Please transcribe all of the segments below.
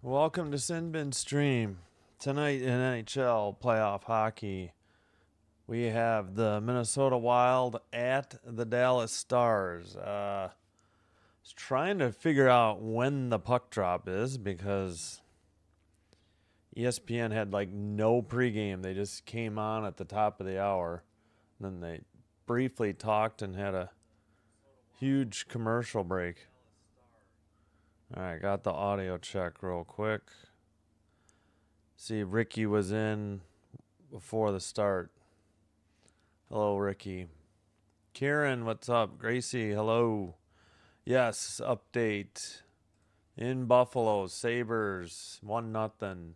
Welcome to Sinbin Stream. Tonight in NHL playoff hockey, we have the Minnesota Wild at the Dallas Stars. Was trying to figure out when the puck drop is because ESPN had like no pregame. They just came on at the top of the hour. Then they briefly talked and had a huge commercial break. All right, got the audio check real quick. See, Ricky was in before the start. Hello, Ricky. Kieran, what's up? Gracie, hello. Yes, update. In Buffalo, Sabres, 1-0.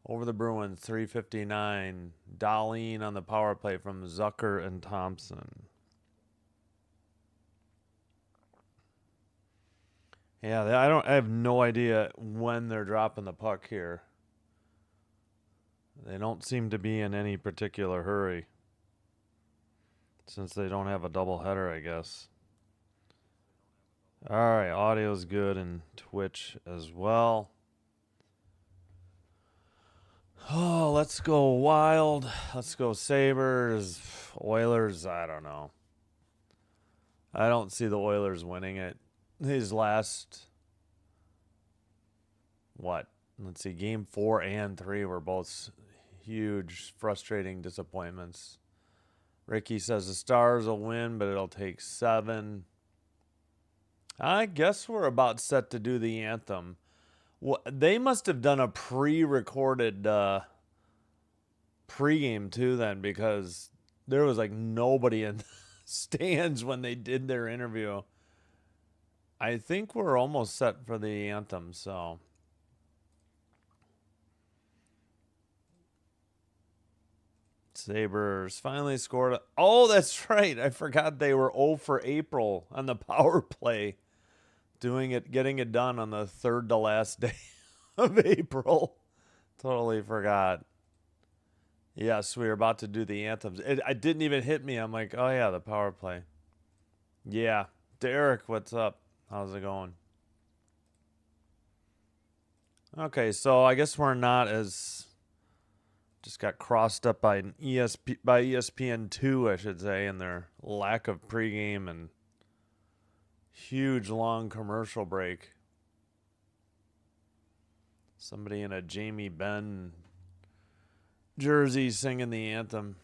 Over the Bruins, 3:59. Darlene on the power play from Zucker and Thompson. Yeah, I have no idea when they're dropping the puck here. They don't seem to be in any particular hurry. Since they don't have a doubleheader, I guess. All right, audio's good and Twitch as well. Oh, let's go Wild. Let's go Sabres. Oilers, I don't know. I don't see the Oilers winning it. His last, let's see, game 4 and 3 were both huge, frustrating disappointments. Ricky says the Stars will win, but it'll take 7. I guess we're about set to do the anthem. Well, they must have done a pre-recorded pregame too then, because there was like nobody in the stands when they did their interview. I think we're almost set for the anthem, so. Sabres finally scored. Oh, that's right. I forgot they were 0 for April on the power play. Getting it done on the third to last day of April. Totally forgot. Yes, we were about to do the anthems. It didn't even hit me. I'm like, oh yeah, the power play. Yeah. Derek, what's up? How's it going? Okay, so I guess we're not as... Just got crossed up by ESPN2, I should say, and their lack of pregame and huge long commercial break. Somebody in a Jamie Benn jersey singing the anthem.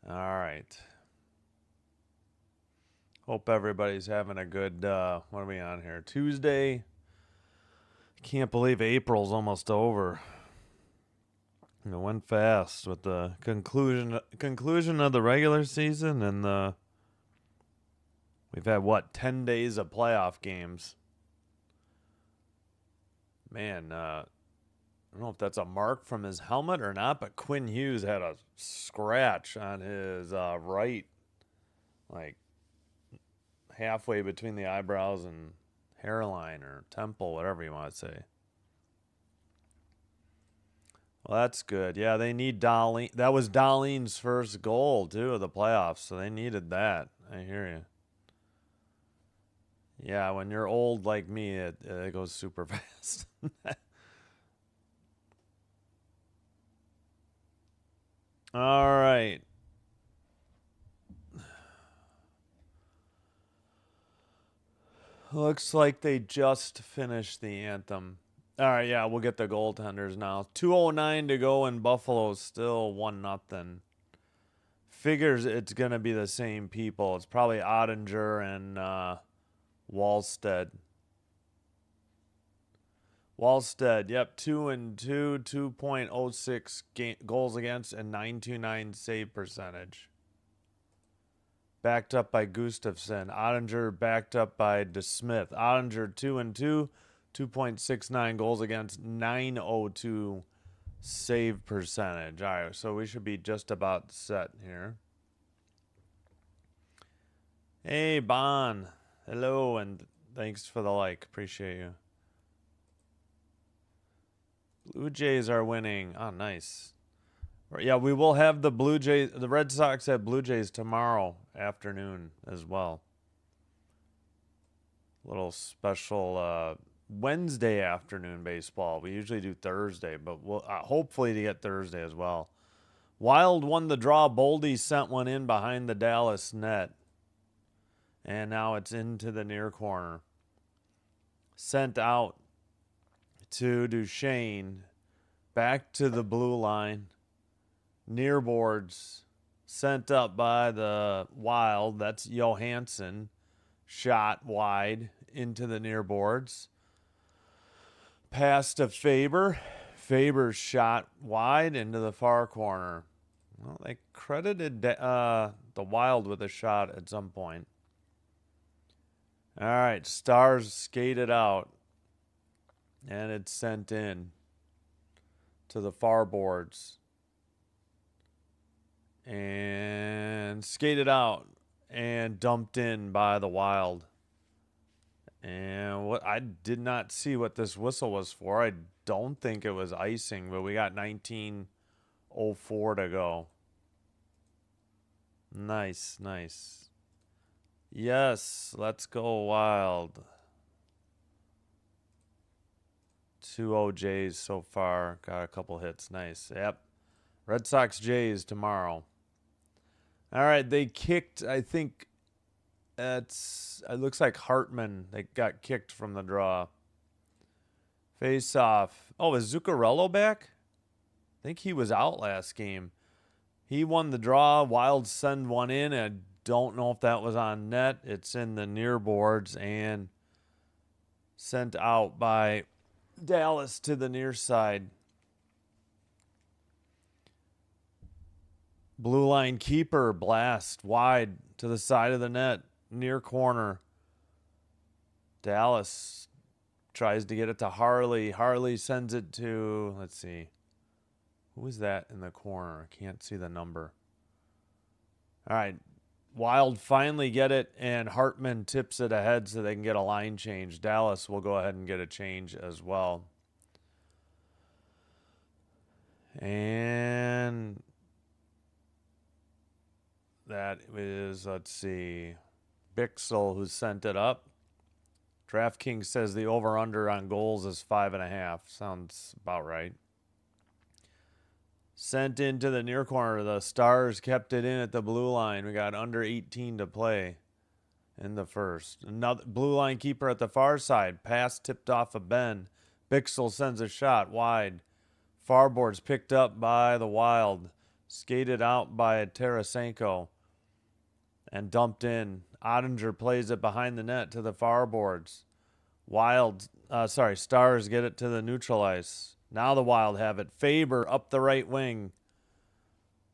All right. Hope everybody's having a good, what are we on here? Tuesday. Can't believe April's almost over. It went fast with the conclusion of the regular season, and we've had 10 days of playoff games. Man, I don't know if that's a mark from his helmet or not, but Quinn Hughes had a scratch on his right, like halfway between the eyebrows and hairline or temple, whatever you want to say. Well, that's good. Yeah, they need Darlene. That was Darlene's first goal, too, of the playoffs, so they needed that. I hear you. Yeah, when you're old like me, it goes super fast. All right. Looks like they just finished the anthem. All right, yeah, we'll get the goaltenders now. 2:09 to go, and Buffalo's still 1-0. Figures it's going to be the same people. It's probably Ottinger and Wallstead. Wallstead, yep, 2-2, 2.06 goals against, and 929 save percentage. Backed up by Gustafsson. Ottinger backed up by DeSmith. Ottinger 2-2, 2.69 goals against, 902 save percentage. All right, so we should be just about set here. Hey, Bon. Hello, and thanks for the like. Appreciate you. Blue Jays are winning. Oh, nice. Yeah, we will have the Blue Jays. The Red Sox have Blue Jays tomorrow afternoon as well. Little special Wednesday afternoon baseball. We usually do Thursday, but we'll hopefully to get Thursday as well. Wild won the draw. Baldi sent one in behind the Dallas net. And now it's into the near corner. Sent out to Duchesne. Back to the blue line. Near boards. Sent up by the Wild. That's Johansson. Shot wide into the near boards. Pass to Faber. Faber's shot wide into the far corner. Well, they credited the Wild with a shot at some point. All right, Stars skated out. And it's sent in to the far boards. And skated out and dumped in by the Wild. And what I did not see what this whistle was for. I don't think it was icing, but we got 19:04 to go. Nice, nice. Yes, let's go Wild. 2 OJs so far. Got a couple hits. Nice. Yep. Red Sox Jays tomorrow. All right, they kicked, I think it looks like Hartman. They got kicked from the draw. Face off. Oh, is Zuccarello back? I think he was out last game. He won the draw. Wild send one in. I don't know if that was on net. It's in the near boards and sent out by Dallas to the near side. Blue line keeper blast wide to the side of the net. Near corner. Dallas tries to get it to Harley. Harley sends it to, let's see. Who is that in the corner? I can't see the number. All right. Wild finally get it, and Hartman tips it ahead so they can get a line change. Dallas will go ahead and get a change as well. And that is, let's see, Bixel who sent it up. DraftKings says the over-under on goals is 5.5. Sounds about right. Sent into the near corner. The Stars kept it in at the blue line. We got under 18 to play in the first. Another blue line keeper at the far side. Pass tipped off of Ben. Bixel sends a shot wide. Far boards picked up by the Wild. Skated out by Tarasenko. And dumped in. Ottinger plays it behind the net to the far boards. Stars get it to the neutral ice. Now the Wild have it. Faber up the right wing.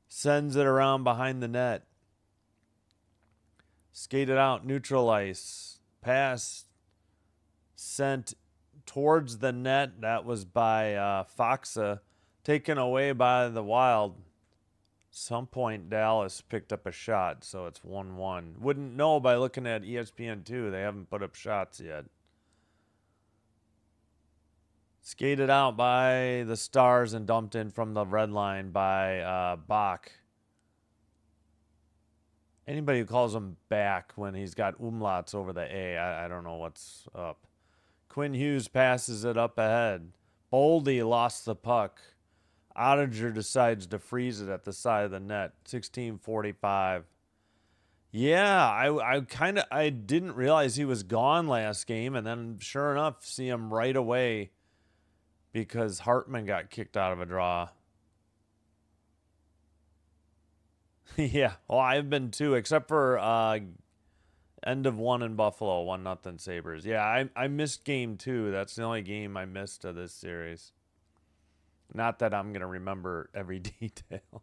Sends it around behind the net. Skated out, neutral ice. Pass sent towards the net. That was by Foxa. Taken away by the Wild. Some point Dallas picked up a shot, so it's 1-1. Wouldn't know by looking at ESPN2. They haven't put up shots yet. Skated out by the Stars and dumped in from the red line by Bach. Anybody who calls him back when he's got umlauts over the A, I don't know what's up. Quinn Hughes passes it up ahead. Baldi lost the puck. Ottinger decides to freeze it at the side of the net. 16:45. Yeah, I didn't realize he was gone last game, and then sure enough, see him right away because Hartman got kicked out of a draw. Yeah, well, I've been too, except for end of one in Buffalo, 1-0 Sabres. Yeah, I missed game 2. That's the only game I missed of this series. Not that I'm going to remember every detail.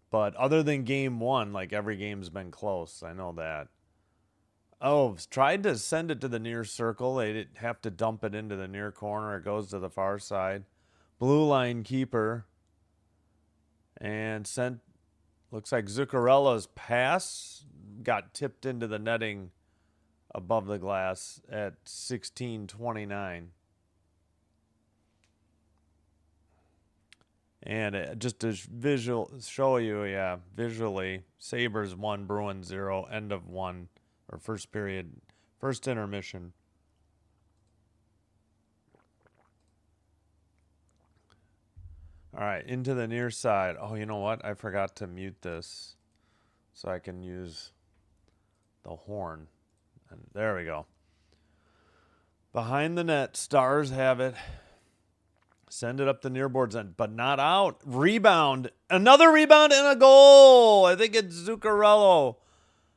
But other than game 1, like every game's been close. I know that. Oh, tried to send it to the near circle. They didn't have to dump it into the near corner. It goes to the far side. Blue line keeper. And sent, looks like Zuccarello's pass got tipped into the netting above the glass at 16:29. And just to show you, yeah, visually, Sabres 1, Bruins 0, end of 1, or first period, first intermission. All right, into the near side. Oh, you know what? I forgot to mute this so I can use the horn. And there we go. Behind the net, Stars have it. Send it up the near boards end, but not out. Rebound. Another rebound and a goal. I think it's Zuccarello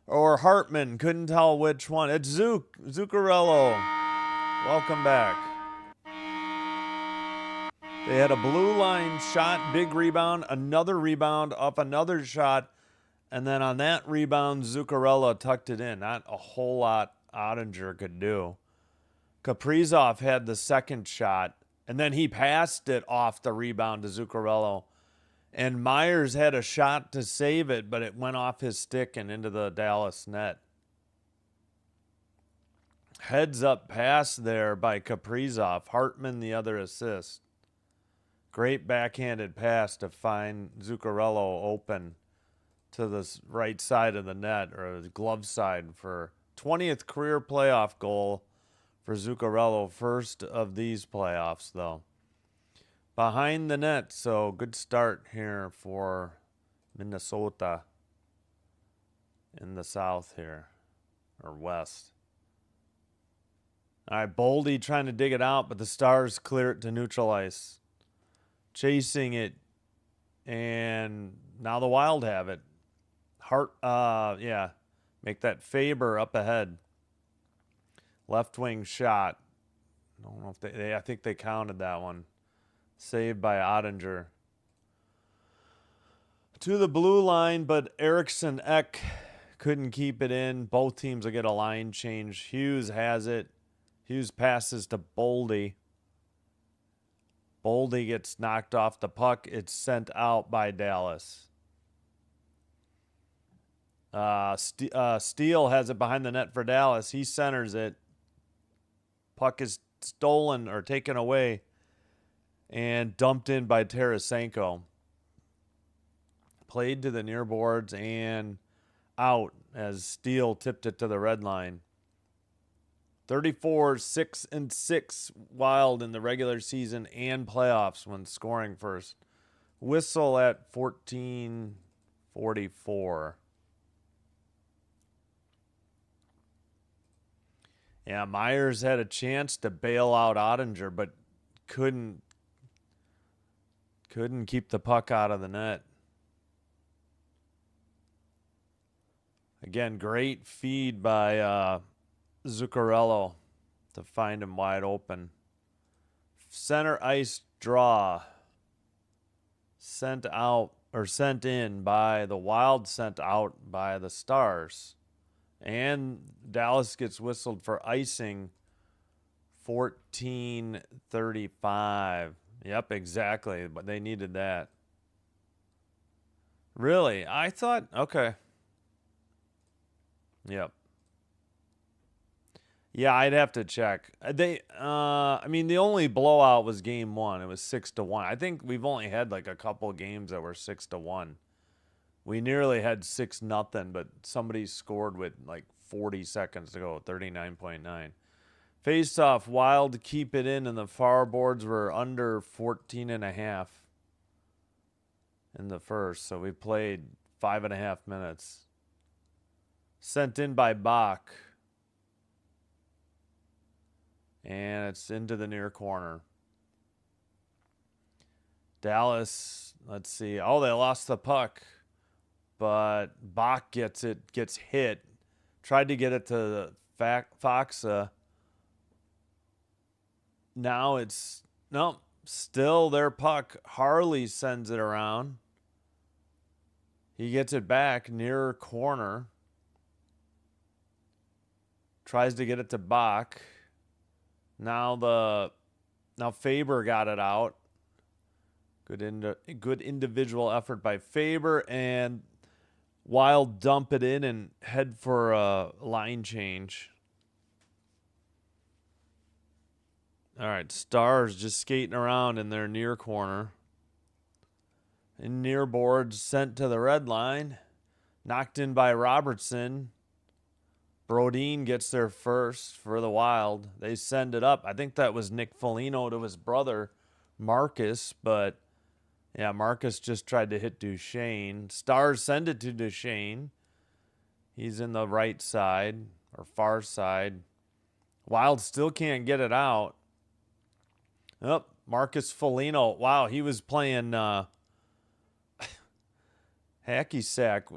or Hartman. Couldn't tell which one. It's Zuccarello. Welcome back. They had a blue line shot, big rebound, another rebound, up another shot, and then on that rebound, Zuccarello tucked it in. Not a whole lot Ottinger could do. Kaprizov had the second shot, and then he passed it off the rebound to Zuccarello. And Myers had a shot to save it, but it went off his stick and into the Dallas net. Heads up pass there by Kaprizov. Hartman the other assist. Great backhanded pass to find Zuccarello open to the right side of the net, or the glove side, for 20th career playoff goal for Zuccarello. First of these playoffs, though. Behind the net, so good start here for Minnesota in the south here, or west. All right, Baldi trying to dig it out, but the Stars clear it to neutral ice. Chasing it, and now the Wild have it. Make that Faber up ahead. Left wing shot. I don't know if I think they counted that one. Saved by Ottinger. To the blue line, but Eriksson Ek couldn't keep it in. Both teams will get a line change. Hughes has it. Hughes passes to Baldi. Baldi gets knocked off the puck. It's sent out by Dallas. Steele has it behind the net for Dallas. He centers it. Puck is stolen or taken away and dumped in by Tarasenko. Played to the near boards and out as Steele tipped it to the red line. 34-6-6 Wild in the regular season and playoffs when scoring first. Whistle at 14:44. Yeah, Myers had a chance to bail out Ottinger, but couldn't keep the puck out of the net. Again, great feed by Zuccarello to find him wide open. Center ice draw. Sent in by the Wild, sent out by the Stars. And Dallas gets whistled for icing. 14:35. Yep, exactly. But they needed that. Really? I thought, okay. Yep. Yeah, I'd have to check. The only blowout was game 1. It was 6-1. I think we've only had like a couple games that were 6-1. We nearly had 6-0, but somebody scored with like 40 seconds to go, 39.9. Face off, Wild to keep it in, and the far boards were under 14.5 in the first. So we played 5.5 minutes. Sent in by Bach. And it's into the near corner. Dallas, let's see. Oh, they lost the puck. But Bach gets hit. Tried to get it to Foxa. Now it's, no, still their puck. Harley sends it around. He gets it back near corner. Tries to get it to Bach. Now Faber got it out. Good individual effort by Faber, and Wild dump it in and head for a line change. All right, Stars just skating around in their near corner. And near boards sent to the red line. Knocked in by Robertson. Brodeen gets there first for the Wild. They send it up. I think that was Nick Foligno to his brother, Marcus. But, yeah, Marcus just tried to hit Duchesne. Stars send it to Duchesne. He's in the right side or far side. Wild still can't get it out. Oh, Marcus Foligno. Wow, he was playing hacky sack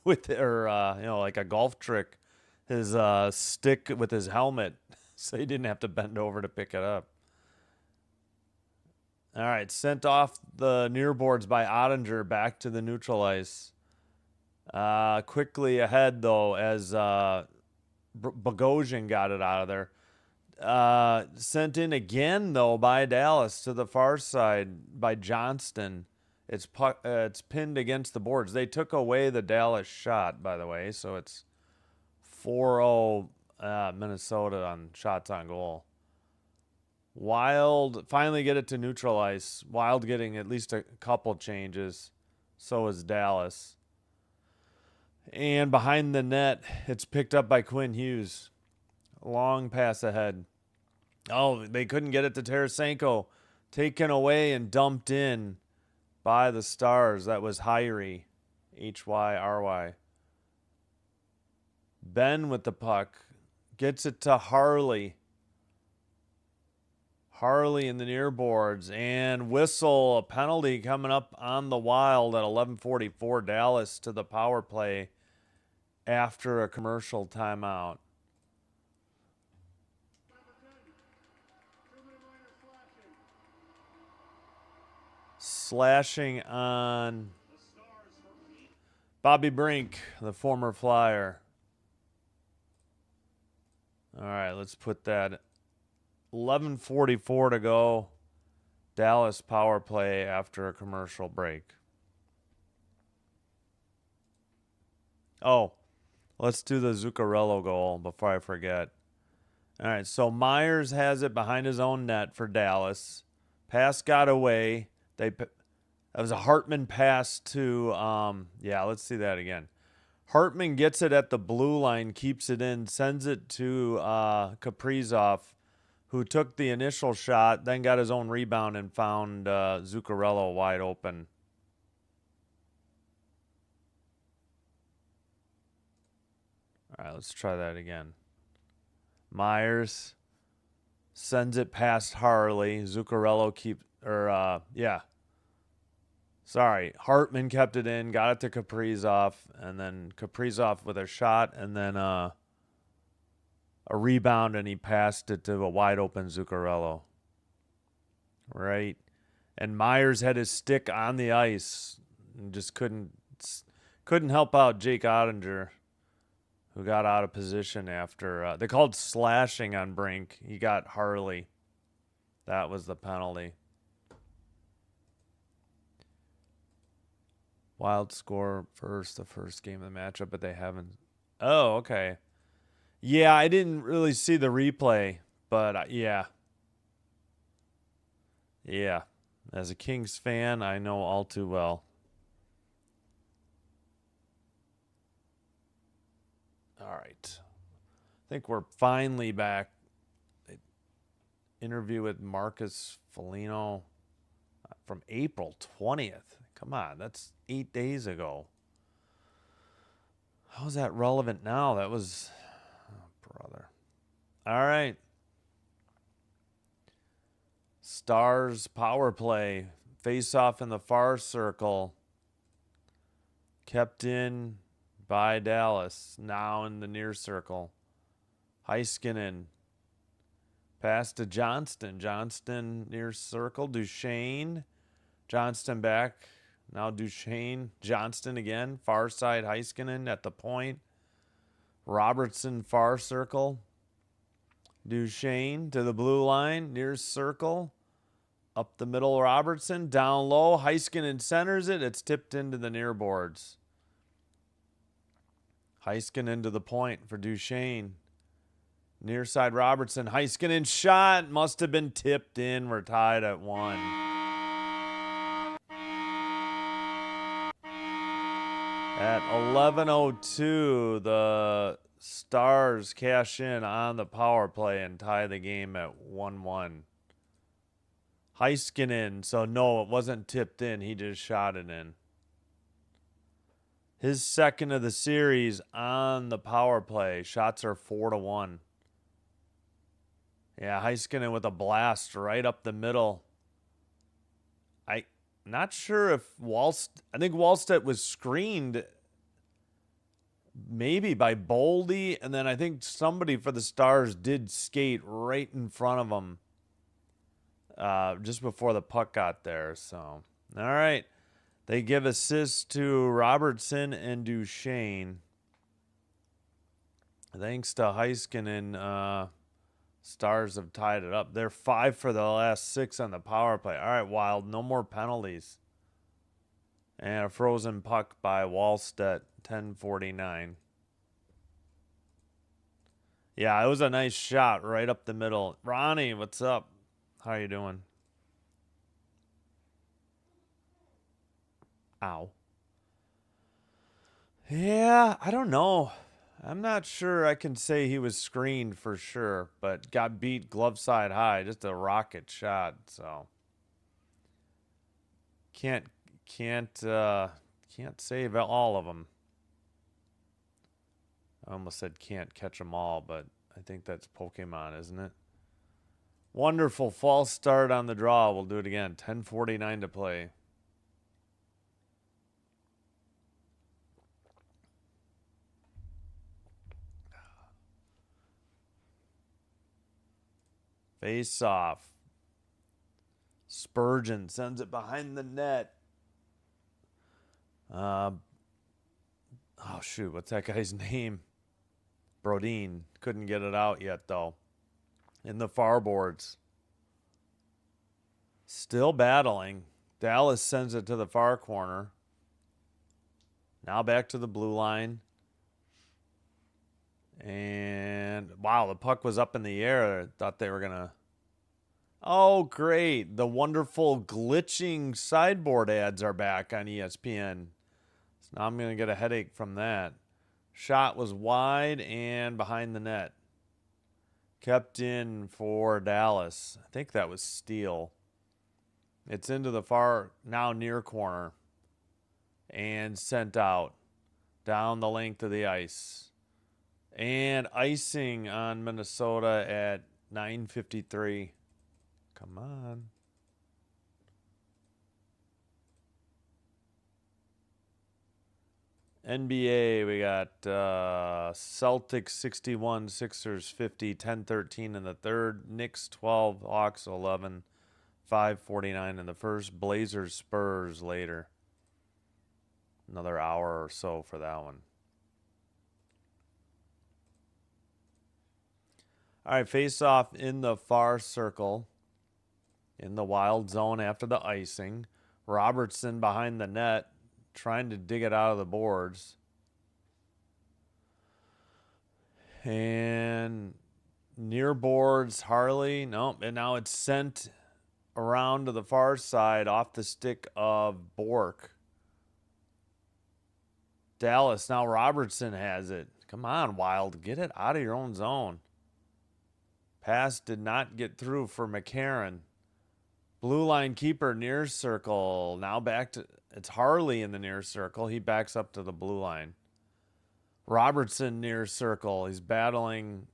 with, or like a golf trick. His stick with his helmet, so he didn't have to bend over to pick it up. All right, sent off the near boards by Ottinger back to the neutral ice. Quickly ahead, though, as Bogosian got it out of there. Sent in again, though, by Dallas to the far side by Johnston. It's pinned against the boards. They took away the Dallas shot, by the way, so it's 4-0 Minnesota on shots on goal. Wild finally get it to neutral ice. Wild getting at least a couple changes. So is Dallas. And behind the net, it's picked up by Quinn Hughes. Long pass ahead. Oh, they couldn't get it to Tarasenko. Taken away and dumped in by the Stars. That was Hyry. Hyry. Ben with the puck. Gets it to Harley. Harley in the near boards. And whistle, a penalty coming up on the Wild at 11:44. Dallas to the power play after a commercial timeout. Slashing on Bobby Brink, the former Flyer. All right, let's put that 11:44 to go. Dallas power play after a commercial break. Oh, let's do the Zuccarello goal before I forget. All right, so Myers has it behind his own net for Dallas. Pass got away. That was a Hartman pass to, let's see that again. Hartman gets it at the blue line, keeps it in, sends it to Kaprizov, who took the initial shot, then got his own rebound and found Zuccarello wide open. All right, let's try that again. Myers sends it past Harley. Zuccarello Hartman kept it in, got it to Kaprizov, and then Kaprizov with a shot, and then a rebound, and he passed it to a wide open Zuccarello. Right. And Myers had his stick on the ice and just couldn't help out Jake Ottinger, who got out of position after they called slashing on Brink. He got Harley. That was the penalty. Wild score first, the first game of the matchup, but they haven't. Oh, okay. Yeah, I didn't really see the replay, but yeah. Yeah. As a Kings fan, I know all too well. All right. I think we're finally back. Interview with Marcus Foligno from April 20th. Come on, that's 8 days ago. How is that relevant now? That was, brother. All right. Stars power play. Face off in the far circle. Kept in by Dallas. Now in the near circle. Heiskanen. Pass to Johnston. Johnston near circle. Duchesne. Johnston back. Now Duchesne. Johnston again. Far side Heiskanen at the point. Robertson far circle. Duchesne to the blue line. Near circle. Up the middle Robertson. Down low. Heiskanen centers it. It's tipped into the near boards. Heiskanen to the point for Duchesne. Near side Robertson. Heiskanen shot. Must have been tipped in. We're tied at 1. At 11:02, the Stars cash in on the power play and tie the game at 1-1. Heiskanen, so no, it wasn't tipped in. He just shot it in. His second of the series on the power play. Shots are 4-1. Yeah, Heiskanen with a blast right up the middle. Not sure if I think Wallstedt was screened maybe by Baldi, and then I think somebody for the Stars did skate right in front of him just before the puck got there. So, all right. They give assists to Robertson and Duchesne. Thanks to Heiskanen, Stars have tied it up. They're 5 for the last 6 on the power play. All right, Wild. No more penalties. And a frozen puck by Wallstedt, 10:49. Yeah, it was a nice shot right up the middle. Ronnie, what's up? How you doing? Ow. Yeah, I don't know. I'm not sure I can say he was screened for sure, but got beat glove side high. Just a rocket shot, so can't save all of them. I almost said can't catch them all, but I think that's Pokemon, isn't it? Wonderful false start on the draw. We'll do it again. 10:49 to play. Face off. Spurgeon sends it behind the net. Oh, shoot. What's that guy's name? Brodeen. Couldn't get it out yet, though. In the far boards. Still battling. Dallas sends it to the far corner. Now back to the blue line. And, wow, the puck was up in the air. I thought they were going to... Oh, great. The wonderful glitching sideboard ads are back on ESPN. So now I'm going to get a headache from that. Shot was wide and behind the net. Kept in for Dallas. I think that was Steele. It's into the far, now near corner. And sent out. Down the length of the ice. And icing on Minnesota at 9:53. Come on. NBA, we got Celtics 61, Sixers 50, 10-13 in the third. Knicks 12, Hawks 11, 5:49 in the first. Blazers Spurs later. Another hour or so for that one. All right, face off in the far circle. In the Wild zone after the icing. Robertson behind the net, trying to dig it out of the boards. And near boards, Harley. Nope. And now it's sent around to the far side off the stick of Bork. Dallas. Now Robertson has it. Come on, Wild. Get it out of your own zone. Pass did not get through for McCarron. Blue line keeper near circle. Now back to... It's Harley in the near circle. He backs up to the blue line. Robertson near circle. He's battling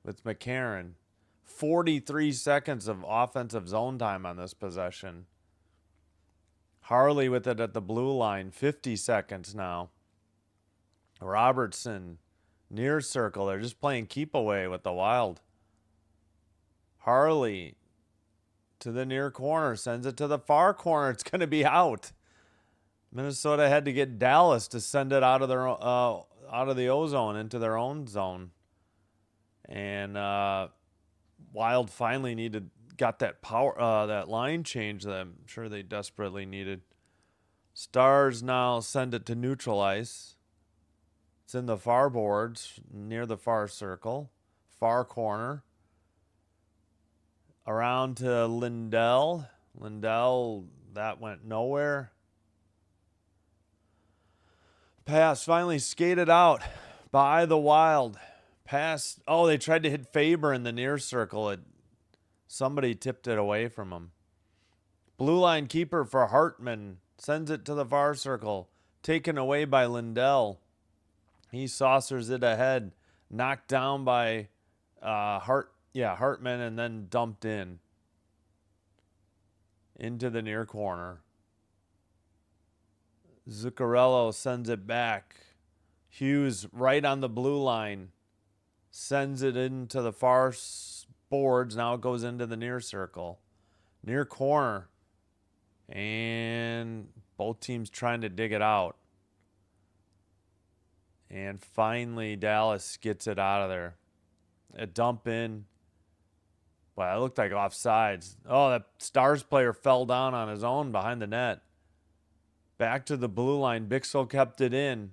with McCarron. 43 seconds of offensive zone time on this possession. Harley with it at the blue line. 50 seconds now. Robertson near circle. They're just playing keep away with the Wild. Harley to the near corner. Sends it to the far corner. It's going to be out. Minnesota had to get Dallas to send it out of their out of the O-zone into their own zone. And Wild finally got that power that line change that I'm sure they desperately needed. Stars now send it to neutral ice. It's in the far boards near the far circle, far corner. Around to Lindell. Lindell, that went nowhere. Pass finally skated out by the Wild. Pass. Oh, they tried to hit Faber in the near circle. Somebody tipped it away from him. Blue line keeper for Hartman. Sends it to the far circle. Taken away by Lindell. He saucers it ahead. Knocked down by Hartman, and then dumped in. Into the near corner. Zuccarello sends it back. Hughes right on the blue line. Sends it into the far boards. Now it goes into the near circle. Near corner. And both teams trying to dig it out. And finally, Dallas gets it out of there. A dump in. Well, it looked like offsides. Oh, that Stars player fell down on his own behind the net. Back to the blue line. Bixel kept it in.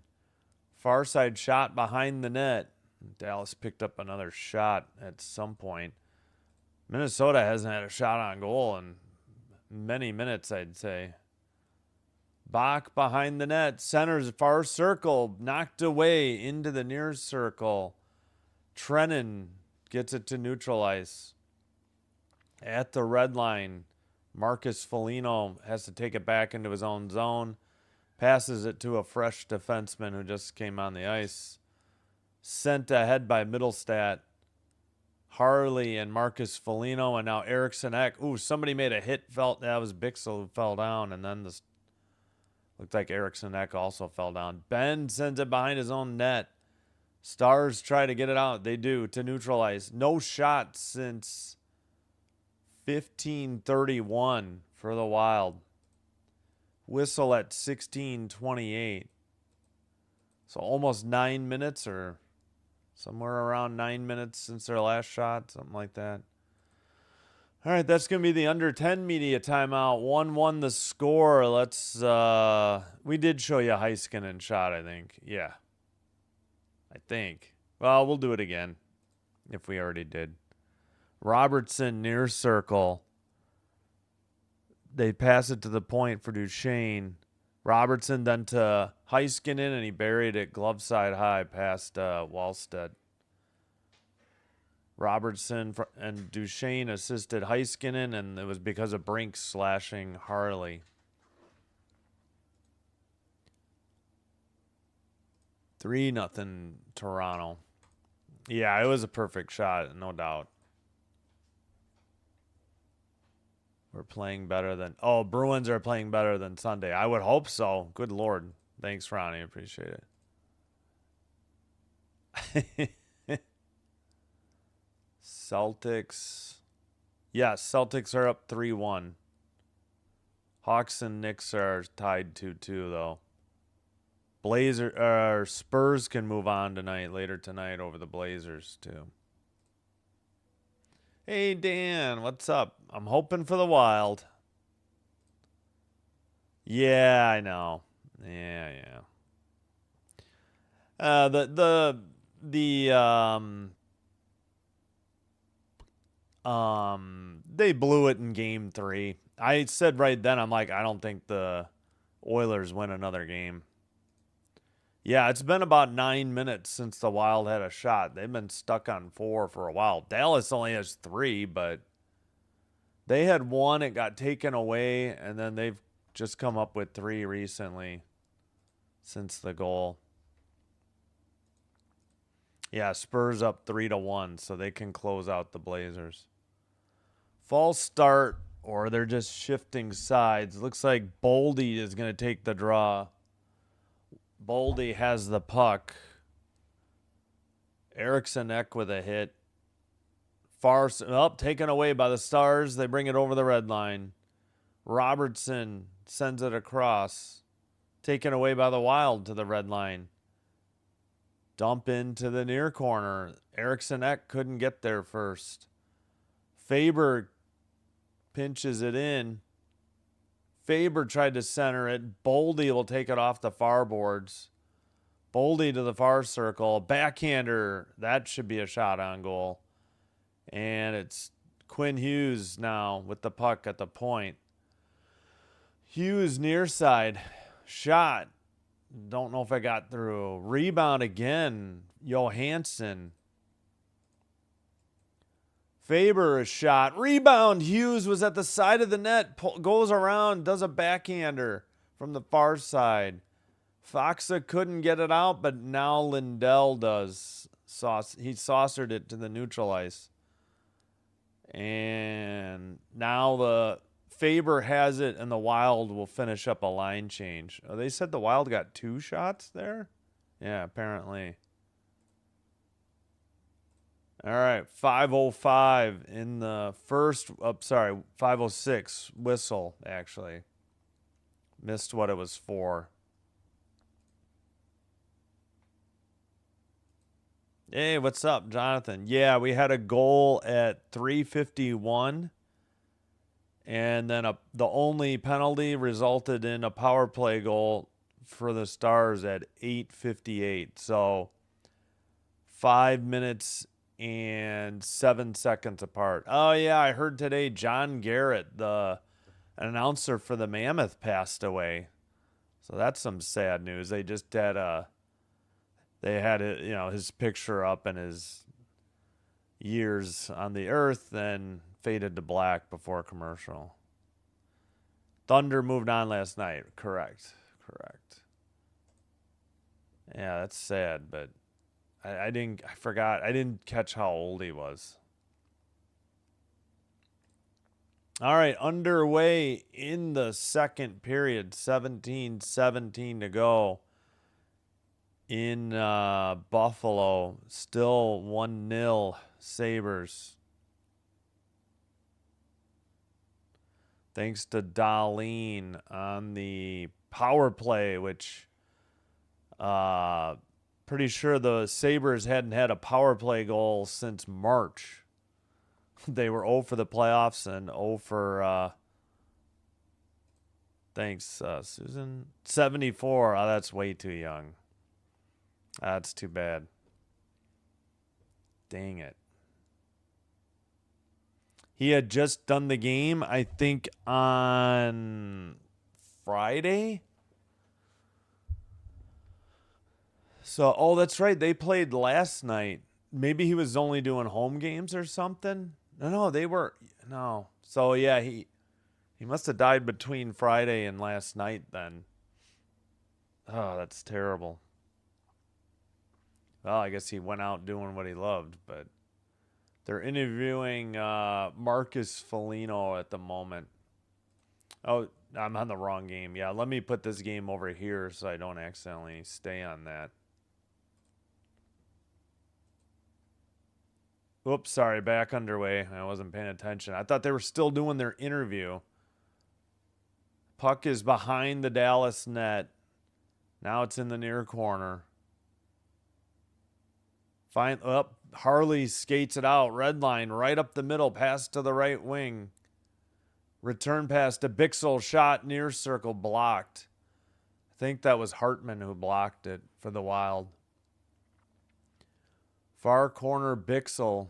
Far side shot behind the net. Dallas picked up another shot at some point. Minnesota hasn't had a shot on goal in many minutes, I'd say. Bach behind the net. Centers far circle. Knocked away into the near circle. Trennan gets it to neutral ice. At the red line, Marcus Foligno has to take it back into his own zone. Passes it to a fresh defenseman who just came on the ice. Sent ahead by Middlestat. Harley and Marcus Foligno, and now Eriksson Ek. Ooh, somebody made a hit. That was Bixel who fell down, and then this looked like Eriksson Ek also fell down. Ben sends it behind his own net. Stars try to get it out. They do, to neutralize. No shot since 15:31 for the Wild. Whistle at 16:28. So almost 9 minutes, or somewhere around 9 minutes since their last shot, something like that. All right, that's going to be the under 10 media timeout. 1-1 the score. We did show you Heiskanen shot, I think. Yeah. I think. Well, we'll do it again if we already did. Robertson near circle. They pass it to the point for Duchesne. Robertson then to Heiskanen, and he buried it glove side high past Wallstedt. Robertson and Duchesne assisted Heiskanen, and it was because of Brink slashing Harley. 3-0 Toronto. Yeah, it was a perfect shot, no doubt. We're playing better than... Oh, Bruins are playing better than Sunday. I would hope so. Good Lord. Thanks, Ronnie. Appreciate it. Celtics. Yes, Celtics are up 3-1. Hawks and Knicks are tied 2-2, though. Spurs can move on later tonight over the Blazers, too. Hey, Dan, what's up? I'm hoping for the Wild. Yeah, I know. Yeah. They blew it in game 3. I said right then, I'm like, I don't think the Oilers win another game. Yeah, it's been about 9 minutes since the Wild had a shot. They've been stuck on 4 for a while. Dallas only has 3, but they had 1. It got taken away, and then they've just come up with 3 recently since the goal. Yeah, Spurs up 3-1, so they can close out the Blazers. False start, or they're just shifting sides. Looks like Baldi is going to take the draw. Baldi has the puck. Eriksson Ek with a hit. Taken away by the Stars. They bring it over the red line. Robertson sends it across. Taken away by the Wild to the red line. Dump into the near corner. Eriksson Ek couldn't get there first. Faber pinches it in. Faber tried to center it. Baldi will take it off the far boards. Baldi to the far circle. Backhander. That should be a shot on goal. And it's Quinn Hughes now with the puck at the point. Hughes near side. Shot. Don't know if I got through. Rebound again. Johansson. Faber a shot. Rebound. Hughes was at the side of the net. Goes around. Does a backhander from the far side. Foxa couldn't get it out, but now Lindell does. He saucered it to the neutral ice. And now the Faber has it, and the Wild will finish up a line change. Oh, they said the Wild got 2 shots there? Yeah, apparently. All right, 5:05 in the first. 5:06 whistle, actually. Missed what it was for. Hey, what's up, Jonathan? Yeah, we had a goal at 3:51. And then the only penalty resulted in a power play goal for the Stars at 8:58. So 5 minutes and 7 seconds apart. Oh, yeah, I heard today John Garrett, the announcer for the Mammoth, passed away. So that's some sad news. They just had his picture up and his years on the earth, then faded to black before commercial. Thunder moved on last night. Correct. Yeah, that's sad, but I didn't catch how old he was. All right, underway in the second period, 17-17 to go in Buffalo. Still 1-0 Sabres. Thanks to Darlene on the power play, which pretty sure the Sabres hadn't had a power play goal since March. They were 0 for the playoffs and 0 for, thanks, Susan. 74. Oh, that's way too young. That's too bad. Dang it. He had just done the game, I think, on Friday. So, oh, that's right. They played last night. Maybe he was only doing home games or something. No, they were. No. So, yeah, he must have died between Friday and last night then. Oh, that's terrible. Well, I guess he went out doing what he loved, but they're interviewing Marcus Foligno at the moment. Oh, I'm on the wrong game. Yeah, let me put this game over here so I don't accidentally stay on that. Oops, sorry, back underway. I wasn't paying attention. I thought they were still doing their interview. Puck is behind the Dallas net. Now it's in the near corner. Harley skates it out. Red line right up the middle. Pass to the right wing. Return pass to Bixel. Shot near circle. Blocked. I think that was Hartman who blocked it for the Wild. Far corner Bixel.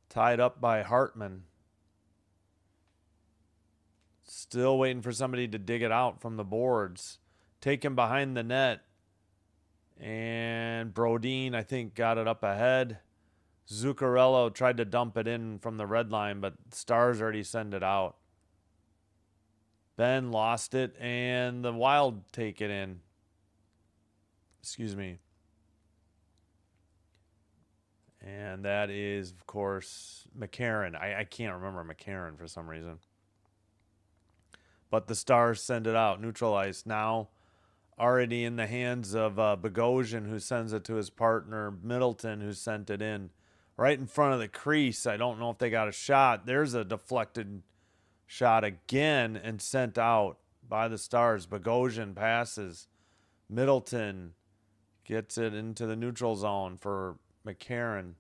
Tied up by Hartman. Still waiting for somebody to dig it out from the boards. Taken behind the net. And Brodin, I think, got it up ahead. Zuccarello tried to dump it in from the red line, but Stars already sent it out. Ben lost it, and the Wild take it in. Excuse me. And that is, of course, McCarron. I can't remember McCarron for some reason. But the Stars send it out. Neutral ice now. Already in the hands of Bogosian, who sends it to his partner, Middleton, who sent it in. Right in front of the crease. I don't know if they got a shot. There's a deflected shot again and sent out by the Stars. Bogosian passes. Middleton gets it into the neutral zone for McCarron.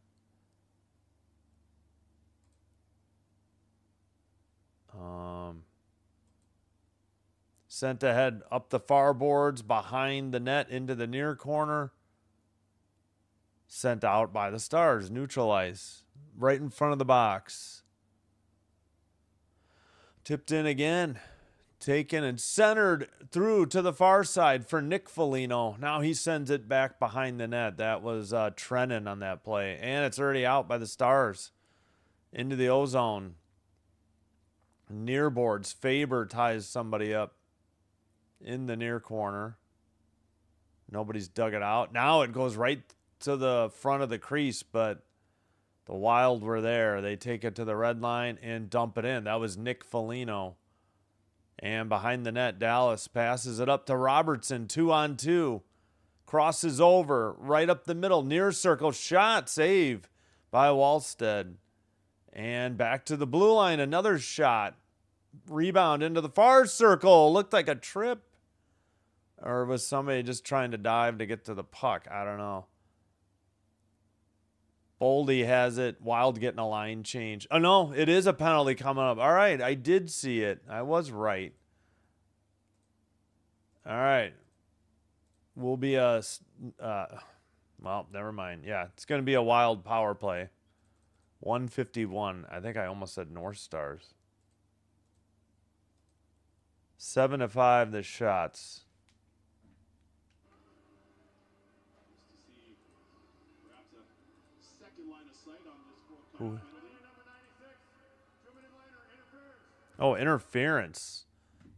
Sent ahead up the far boards, behind the net, into the near corner. Sent out by the Stars. Neutral ice. Right in front of the box. Tipped in again. Taken and centered through to the far side for Nick Foligno. Now he sends it back behind the net. That was Trennan on that play. And it's already out by the Stars. Into the O-zone. Near boards. Faber ties somebody up in the near corner. Nobody's dug it out. Now it goes right to the front of the crease, but the Wild were there. They take it to the red line and dump it in. That was Nick Foligno. And behind the net, Dallas passes it up to Robertson, 2-on-2. Crosses over, right up the middle, near circle, shot, save by Wallstead. And back to the blue line, another shot. Rebound into the far circle. Looked like a trip. Or was somebody just trying to dive to get to the puck? I don't know. Baldi has it. Wild getting a line change. Oh, no, it is a penalty coming up. All right, I did see it. I was right. All right. Will be a... well, never mind. Yeah, it's going to be a Wild power play. 151. I think I almost said North Stars. 7-5 the shots. Ooh. Oh, interference.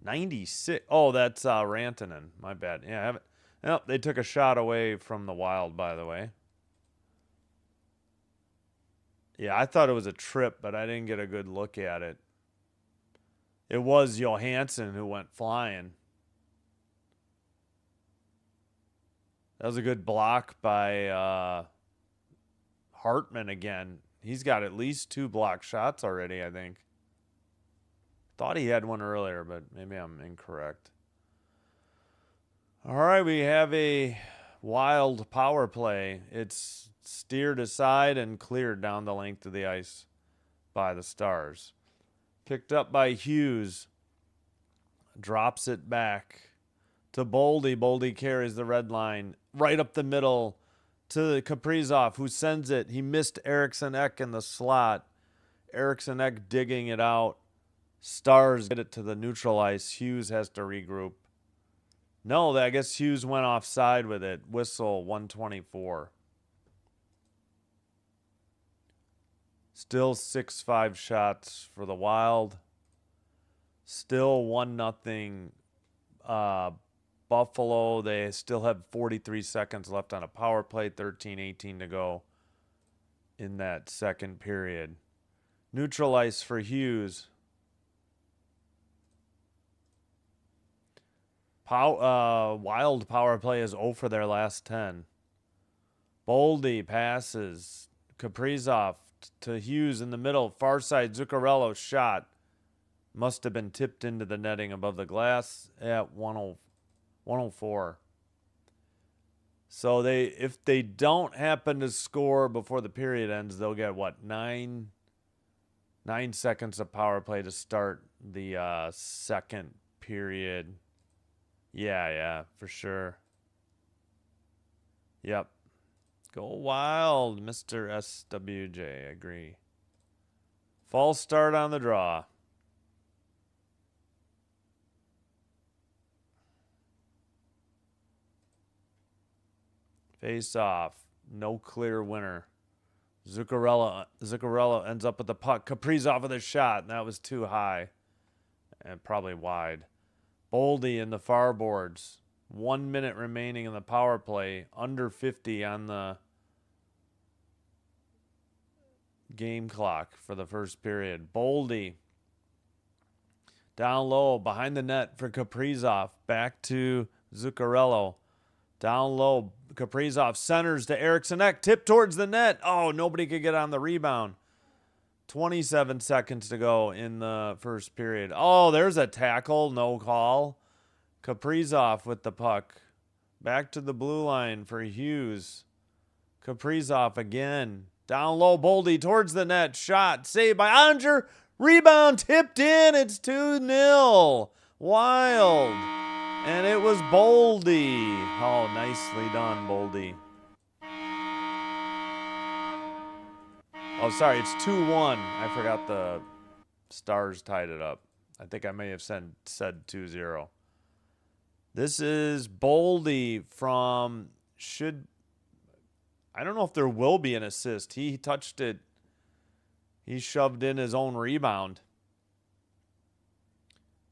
96. Oh, that's Rantanen. My bad. Yeah, I haven't. Oh, they took a shot away from the Wild, by the way. Yeah, I thought it was a trip, but I didn't get a good look at it. It was Johansson who went flying. That was a good block by Hartman again. He's got at least 2 block shots already, I think. Thought he had one earlier, but maybe I'm incorrect. All right, we have a Wild power play. It's steered aside and cleared down the length of the ice by the Stars. Picked up by Hughes. Drops it back to Baldi. Baldi carries the red line right up the middle to Kaprizov, who sends it. He missed Eriksson Ek in the slot. Eriksson Ek digging it out. Stars get it to the neutral ice. Hughes has to regroup. No, I guess Hughes went offside with it. Whistle, 124. Still 6-5 shots for the Wild. Still 1-0 Buffalo. They still have 43 seconds left on a power play. 13-18 to go in that second period. Neutral ice for Hughes. Wild power play is 0 for their last 10. Baldi passes. Kaprizov to Hughes in the middle. Far side, Zuccarello shot. Must have been tipped into the netting above the glass at 104. So if they don't happen to score before the period ends, they'll get, what, 9 seconds of power play to start the second period. Yeah, for sure. Yep. Go Wild, Mr. SWJ. Agree. False start on the draw. Face off. No clear winner. Zuccarello ends up with the puck. Kaprizov with a shot. And that was too high. And probably wide. Baldi in the far boards. 1 minute remaining in the power play. Under 50 on the game clock for the first period. Baldi down low behind the net for Kaprizov. Back to Zuccarello. Down low. Kaprizov centers to Eriksson Ek. Tip towards the net. Oh, nobody could get on the rebound. 27 seconds to go in the first period. Oh, there's a tackle. No call. Kaprizov with the puck. Back to the blue line for Hughes. Kaprizov again. Down low. Baldi towards the net. Shot. Saved by Onger. Rebound tipped in. It's 2-0. Wild. And it was Baldi. Oh, nicely done, Baldi. Oh, sorry, it's 2-1. I forgot the Stars tied it up. I think I may have said 2-0. This is Baldi from I don't know if there will be an assist. He touched it. He shoved in his own rebound.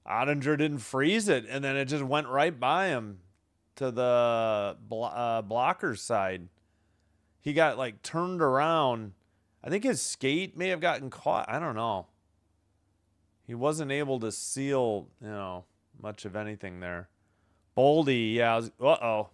Ottinger didn't freeze it, and then it just went right by him to the blocker's side. He got like turned around. I think his skate may have gotten caught. I don't know. He wasn't able to seal, much of anything there. Baldi, yeah. Uh-oh.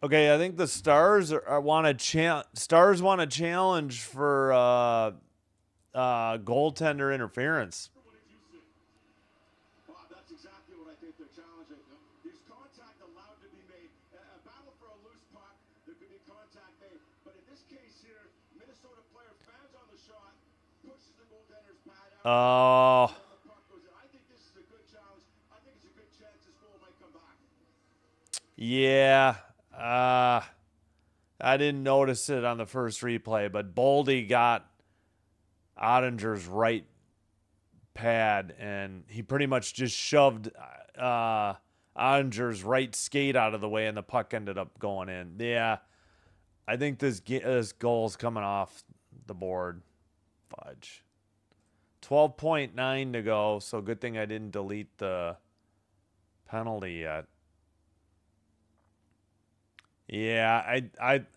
Okay, I think the Stars want a challenge for goaltender interference. That's exactly what I think they're challenging. There's contact allowed to be made. A battle for a loose puck, there could be contact made. But in this case here, Minnesota player fans on the shot, pushes the goaltender's pad out. Oh. The puck goes in. I think this is a good challenge. I think it's a good chance this goal might come back. Yeah. I didn't notice it on the first replay, but Baldi got Ottinger's right pad, and he pretty much just shoved Ottinger's right skate out of the way, and the puck ended up going in. Yeah, I think this goal's coming off the board. Fudge. 12.9 to go, so good thing I didn't delete the penalty yet. Yeah,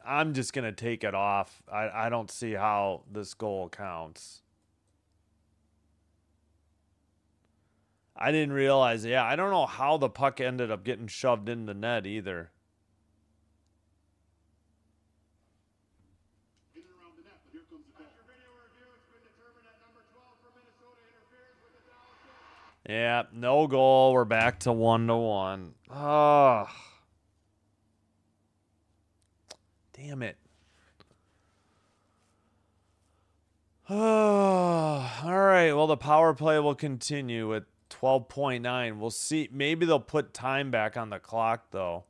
I'm just going to take it off. I don't see how this goal counts. I didn't realize. Yeah, I don't know how the puck ended up getting shoved in the net either. In and around the net, but here comes the goal. After video review, it's been determined that number 12 for Minnesota interferes with the Dallas Stars. Yeah, no goal. We're back to 1-1. Oh. Damn it. Oh, all right. Well, the power play will continue at 12.9. We'll see. Maybe they'll put time back on the clock, though.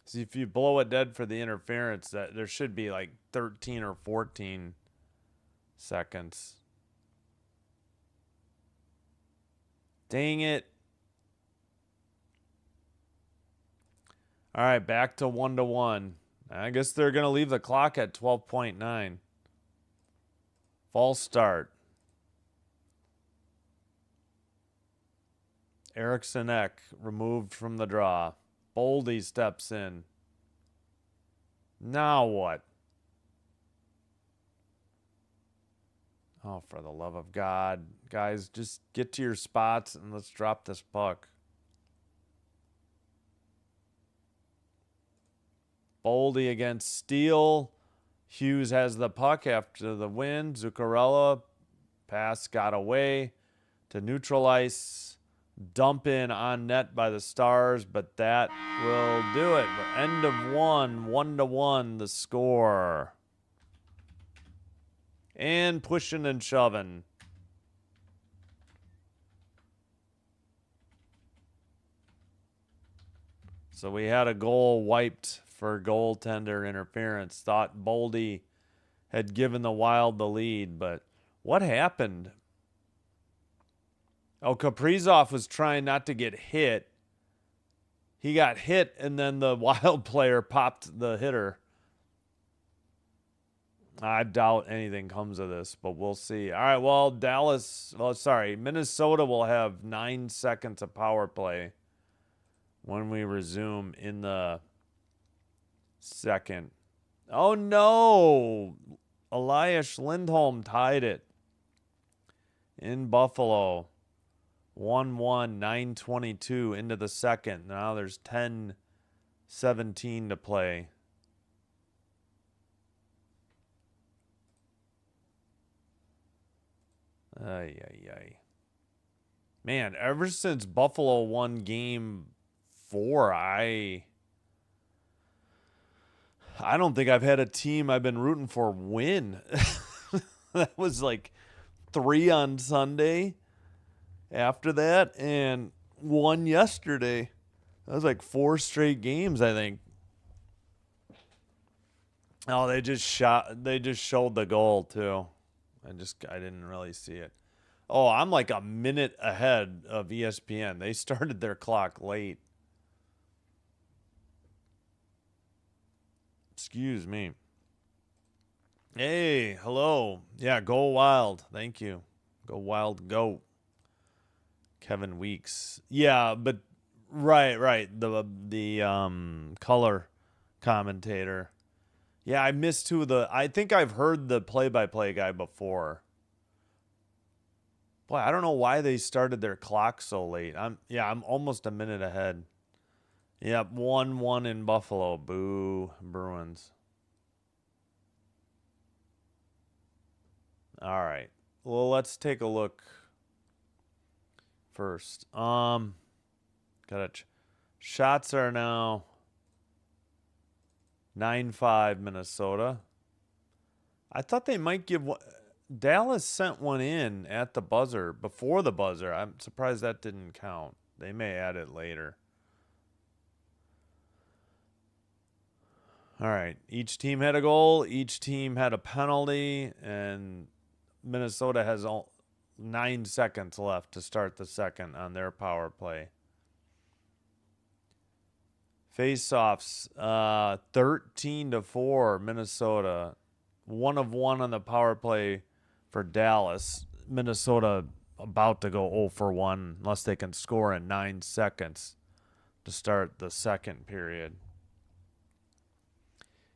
See, if you blow it dead for the interference, that there should be like 13 or 14 seconds. Dang it. All right, back to 1-1. I guess they're going to leave the clock at 12.9. False start. Eriksson Ek removed from the draw. Baldi steps in. Now what? Oh, for the love of God. Guys, just get to your spots and let's drop this puck. Baldi against Steele. Hughes has the puck after the win. Zuccarello. Pass got away to neutralize. Dump in on net by the Stars, but that will do it. End of 1-1 the score. And pushing and shoving. So we had a goal wiped for goaltender interference. Thought Baldi had given the Wild the lead, but what happened? Oh, Kaprizov was trying not to get hit. He got hit, and then the Wild player popped the hitter. I doubt anything comes of this, but we'll see. All right, well, Minnesota will have 9 seconds of power play when we resume in the second. Oh, no. Elias Lindholm tied it in Buffalo. 1-1, 9:22 into the second. Now there's 10:17 to play. Ay, ay, ay. Man, ever since Buffalo won game 4, I don't think I've had a team I've been rooting for win. That was like 3 on Sunday after that, and 1 yesterday. That was like 4 straight games, I think. Oh, they just showed the goal too. I didn't really see it. Oh, I'm like a minute ahead of ESPN. They started their clock late. Excuse me. Hey, hello. Yeah, go wild. Thank you. Go wild, go. Kevin Weeks. Yeah, but right. The color commentator. Yeah, I missed I think I've heard the play-by-play guy before. Boy, I don't know why they started their clock so late. I'm almost a minute ahead. Yep, 1-1 in Buffalo. Boo, Bruins. All right. Well, let's take a look first. Shots are now 9-5 Minnesota. I thought they might give one. Dallas sent one in at the buzzer, before the buzzer. I'm surprised that didn't count. They may add it later. All right. Each team had a goal. Each team had a penalty. And Minnesota has 9 seconds left to start the second on their power play. Face-offs, 13-4 Minnesota. 1 of 1 on the power play for Dallas. Minnesota about to go 0 for 1 unless they can score in 9 seconds to start the second period.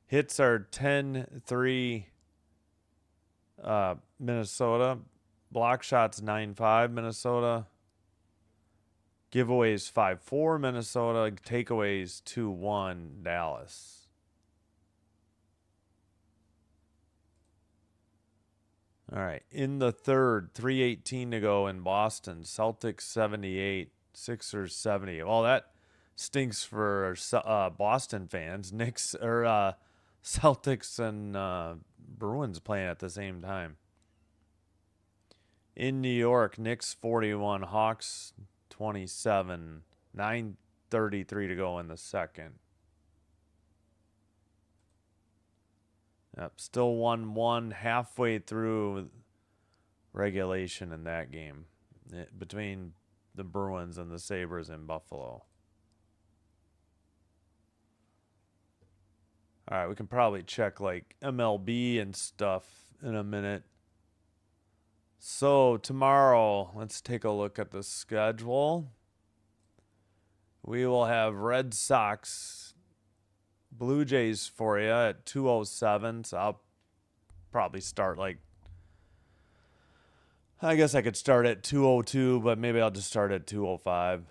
Hits are 10-3 Minnesota. Block shots 9-5 Minnesota. Giveaways 5-4 Minnesota. Takeaways 2-1 Dallas. All right. In the third, 3:18 to go in Boston. Celtics 78, Sixers 70. Well, that stinks for Boston fans. Celtics and Bruins playing at the same time. In New York, Knicks 41, Hawks 27, 9:33 to go in the second. Yep, still 1-1 halfway through regulation in that game between the Bruins and the Sabres in Buffalo. All right, we can probably check like MLB and stuff in a minute. So tomorrow, let's take a look at the schedule. We will have Red Sox, Blue Jays for you at 2:07. So I'll probably start I guess I could start at 2:02, but maybe I'll just start at 2:05.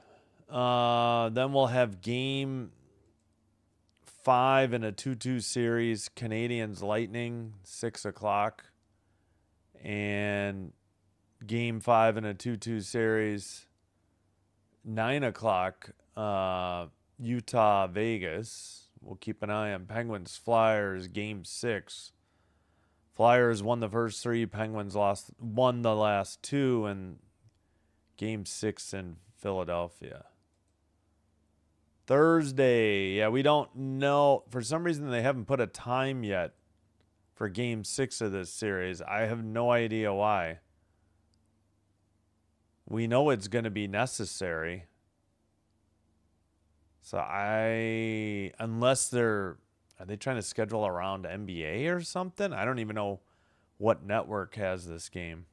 Then we'll have game 5 in a 2-2 series, Canadiens Lightning, 6 o'clock. And game 5 in a 2-2 series, 9 o'clock, Utah Vegas. We'll keep an eye on Penguins Flyers, game 6. Flyers won the first 3, Penguins won the last 2, and game 6 in Philadelphia. Thursday, yeah, we don't know. For some reason, they haven't put a time yet for game 6 of this series. I have no idea why. We know it's going to be necessary. So unless are they trying to schedule around NBA or something? I don't even know what network has this game.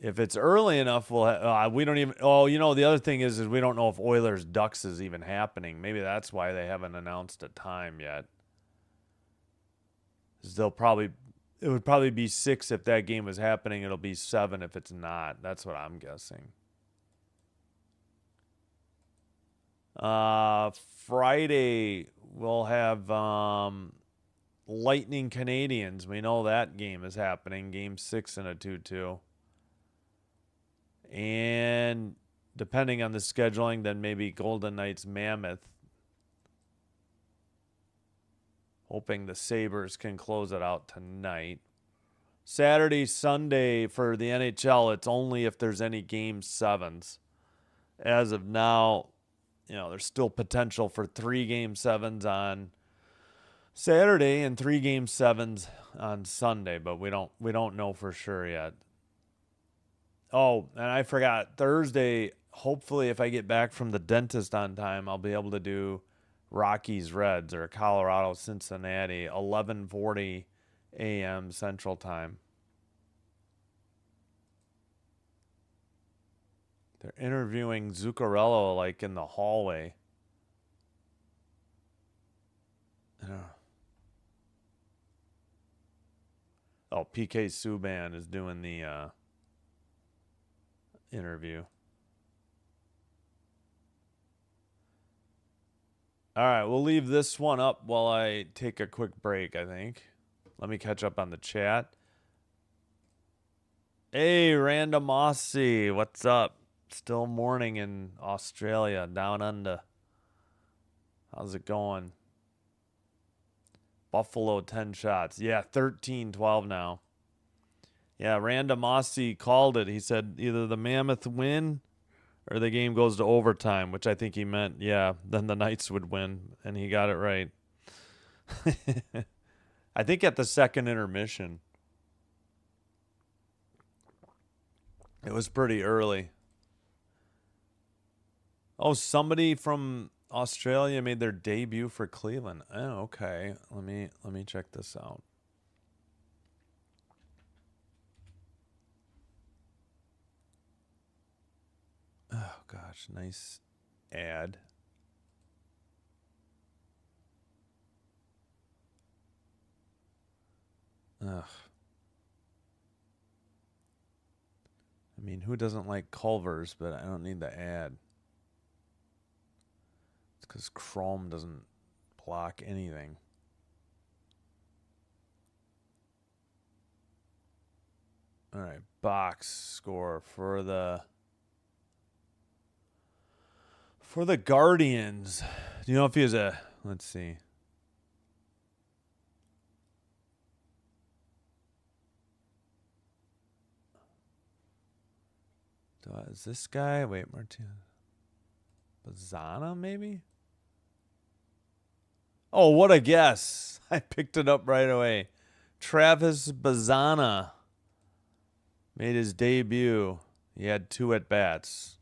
If it's early enough, we don't even. Oh, the other thing is we don't know if Oilers Ducks is even happening. Maybe that's why they haven't announced a time yet. It would probably be 6 if that game was happening. It'll be 7 if it's not. That's what I'm guessing. Friday, we'll have Lightning Canadiens. We know that game is happening. Game 6 in a 2-2. And depending on the scheduling, then maybe Golden Knights Mammoth. Hoping the Sabres can close it out tonight. Saturday, Sunday for the NHL, it's only if there's any game 7s. As of now, there's still potential for 3 game 7s on Saturday and 3 game sevens on Sunday, but we don't know for sure yet. Oh, and I forgot Thursday. Hopefully, if I get back from the dentist on time, I'll be able to do Rockies Reds or Colorado Cincinnati 11:40 a.m. Central Time. They're interviewing Zuccarello like in the hallway. Oh, PK Subban is doing the interview. All right, we'll leave this one up while I take a quick break, I think. Let me catch up on the chat. Hey, Random Aussie, what's up? Still morning in Australia, down under. How's it going? Buffalo 10 shots. Yeah, 13-12 now. Yeah, Random Aussie called it. He said either the Mammoth win or the game goes to overtime, which I think he meant, yeah, then the Knights would win, and he got it right. I think at the second intermission. It was pretty early. Oh, somebody from Australia made their debut for Cleveland. Oh, okay. Let me check this out. Oh gosh, nice ad. Ugh. I mean, who doesn't like Culver's, but I don't need the ad. It's because Chrome doesn't block anything. All right, box score for the Guardians. Do you know if he was a, let's see. Is this guy? Wait, Martin. Bazana, maybe? Oh, what a guess. I picked it up right away. Travis Bazana made his debut. He had 2 at-bats.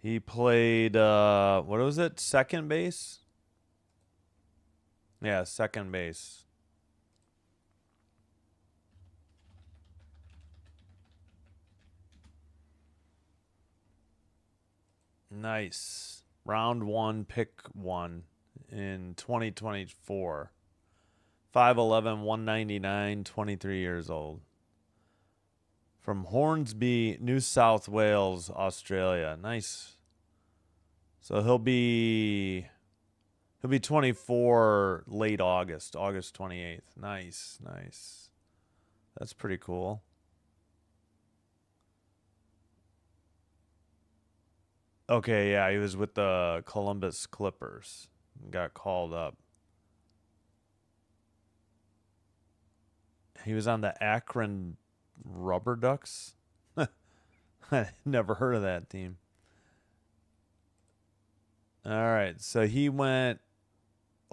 He played, what was it? Second base? Yeah, second base. Nice. Round 1, pick 1 in 2024. 5'11", 199, 23 years old. From Hornsby, New South Wales, Australia. Nice. So he'll be 24 late August 28th. Nice, nice. That's pretty cool. Okay, yeah, he was with the Columbus Clippers. Got called up. He was on the Akron Rubber Ducks. I never heard of that team. All right, so he went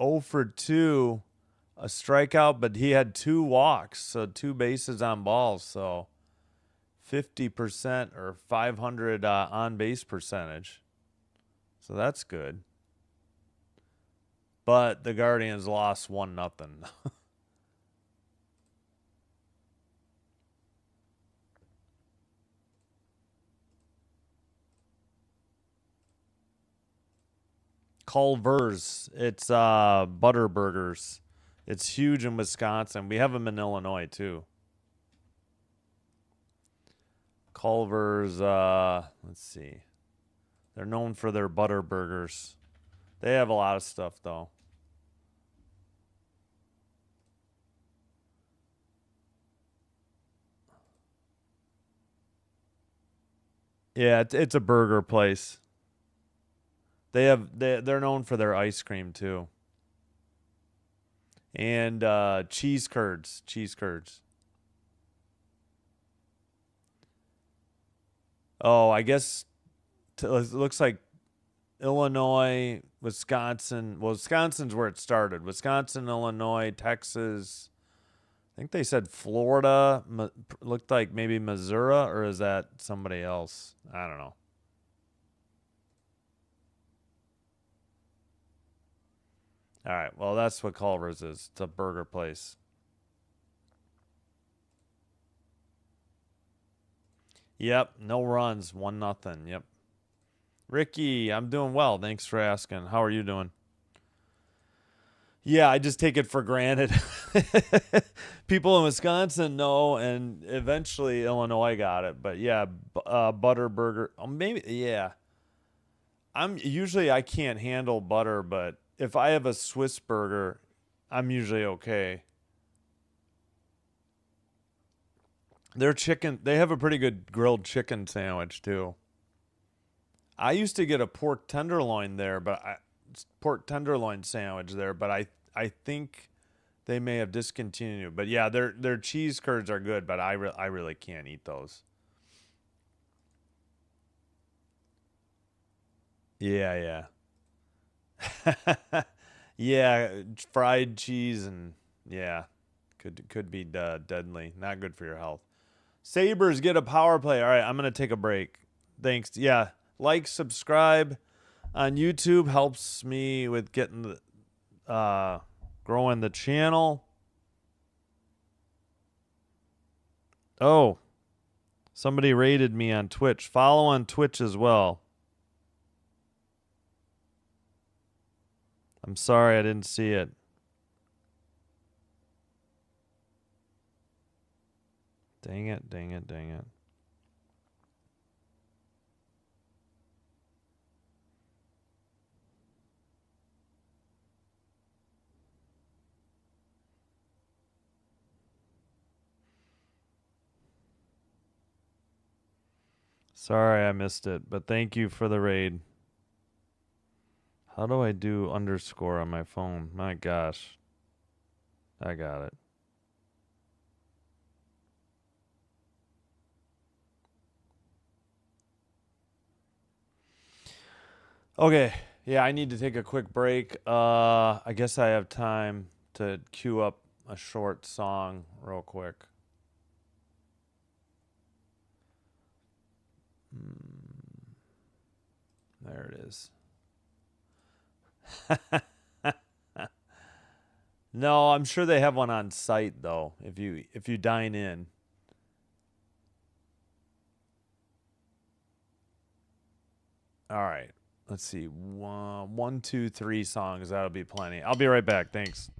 0 for 2, a strikeout, but he had 2 walks, so 2 bases on balls, so 50% or 500 on-base percentage. So that's good. But the Guardians lost 1-0. Culver's. It's Butterburgers. It's huge in Wisconsin. We have them in Illinois too. Culver's, let's see. They're known for their Butterburgers. They have a lot of stuff though. Yeah, it's a burger place. They're known for their ice cream too. And cheese curds. Oh, I guess it looks like Illinois, Wisconsin. Well, Wisconsin's where it started. Wisconsin, Illinois, Texas. I think they said Florida. Looked like maybe Missouri, or is that somebody else? I don't know. All right. Well, that's what Culver's is. It's a burger place. Yep. No runs. 1-0. Yep. Ricky, I'm doing well. Thanks for asking. How are you doing? Yeah, I just take it for granted. People in Wisconsin know, and eventually Illinois got it. But yeah, butter burger. Maybe, yeah. I can't handle butter, but if I have a Swiss burger, I'm usually okay. Their chicken, they have a pretty good grilled chicken sandwich too. I used to get a pork tenderloin sandwich there, but I think they may have discontinued. But yeah, their cheese curds are good, but I really can't eat those. Yeah, yeah. Yeah, fried cheese and yeah, could be deadly. Not good for your health. Sabres get a power play. All right, I'm going to take a break. Thanks. Yeah, like, subscribe on YouTube growing the channel. Oh, somebody rated me on Twitch. Follow on Twitch as well. I'm sorry I didn't see it. Dang it. Sorry I missed it, but thank you for the raid. How do I do underscore on my phone? My gosh. I got it. Okay. Yeah, I need to take a quick break. I guess I have time to queue up a short song real quick. There it is. No, I'm sure they have one on site though. If you dine in. All right. Let's see. 1, 2, 3 songs. That'll be plenty. I'll be right back. Thanks.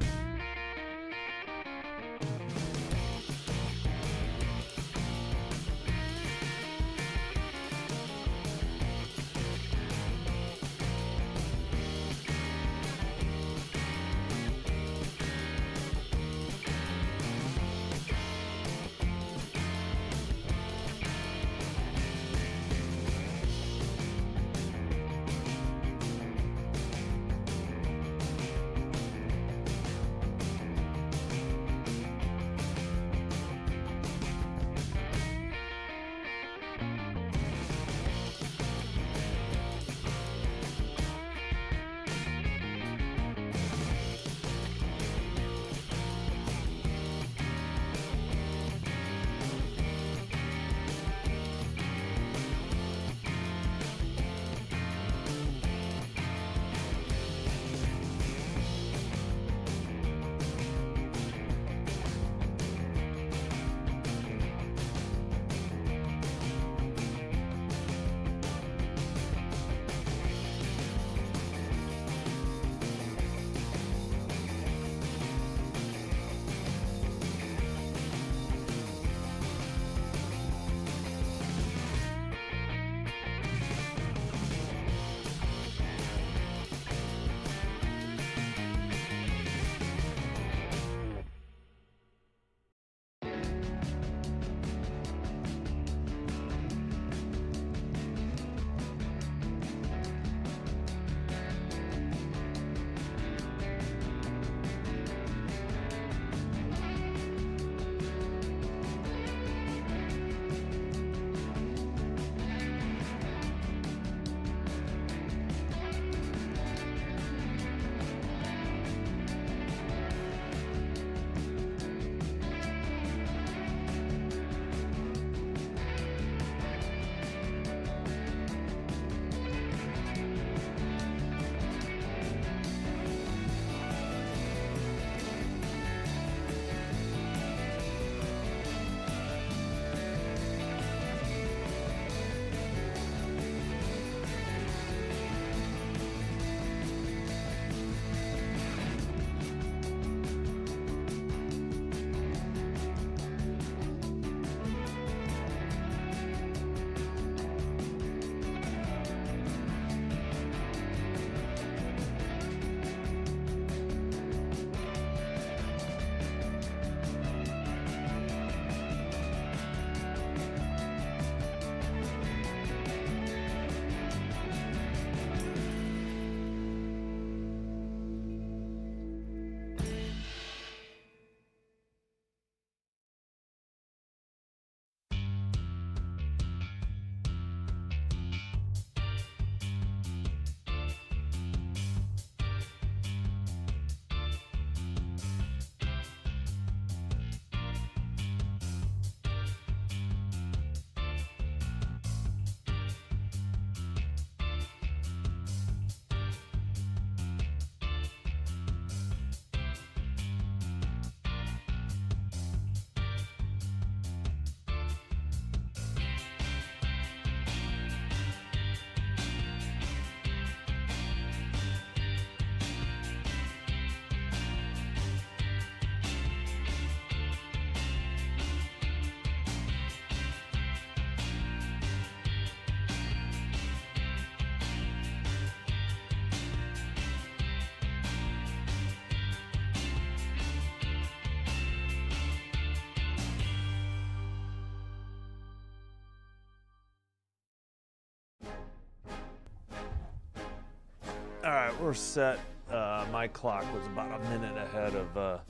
we're set. My clock was about a minute ahead of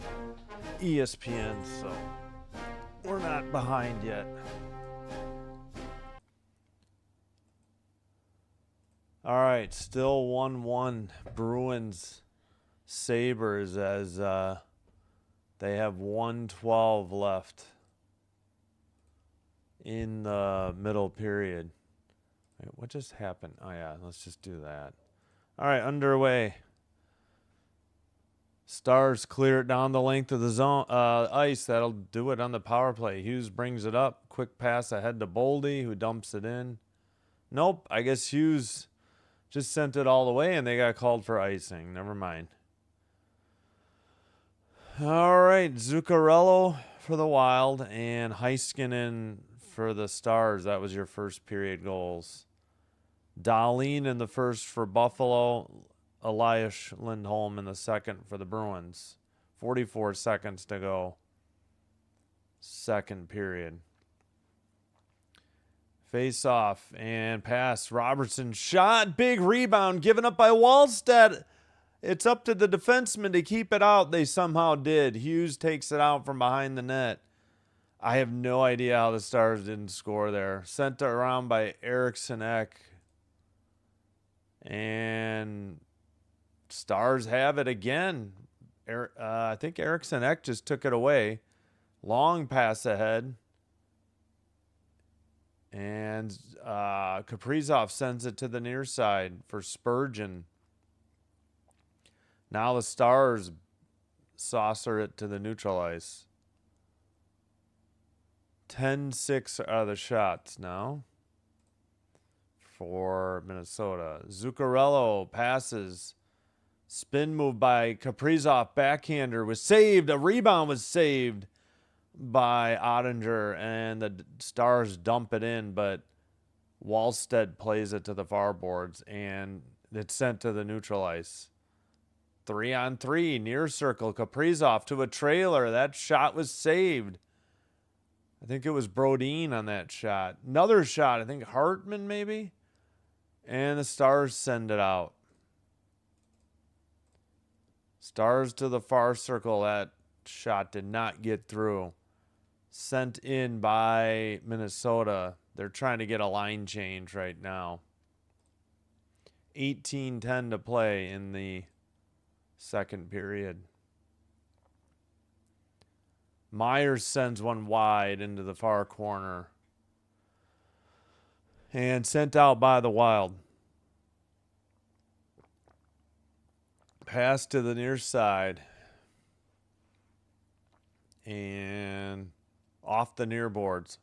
ESPN, so we're not behind yet. All right, still 1-1 Bruins Sabres as they have 1:12 left in the middle period. Wait, what just happened? Oh yeah, let's just do that. All right, underway. Stars clear it down the length of the zone ice. That'll do it on the power play. Hughes brings it up. Quick pass ahead to Baldi, who dumps it in. Nope, I guess Hughes just sent it all the way, and they got called for icing. Never mind. All right, Zuccarello for the Wild and Heiskanen for the Stars. That was your first period goals. Dahlin in the first for Buffalo. Elias Lindholm in the second for the Bruins. 44 seconds to go. Second period. Face off and pass. Robertson shot. Big rebound given up by Wallstedt. It's up to the defenseman to keep it out. They somehow did. Hughes takes it out from behind the net. I have no idea how the Stars didn't score there. Sent around by Eriksson Ek. And Stars have it again. I think Eriksson Ek just took it away. Long pass ahead. And Kaprizov sends it to the near side for Spurgeon. Now the Stars saucer it to the neutral ice. 10-6 are the shots now for Minnesota. Zuccarello passes. Spin move by Kaprizov. Backhander was saved. A rebound was saved by Ottinger, and the Stars dump it in, but Wallstedt plays it to the far boards, and it's sent to the neutral ice. 3-on-3, near circle. Kaprizov to a trailer. That shot was saved. I think it was Brodin on that shot. Another shot, I think Hartman maybe. And the Stars send it out. Stars to the far circle. That shot did not get through. Sent in by Minnesota. They're trying to get a line change right now. 18-10 to play in the second period. Myers sends one wide into the far corner. And sent out by the Wild. Pass to the near side. And off the near boards.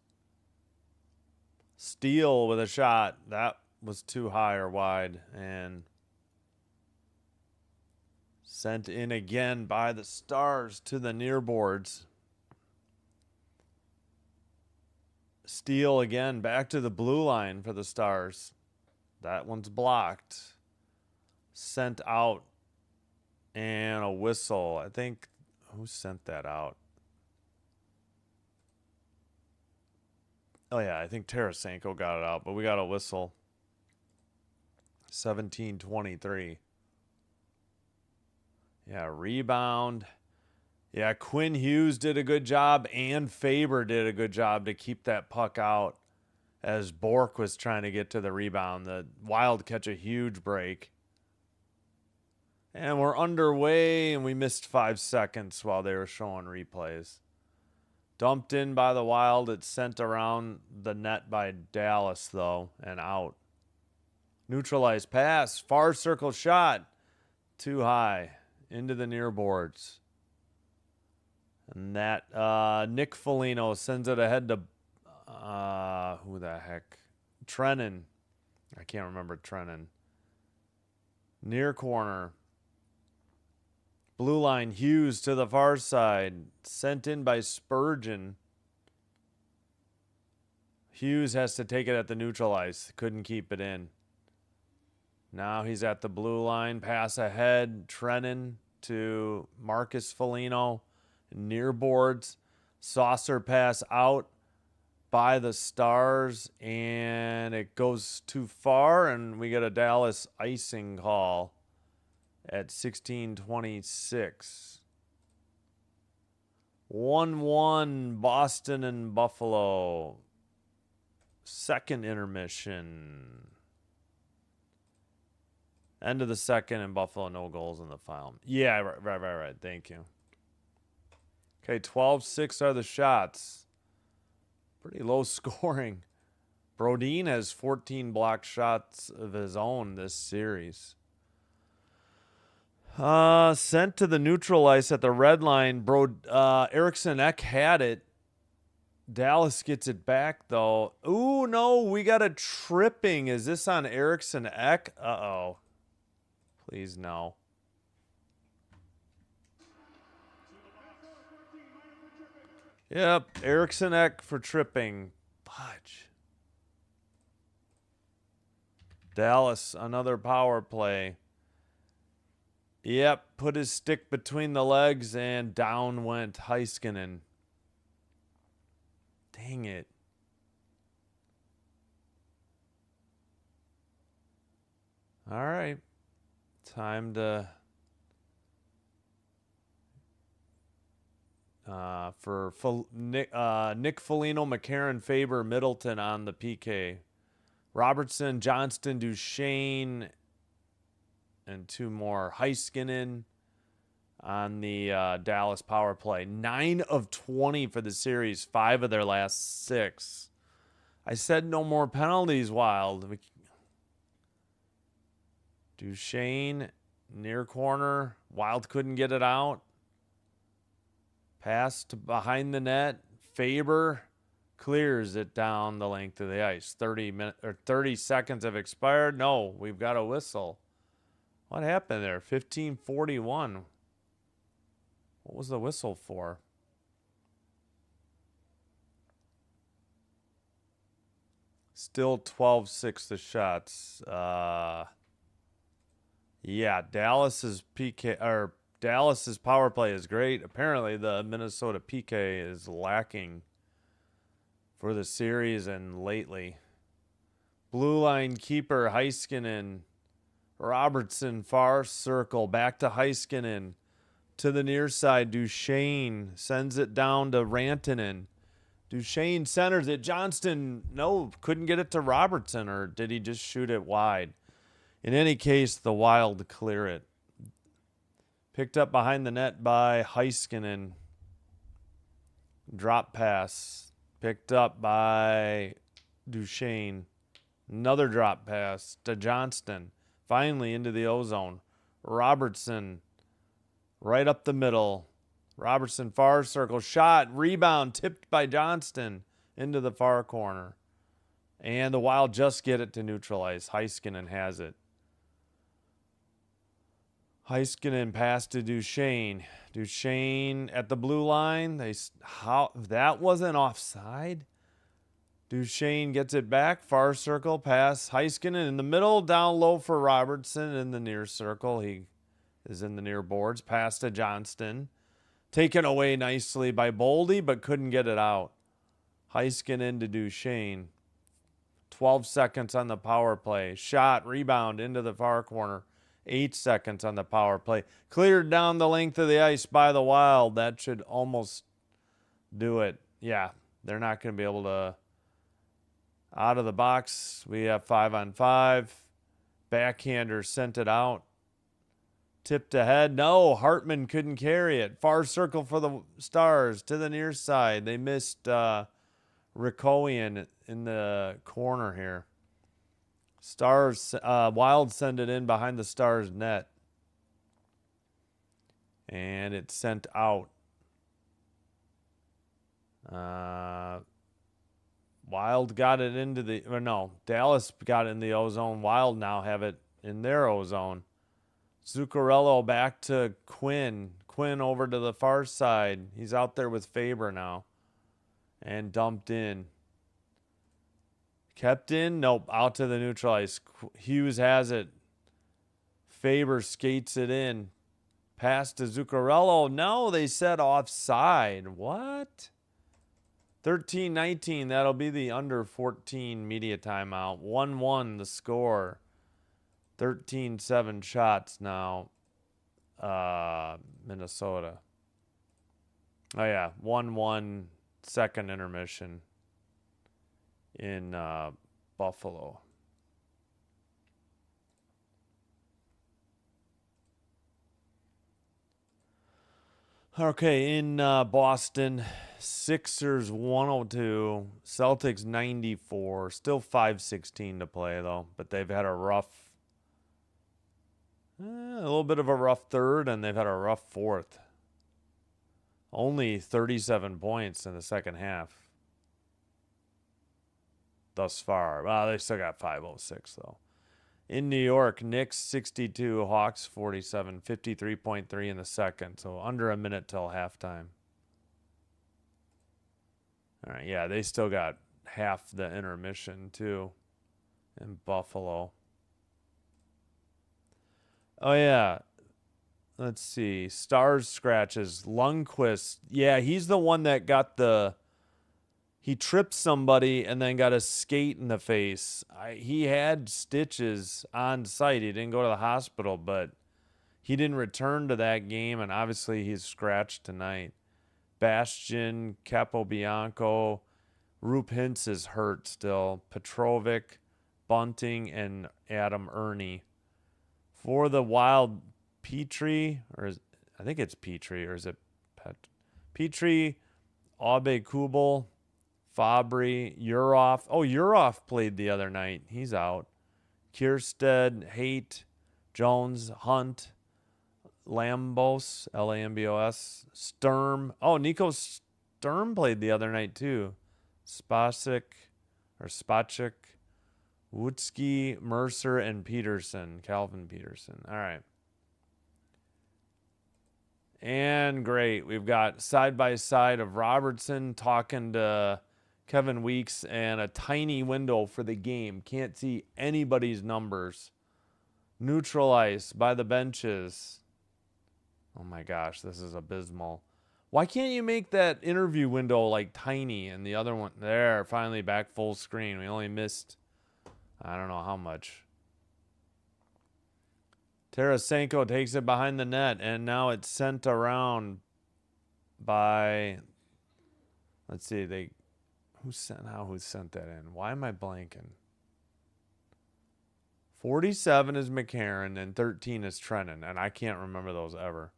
Steele with a shot. That was too high or wide. And sent in again by the Stars to the near boards. Steele again back to the blue line for the Stars. That one's blocked. Sent out. And a whistle. I think, who sent that out? Oh, yeah, I think Tarasenko got it out, but we got a whistle. 17-23. Yeah, rebound. Yeah, Quinn Hughes did a good job, and Faber did a good job to keep that puck out as Bork was trying to get to the rebound. The Wild catch a huge break. And we're underway, and we missed 5 seconds while they were showing replays. Dumped in by the Wild. It's sent around the net by Dallas, though, and out. Neutralized pass. Far circle shot. Too high. Into the near boards. And that Nick Foligno sends it ahead to who the heck? Trennan. I can't remember Trennan. Near corner. Blue line, Hughes to the far side. Sent in by Spurgeon. Hughes has to take it at the neutral ice. Couldn't keep it in. Now he's at the blue line. Pass ahead. Trennan to Marcus Foligno. Near boards. Saucer pass out by the Stars. And it goes too far. And we get a Dallas icing call. at 16:26. 1-1 Boston and Buffalo. Second intermission. End of the second, and Buffalo no goals in the final. Yeah, right. Thank you. Okay, 12-6 are the shots. Pretty low scoring. Brodin has 14 blocked shots of his own this series. Sent to the neutral ice at the red line. Eriksson Ek had it. Dallas gets it back, though. Ooh, no, we got a tripping. Is this on Eriksson Ek? Uh-oh. Please, no. Yep, Eriksson Ek for tripping. Fudge. Dallas, another power play. Yep, put his stick between the legs, and down went Heiskanen. Dang it. All right. Time to for Nick Foligno, McCarron, Faber, Middleton on the PK. Robertson, Johnston, Duchesne, and two more. Heiskanen on the Dallas power play. 9 of 20 for the series. 5 of their last 6. I said no more penalties, Wild. Duchesne, near corner. Wild couldn't get it out. Pass to behind the net. Faber clears it down the length of the ice. 30 seconds have expired. No, we've got a whistle. What happened there? 15:41. What was the whistle for? Still 12-6 the shots. Yeah, Dallas's power play is great. Apparently, the Minnesota PK is lacking for the series and lately. Blue line keeper Heiskanen. Robertson far circle back to Heiskanen. To the near side, Duchesne sends it down to Rantanen. Duchesne centers it. Johnston, no, couldn't get it to Robertson, or did he just shoot it wide? In any case, the Wild clear it. Picked up behind the net by Heiskanen. Drop pass. Picked up by Duchesne. Another drop pass to Johnston. Finally into the O-zone. Robertson right up the middle. Robertson far circle. Shot. Rebound. Tipped by Johnston into the far corner. And the Wild just get it to neutralize. Heiskanen has it. Heiskanen pass to Duchesne. Duchesne at the blue line. That wasn't offside. Duchesne gets it back. Far circle pass. Heiskanen in the middle. Down low for Robertson in the near circle. He is in the near boards. Pass to Johnston. Taken away nicely by Baldi, but couldn't get it out. Heiskanen to Duchesne. 12 seconds on the power play. Shot. Rebound into the far corner. 8 seconds on the power play. Cleared down the length of the ice by the Wild. That should almost do it. Yeah, they're not going to be able to. Out of the box, we have 5-on-5. Backhander sent it out. Tipped ahead. No, Hartman couldn't carry it. Far circle for the Stars to the near side. They missed Rikoian in the corner here. Stars, Wild send it in behind the Stars net. And it's sent out. Wild got it into the, or no, Dallas got it in the O-zone. Wild now have it in their O-zone. Zuccarello back to Quinn. Quinn over to the far side. He's out there with Faber now. And dumped in. Kept in. Nope. Out to the neutral ice. Hughes has it. Faber skates it in. Pass to Zuccarello. No, they said offside. What? 13-19. That'll be the under 14 media timeout. 1-1 the score. 13-7 shots now. Minnesota. Oh, yeah. 1-1 second intermission in Buffalo. Okay, in Boston, Sixers 102, Celtics 94. Still 5:16 to play, though. But they've had a little bit of a rough third, and they've had a rough fourth. Only 37 points in the second half thus far. Well, they still got 5:06, though. In New York, Knicks 62, Hawks 47, 53.3 in the second. So under a minute till halftime. All right, yeah, they still got half the intermission, too, in Buffalo. Oh, yeah. Let's see. Stars scratches. Lundqvist. Yeah, he's the one that got he tripped somebody and then got a skate in the face. He had stitches on site. He didn't go to the hospital, but he didn't return to that game, and obviously he's scratched tonight. Bastian, Capobianco, Roop Hintz is hurt still. Petrovic, Bunting, and Adam Ernie. For the Wild, Petrie, I think it's Petrie, or is it Petrie, Abe Kubel, Fabry, Urhoff. Oh, Urhoff played the other night. He's out. Kierstead, Haight, Jones, Hunt, Lambos, Lambos, Sturm. Oh, Nico Sturm played the other night too. Spacek, Wutzke, Mercer, and Peterson. Calvin Peterson. All right. And great. We've got side-by-side of Robertson talking to Kevin Weeks and a tiny window for the game. Can't see anybody's numbers. Neutral ice by the benches. Oh my gosh, this is abysmal. Why can't you make that interview window like tiny and the other one there, finally back full screen? We only missed, I don't know how much. Tarasenko takes it behind the net, and now it's sent around by, let's see, who sent that in? Why am I blanking? 47 is McCarron and 13 is Trennan, and I can't remember those ever.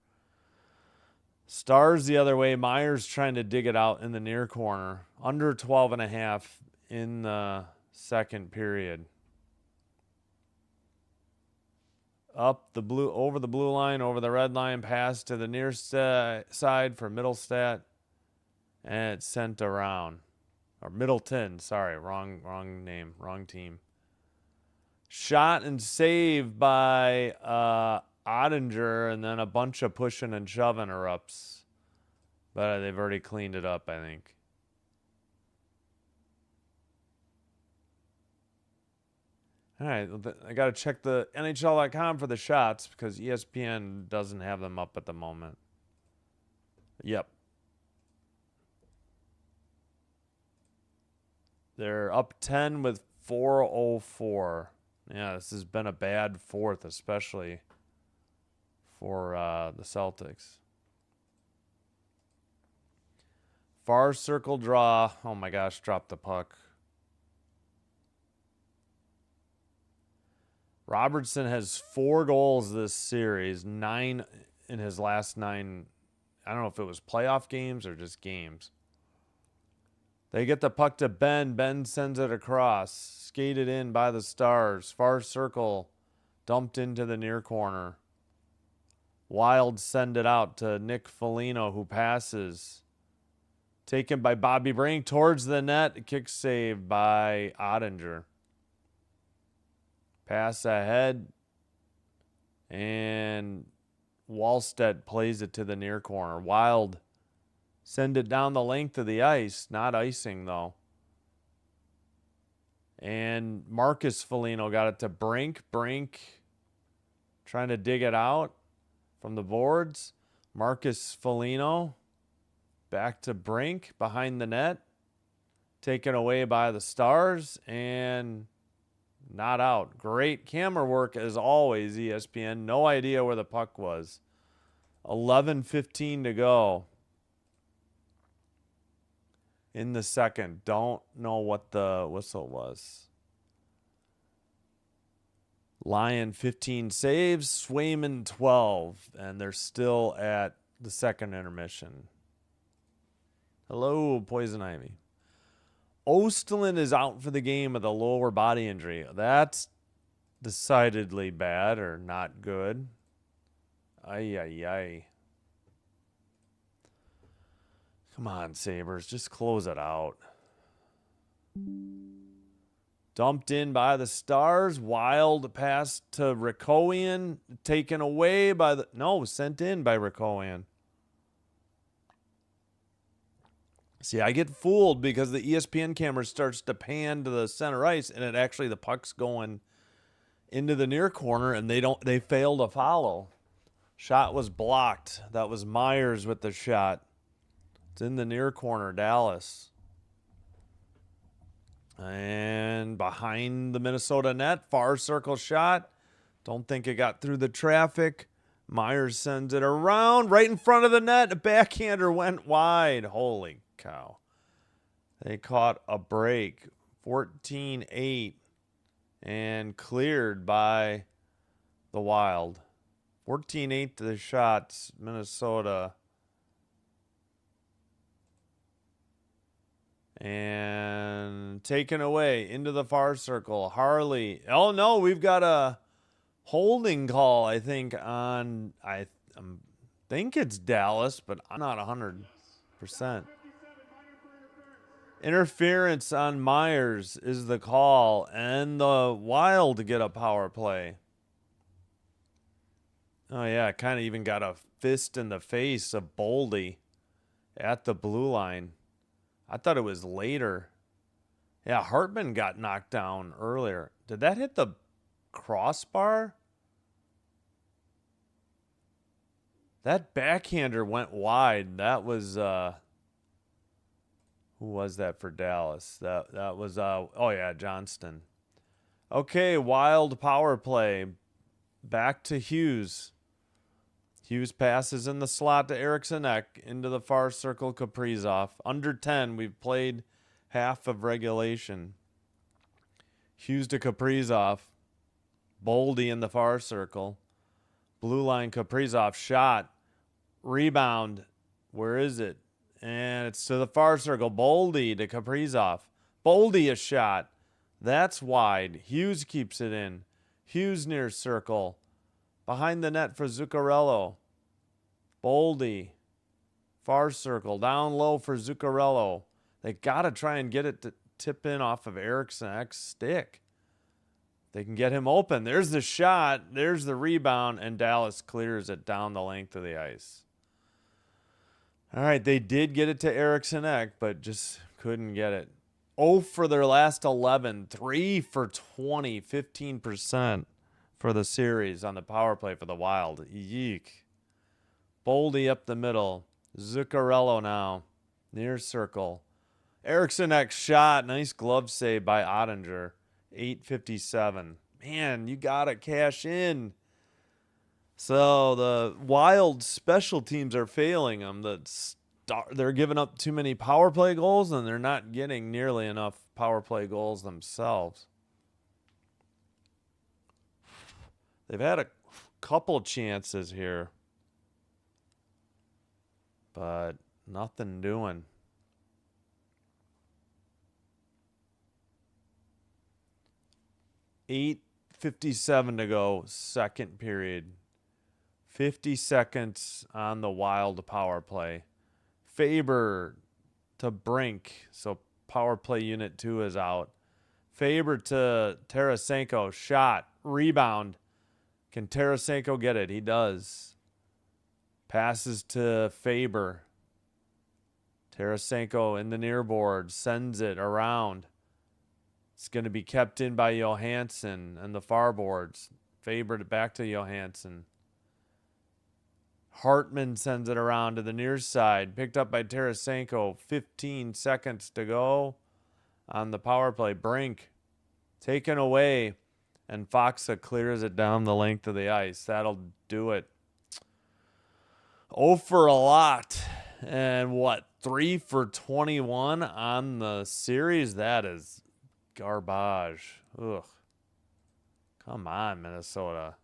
Stars the other way. Myers trying to dig it out in the near corner. Under 12.5 in the second period. Up the blue, over the blue line, over the red line, pass to the near side for Middlestat, and it's sent around. Or Middleton, sorry, wrong name, wrong team. Shot and save by Ottinger, and then a bunch of pushing and shoving erupts. But they've already cleaned it up, I think. All right, I got to check the NHL.com for the shots because ESPN doesn't have them up at the moment. Yep. They're up 10 with 4:04. Yeah, this has been a bad fourth, especially for the Celtics. Far circle draw. Oh my gosh, dropped the puck. Robertson has 4 goals this series, 9 in his last 9. I don't know if it was playoff games or just games. They get the puck to Ben. Ben sends it across. Skated in by the Stars. Far circle. Dumped into the near corner. Wild send it out to Nick Foligno, who passes. Taken by Bobby Brink towards the net. Kick save by Ottinger. Pass ahead. And Wallstedt plays it to the near corner. Wild send it down the length of the ice. Not icing, though. And Marcus Foligno got it to Brink. Brink trying to dig it out from the boards. Marcus Foligno back to Brink behind the net. Taken away by the Stars and not out. Great camera work as always, ESPN. No idea where the puck was. 11:15 to go in the second. Don't know what the whistle was. Lyon 15 saves, Swayman 12, and they're still at the second intermission. Hello, Poison Ivy. Ostlund is out for the game with a lower body injury. That's decidedly bad or not good. Ay, ay, ay. Come on, Sabres. Just close it out. Dumped in by the Stars. Wild pass to Rikowian. Taken away by the... No, sent in by Rikowian. See, I get fooled because the ESPN camera starts to pan to the center ice, and it actually, the puck's going into the near corner, and they fail to follow. Shot was blocked. That was Myers with the shot. It's in the near corner, Dallas. And behind the Minnesota net, far circle shot. Don't think it got through the traffic. Myers sends it around right in front of the net. A backhander went wide. Holy cow. They caught a break. 14-8 and cleared by the Wild. 14-8 to the shots, Minnesota. And taken away into the far circle. Harley. Oh, no, we've got a holding call, I think, on... I think it's Dallas, but I'm not 100%. Interference on Myers is the call, and the Wild get a power play. Oh, yeah, kind of even got a fist in the face of Baldi at the blue line. I thought it was later. Yeah, Hartman got knocked down earlier. Did that hit the crossbar? That backhander went wide. That was who was that for Dallas? That was oh yeah, Johnston. Okay, Wild power play. Back to Hughes. Hughes passes in the slot to Eriksson Ek into the far circle, Kaprizov. Under 10, we've played half of regulation. Hughes to Kaprizov. Baldi in the far circle. Blue line, Kaprizov shot. Rebound. Where is it? And it's to the far circle. Baldi to Kaprizov. Baldi a shot. That's wide. Hughes keeps it in. Hughes near circle. Behind the net for Zuccarello. Baldi. Far circle. Down low for Zuccarello. They got to try and get it to tip in off of Eriksson Ek's stick. They can get him open. There's the shot. There's the rebound. And Dallas clears it down the length of the ice. All right, they did get it to Eriksson Ek, but just couldn't get it. 0 for their last 11. 3 for 20. 15% for the series on the power play for the Wild. Yeek. Baldi up the middle. Zuccarello now. Near circle. Eriksson Ek shot. Nice glove save by Ottinger. 8:57. Man, you got to cash in. So the Wild special teams are failing them. They're giving up too many power play goals, and they're not getting nearly enough power play goals themselves. They've had a couple chances here, but nothing doing. $8:57 to go, second period. 50 seconds on the Wild power play. Faber to Brink, so power play unit 2 is out. Faber to Tarasenko, shot, rebound. Can Tarasenko get it? He does. Passes to Faber. Tarasenko in the near board, sends it around. It's going to be kept in by Johansson and the far boards. Faber back to Johansson. Hartman sends it around to the near side. Picked up by Tarasenko. 15 seconds to go on the power play. Brink taken away. And Foxa clears it down the length of the ice. That'll do it. 0 for a lot. And what, 3 for 21 on the series? That is garbage. Ugh. Come on, Minnesota.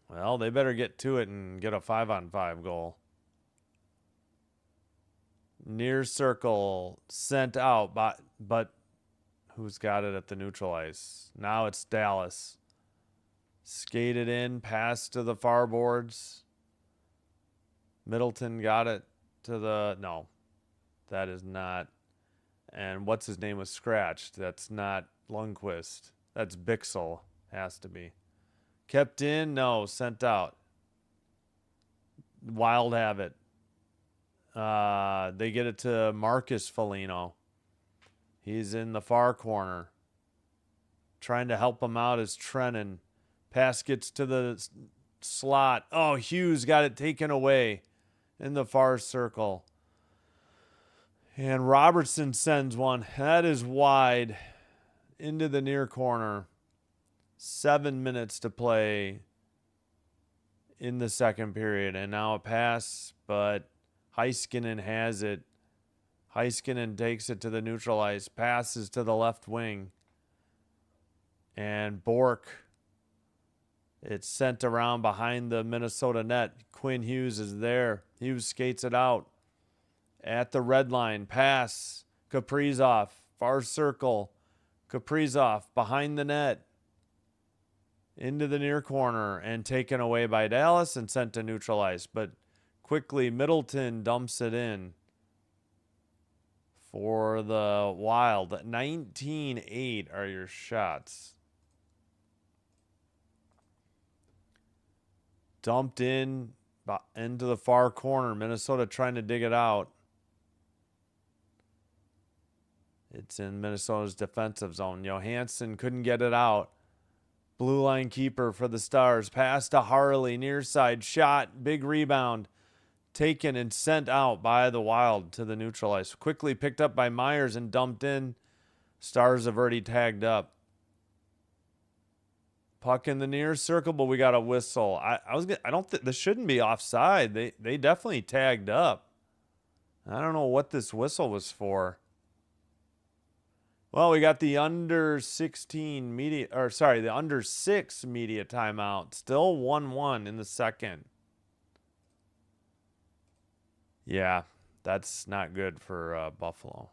Well, they better get to it and get a 5-on-5 goal. Near circle sent out, but who's got it at the neutral ice? Now it's Dallas. Skated in, passed to the far boards. Middleton got it to the... No, that is not... And what's his name was scratched. That's not Lundqvist. That's Bixel. Has to be. Kept in? No, sent out. Wild have it. They get it to Marcus Foligno. He's in the far corner. Trying to help him out is Trennan. Pass gets to the slot. Oh, Hughes got it taken away in the far circle. And Robertson sends one. That is wide into the near corner. 7 minutes to play in the second period. And now a pass, but Heiskanen has it. Heiskanen takes it to the neutral ice. Passes to the left wing. And Bork. It's sent around behind the Minnesota net. Quinn Hughes is there. Hughes skates it out. At the red line. Pass. Kaprizov. Far circle. Kaprizov behind the net. Into the near corner. And taken away by Dallas and sent to neutral ice. But quickly Middleton dumps it in. For the Wild. 19-8 are your shots. Dumped in into the far corner. Minnesota trying to dig it out. It's in Minnesota's defensive zone. Johansson couldn't get it out. Blue line keeper for the Stars. Pass to Harley. Near side shot. Big rebound. Taken and sent out by the Wild to the neutral ice. Quickly picked up by Myers and dumped in. Stars have already tagged up. Puck in the near circle, but we got a whistle. I don't think this shouldn't be offside. They definitely tagged up. I don't know what this whistle was for. Well, we got the under 16 media, or sorry, the under 6 media timeout. Still 1-1 in the second. Yeah, that's not good for Buffalo.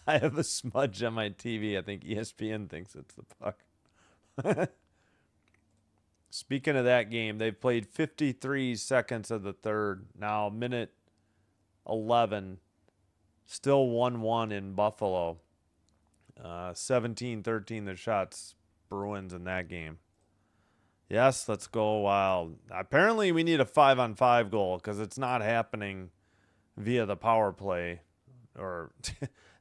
I have a smudge on my TV. I think ESPN thinks it's the puck. Speaking of that game, they've played 53 seconds of the third. Now, minute 11. Still 1-1 in Buffalo. 17-13 the shots Bruins in that game. Yes, let's go Wild. Apparently, we need a 5-on-5 goal because it's not happening via the power play. Or...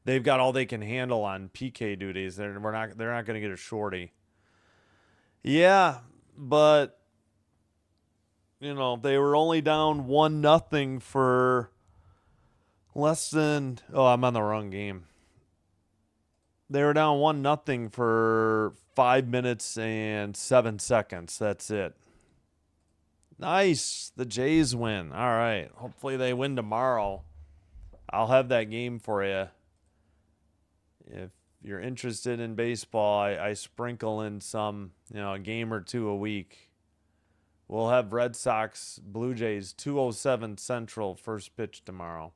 They've got all they can handle on PK duties. They're not going to get a shorty. Yeah, but you know, they were only down 1-0 for less than I'm on the wrong game. They were down 1-0 for 5 minutes and 7 seconds. That's it. Nice. The Jays win. All right. Hopefully they win tomorrow. I'll have that game for you. If you're interested in baseball, I sprinkle in some, a game or two a week. We'll have Red Sox, Blue Jays, 2:07 Central, first pitch tomorrow.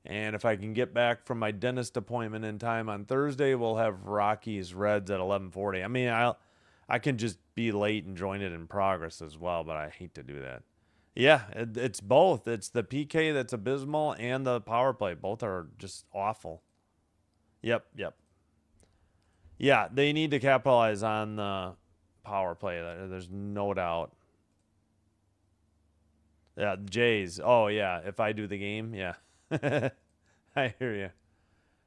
And if I can get back from my dentist appointment in time on Thursday, we'll have Rockies, Reds at 11:40. I mean, I can just be late and join it in progress as well, but I hate to do that. Yeah, it's both. It's the PK that's abysmal and the power play. Both are just awful. Yep. Yeah, they need to capitalize on the power play. There's no doubt. Yeah, Jays. Oh, yeah, if I do the game, yeah. I hear you.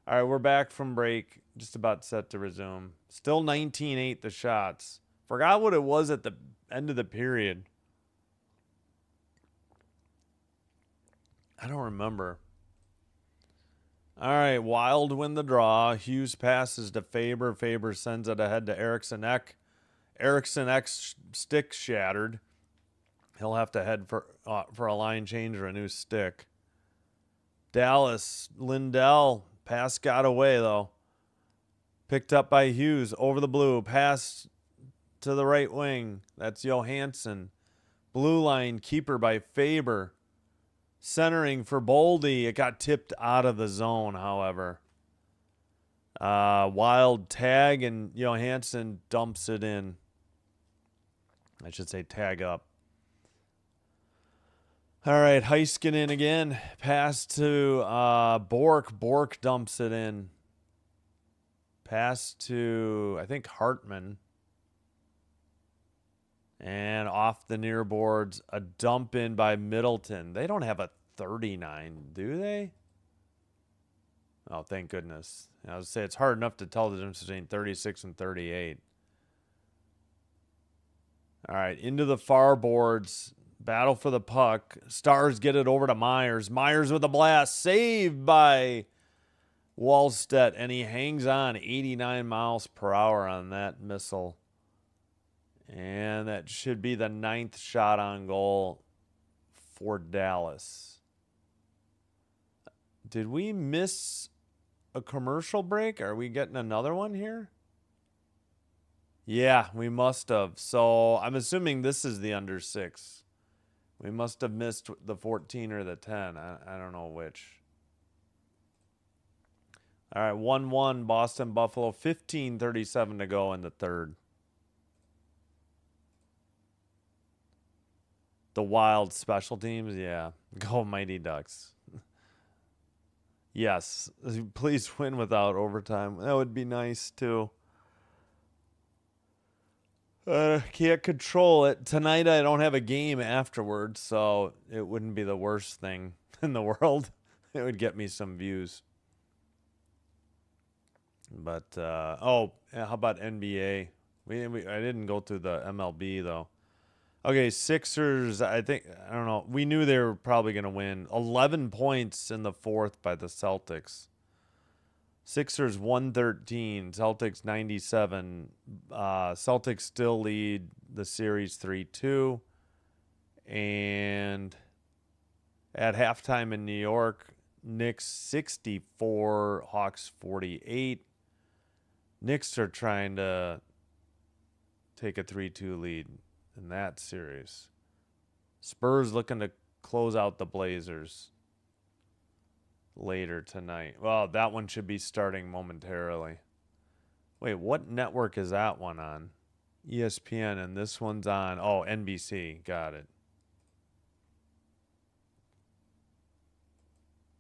All right, we're back from break. Just about set to resume. Still 19-8 the shots. Forgot what it was at the end of the period. I don't remember. All right, Wild win the draw. Hughes passes to Faber. Faber sends it ahead to Eriksson Ek. Erickson X stick shattered. He'll have to head for a line change or a new stick. Dallas, Lindell, pass got away though. Picked up by Hughes over the blue. Pass to the right wing. That's Johansson. Blue line keeper by Faber. Centering for Baldi. It got tipped out of the zone, however. Wild tag and Johansson dumps it in. I should say tag up. All right, Heiskanen again. Pass to Bork. Bork dumps it in. Pass to, I think, Hartman. And off the near boards, a dump in by Middleton. They don't have a 39, do they? Oh, thank goodness. I was say it's hard enough to tell the difference between 36 and 38. All right, into the far boards. Battle for the puck. Stars get it over to Myers. Myers with a blast. Saved by Wallstedt, and he hangs on 89 miles per hour on that missile. And that should be the 9th shot on goal for Dallas. Did we miss a commercial break? Are we getting another one here? Yeah, we must have. So I'm assuming this is the under 6. We must have missed the 14 or the 10. I don't know which. All right, 1-1 Boston Buffalo. 15:37 to go in the third. The Wild special teams, yeah. Go Mighty Ducks. Yes, please win without overtime. That would be nice too. Can't control it. Tonight I don't have a game afterwards, so it wouldn't be the worst thing in the world. It would get me some views. But, how about NBA? I didn't go through the MLB, though. Okay, Sixers, I don't know. We knew they were probably going to win. 11 points in the fourth by the Celtics. Sixers 113, Celtics 97. Celtics still lead the series 3-2. And at halftime in New York, Knicks 64, Hawks 48. Knicks are trying to take a 3-2 lead in that series. Spurs looking to close out the Blazers later tonight. Well, that one should be starting momentarily. Wait, what network is that one on? ESPN, and this one's on, NBC. Got it.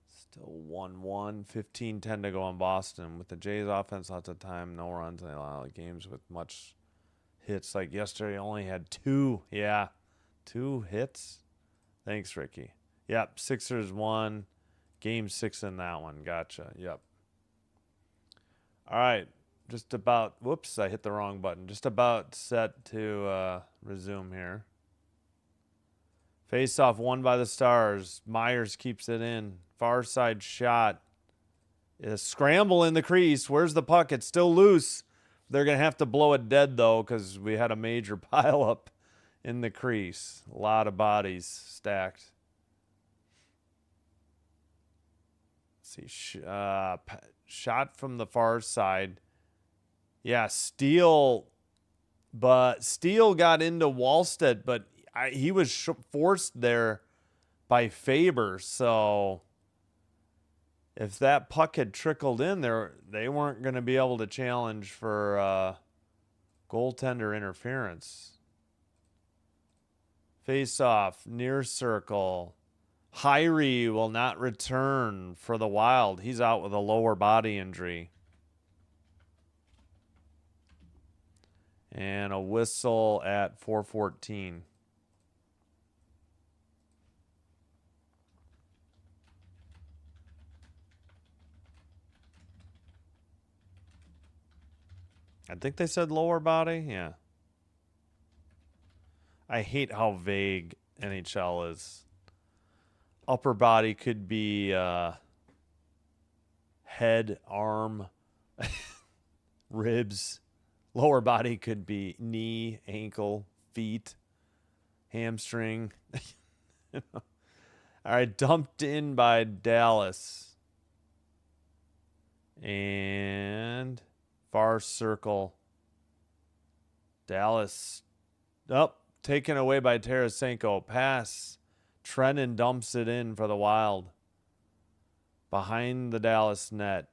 Still 1-1, 15-10 to go in Boston. With the Jays offense, lots of time, no runs, and a lot of games with much hits. Like yesterday, only had 2. Yeah, 2 hits. Thanks, Ricky. Yep, Sixers won. Game 6 in that one. Gotcha. Yep. All right. Just about, whoops, I hit the wrong button. Just about set to resume here. Face-off won by the Stars. Myers keeps it in. Far side shot. A scramble in the crease. Where's the puck? It's still loose. They're going to have to blow it dead, though, because we had a major pileup in the crease. A lot of bodies stacked. Let's see. Shot from the far side. Yeah, Steele got into Wallstedt, but he was forced there by Faber. So if that puck had trickled in there, they weren't going to be able to challenge for goaltender interference. Face off, near circle. Hyrie will not return for the Wild. He's out with a lower body injury. And a whistle at 4:14. I think they said lower body. Yeah. I hate how vague NHL is. Upper body could be head, arm, ribs, Lower body could be knee, ankle, feet, hamstring. All right, dumped in by Dallas. And far circle. Dallas. Oh, taken away by Tarasenko. Pass. Trennan dumps it in for the Wild. Behind the Dallas net.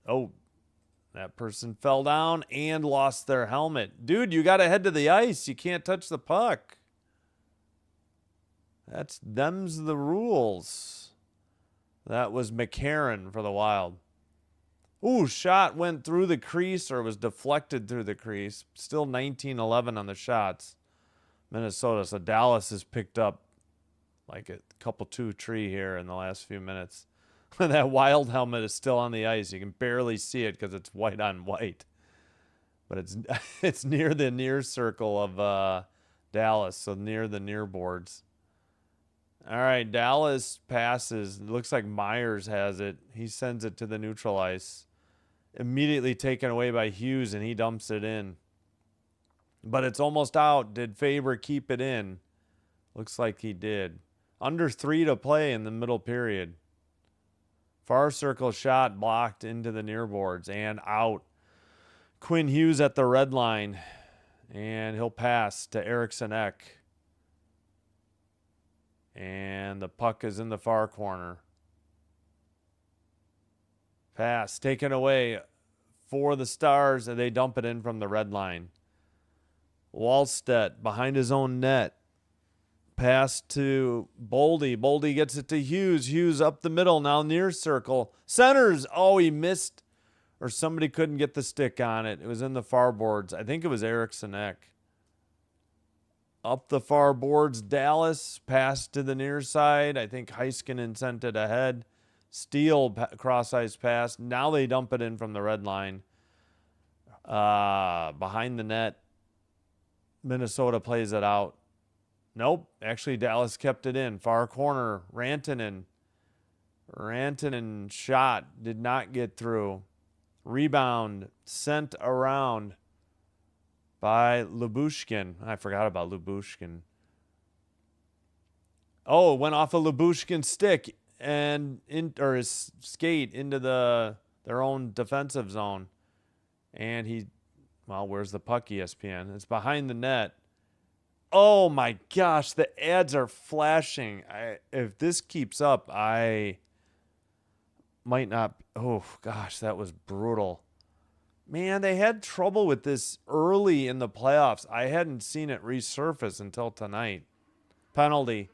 Oh, that person fell down and lost their helmet. Dude, you got to head to the ice. You can't touch the puck. Them's the rules. That was McCarron for the Wild. Ooh, shot went through the crease or was deflected through the crease. Still 19-11 on the shots. Minnesota. So Dallas has picked up like a couple two tree here in the last few minutes. That Wild helmet is still on the ice. You can barely see it because it's white on white. But it's near the near circle of Dallas, so near the near boards. All right, Dallas passes. It looks like Myers has it. He sends it to the neutral ice. Immediately taken away by Hughes, and he dumps it in. But it's almost out. Did Faber keep it in? Looks like he did. Under 3 to play in the middle period. Far circle shot blocked into the near boards and out. Quinn Hughes at the red line. And he'll pass to Eriksson Ek. And the puck is in the far corner. Pass taken away for the Stars, and they dump it in from the red line. Wallstedt behind his own net. Pass to Baldi. Baldi gets it to Hughes. Hughes up the middle, now near circle. Centers. Oh, he missed. Or somebody couldn't get the stick on it. It was in the far boards. I think it was Eriksson Ek. Up the far boards, Dallas. Pass to the near side. I think Heiskanen sent it ahead. Steele cross-ice pass. Now they dump it in from the red line. Behind the net. Minnesota plays it out. Nope. Actually, Dallas kept it in. Far corner. Rantanen shot. Did not get through. Rebound. Sent around by Lyubushkin. I forgot about Lyubushkin. Oh, it went off of Lyubushkin's stick and or his skate into their own defensive zone. And where's the puck, ESPN? It's behind the net. Oh my gosh, the ads are flashing. If this keeps up, I might not. Oh gosh, that was brutal. Man, they had trouble with this early in the playoffs. I hadn't seen it resurface until tonight. Penalty.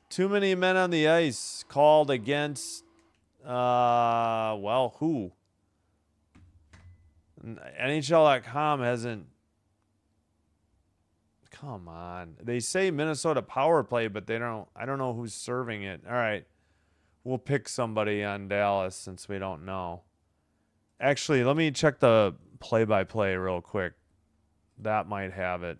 Too many men on the ice called against, who? NHL.com hasn't. Come on. They say Minnesota power play, but I don't know who's serving it. All right. We'll pick somebody on Dallas since we don't know. Actually, let me check the play-by-play real quick. That might have it.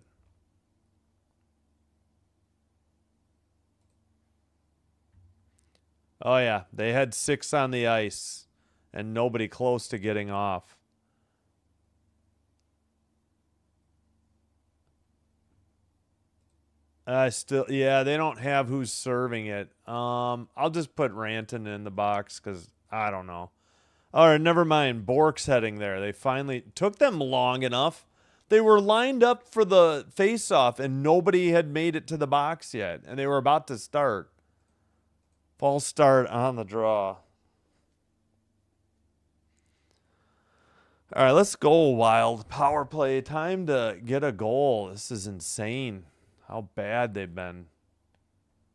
Oh, yeah. They had 6 on the ice and nobody close to getting off. They don't have who's serving it. I'll just put Rantanen in the box because I don't know. All right, never mind. Bork's heading there. They finally took them long enough. They were lined up for the face-off, and nobody had made it to the box yet, and they were about to start. False start on the draw. All right, let's go, Wild. Power play. Time to get a goal. This is insane how bad they've been.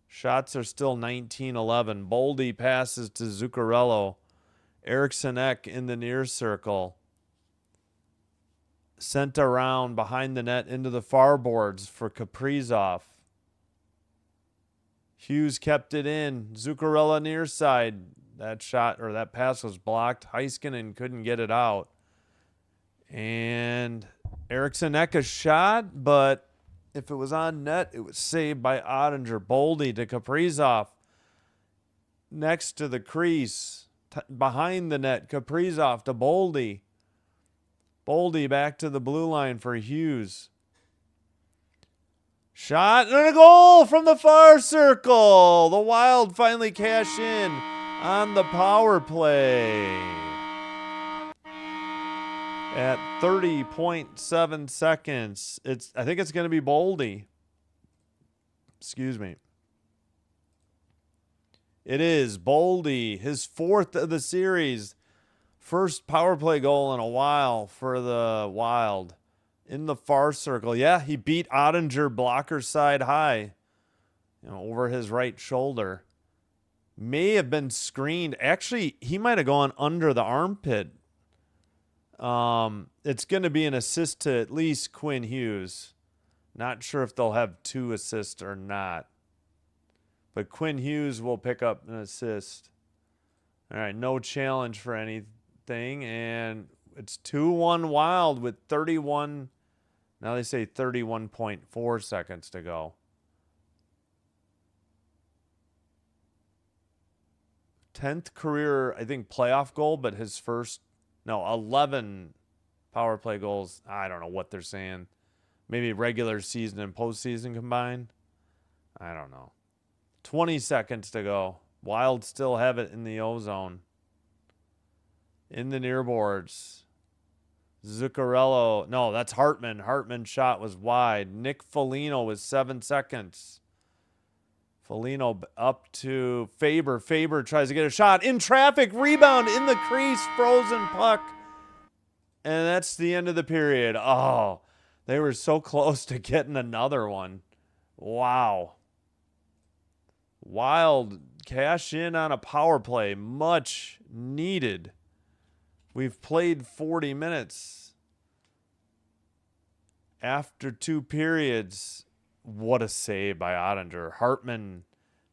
Shots are still 19-11. Baldi passes to Zuccarello. Eriksson Ek in the near circle. Sent around behind the net into the far boards for Kaprizov. Hughes kept it in. Zuccarello near side. That shot or that pass was blocked. Heiskanen couldn't get it out. And Eriksson Ek a shot, but if it was on net, it was saved by Ottinger. Baldi to Kaprizov. Next to the crease. Behind the net. Kaprizov to Baldi. Baldi back to the blue line for Hughes. Shot and a goal from the far circle. The Wild finally cash in on the power play. At 30.7 seconds, I think it's going to be Baldi. Excuse me. It is Baldi, his 4th of the series. First power play goal in a while for the Wild. In the far circle. Yeah, he beat Ottinger blocker side high. Over his right shoulder. May have been screened. Actually, he might have gone under the armpit. It's going to be an assist to at least Quinn Hughes. Not sure if they'll have 2 assists or not. But Quinn Hughes will pick up an assist. All right, no challenge for anything. And it's 2-1 Wild with 31. Now they say 31.4 seconds to go. 10th career, I think, playoff goal, but his first, 11 power play goals. I don't know what they're saying. Maybe regular season and postseason combined. I don't know. 20 seconds to go. Wild still have it in the O-zone. In the near boards. Zuccarello. No, that's Hartman. Hartman's shot was wide. Nick Foligno was 7 seconds. Foligno up to Faber. Faber tries to get a shot. In traffic. Rebound in the crease. Frozen puck. And that's the end of the period. Oh, they were so close to getting another one. Wow. Wild cash in on a power play. Much needed. We've played 40 minutes. After 2 periods, what a save by Ottinger. Hartman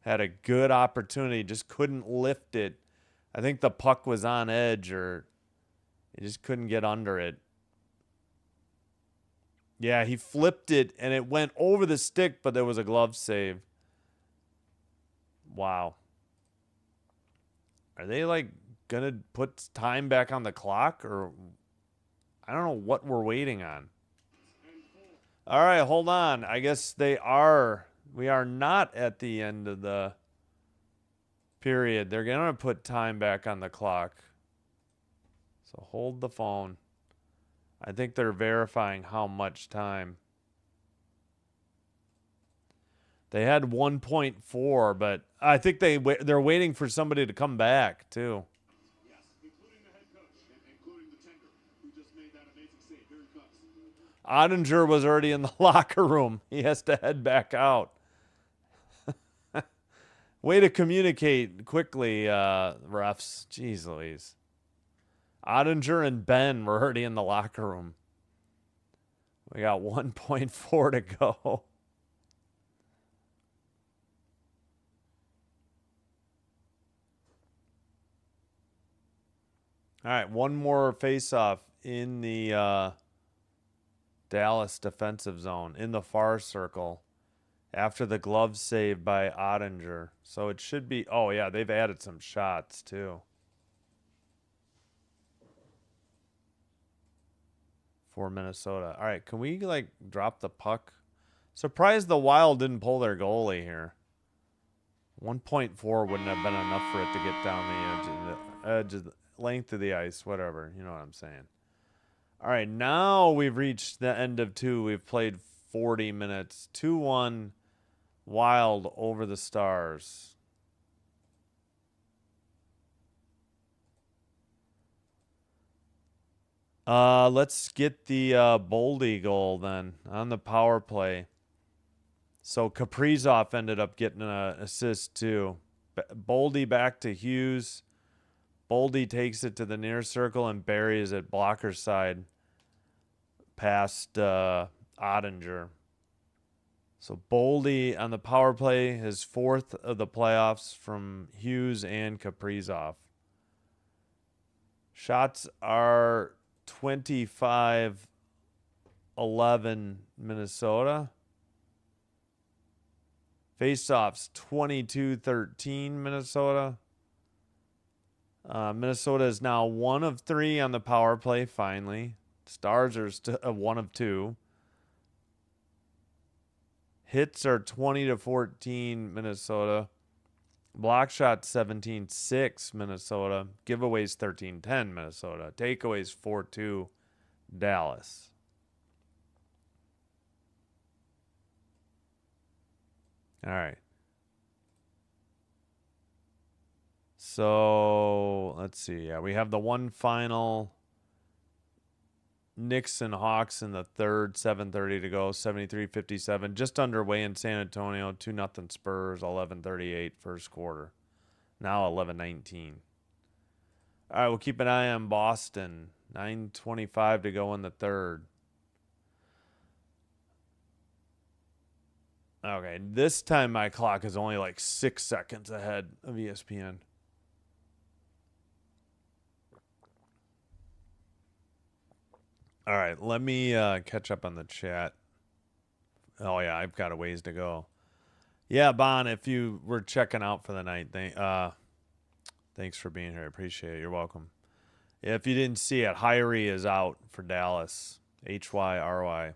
had a good opportunity, just couldn't lift it. I think the puck was on edge, or he just couldn't get under it. Yeah, he flipped it, and it went over the stick, but there was a glove save. Wow. Are they, going to put time back on the clock, or I don't know what we're waiting on. All right, hold on. I guess they are. We are not at the end of the period. They're going to put time back on the clock. So hold the phone. I think they're verifying how much time. They had 1.4, but I think they're waiting for somebody to come back, too. Yes, including the head coach and including the tender who just made that amazing save. Here he comes. Ottinger was already in the locker room. He has to head back out. Way to communicate quickly, refs. Jeez Louise. Ottinger and Ben were already in the locker room. We got 1.4 to go. All right, one more face-off in the Dallas defensive zone, in the far circle, after the glove save by Ottinger. So it should be, oh yeah, they've added some shots too. For Minnesota. All right, can we drop the puck? Surprised the Wild didn't pull their goalie here. 1.4 wouldn't have been enough for it to get down the edge of the length of the ice, whatever. You know what I'm saying. All right, now we've reached the end of 2. We've played 40 minutes. 2-1 Wild over the Stars. Let's get the Baldi goal then on the power play. So Kaprizov ended up getting an assist too. Baldi back to Hughes. Baldi takes it to the near circle and buries it blocker side past Ottinger. So Baldi on the power play, his 4th of the playoffs from Hughes and Kaprizov. Shots are 25-11 Minnesota. Faceoffs 22-13 Minnesota. Minnesota is now 1 of 3 on the power play finally. Stars are one of two. Hits are 20-14 Minnesota. Block shots 17-6 Minnesota. Giveaways 13-10 Minnesota. Takeaways 4-2 Dallas. All right. So let's see. Yeah, we have the one final. Knicks and Hawks in the third, 7:30 to go, 73-57. Just underway in San Antonio, 2-0 Spurs, 11:38 first quarter. Now 11:19. All right, we'll keep an eye on Boston. 9:25 to go in the third. Okay, this time my clock is only like 6 seconds ahead of ESPN. All right, let me catch up on the chat. Oh, yeah, I've got a ways to go. Yeah, Bon, if you were checking out for the night, thanks for being here. I appreciate it. You're welcome. If you didn't see it, Hyrie is out for Dallas. Hyry.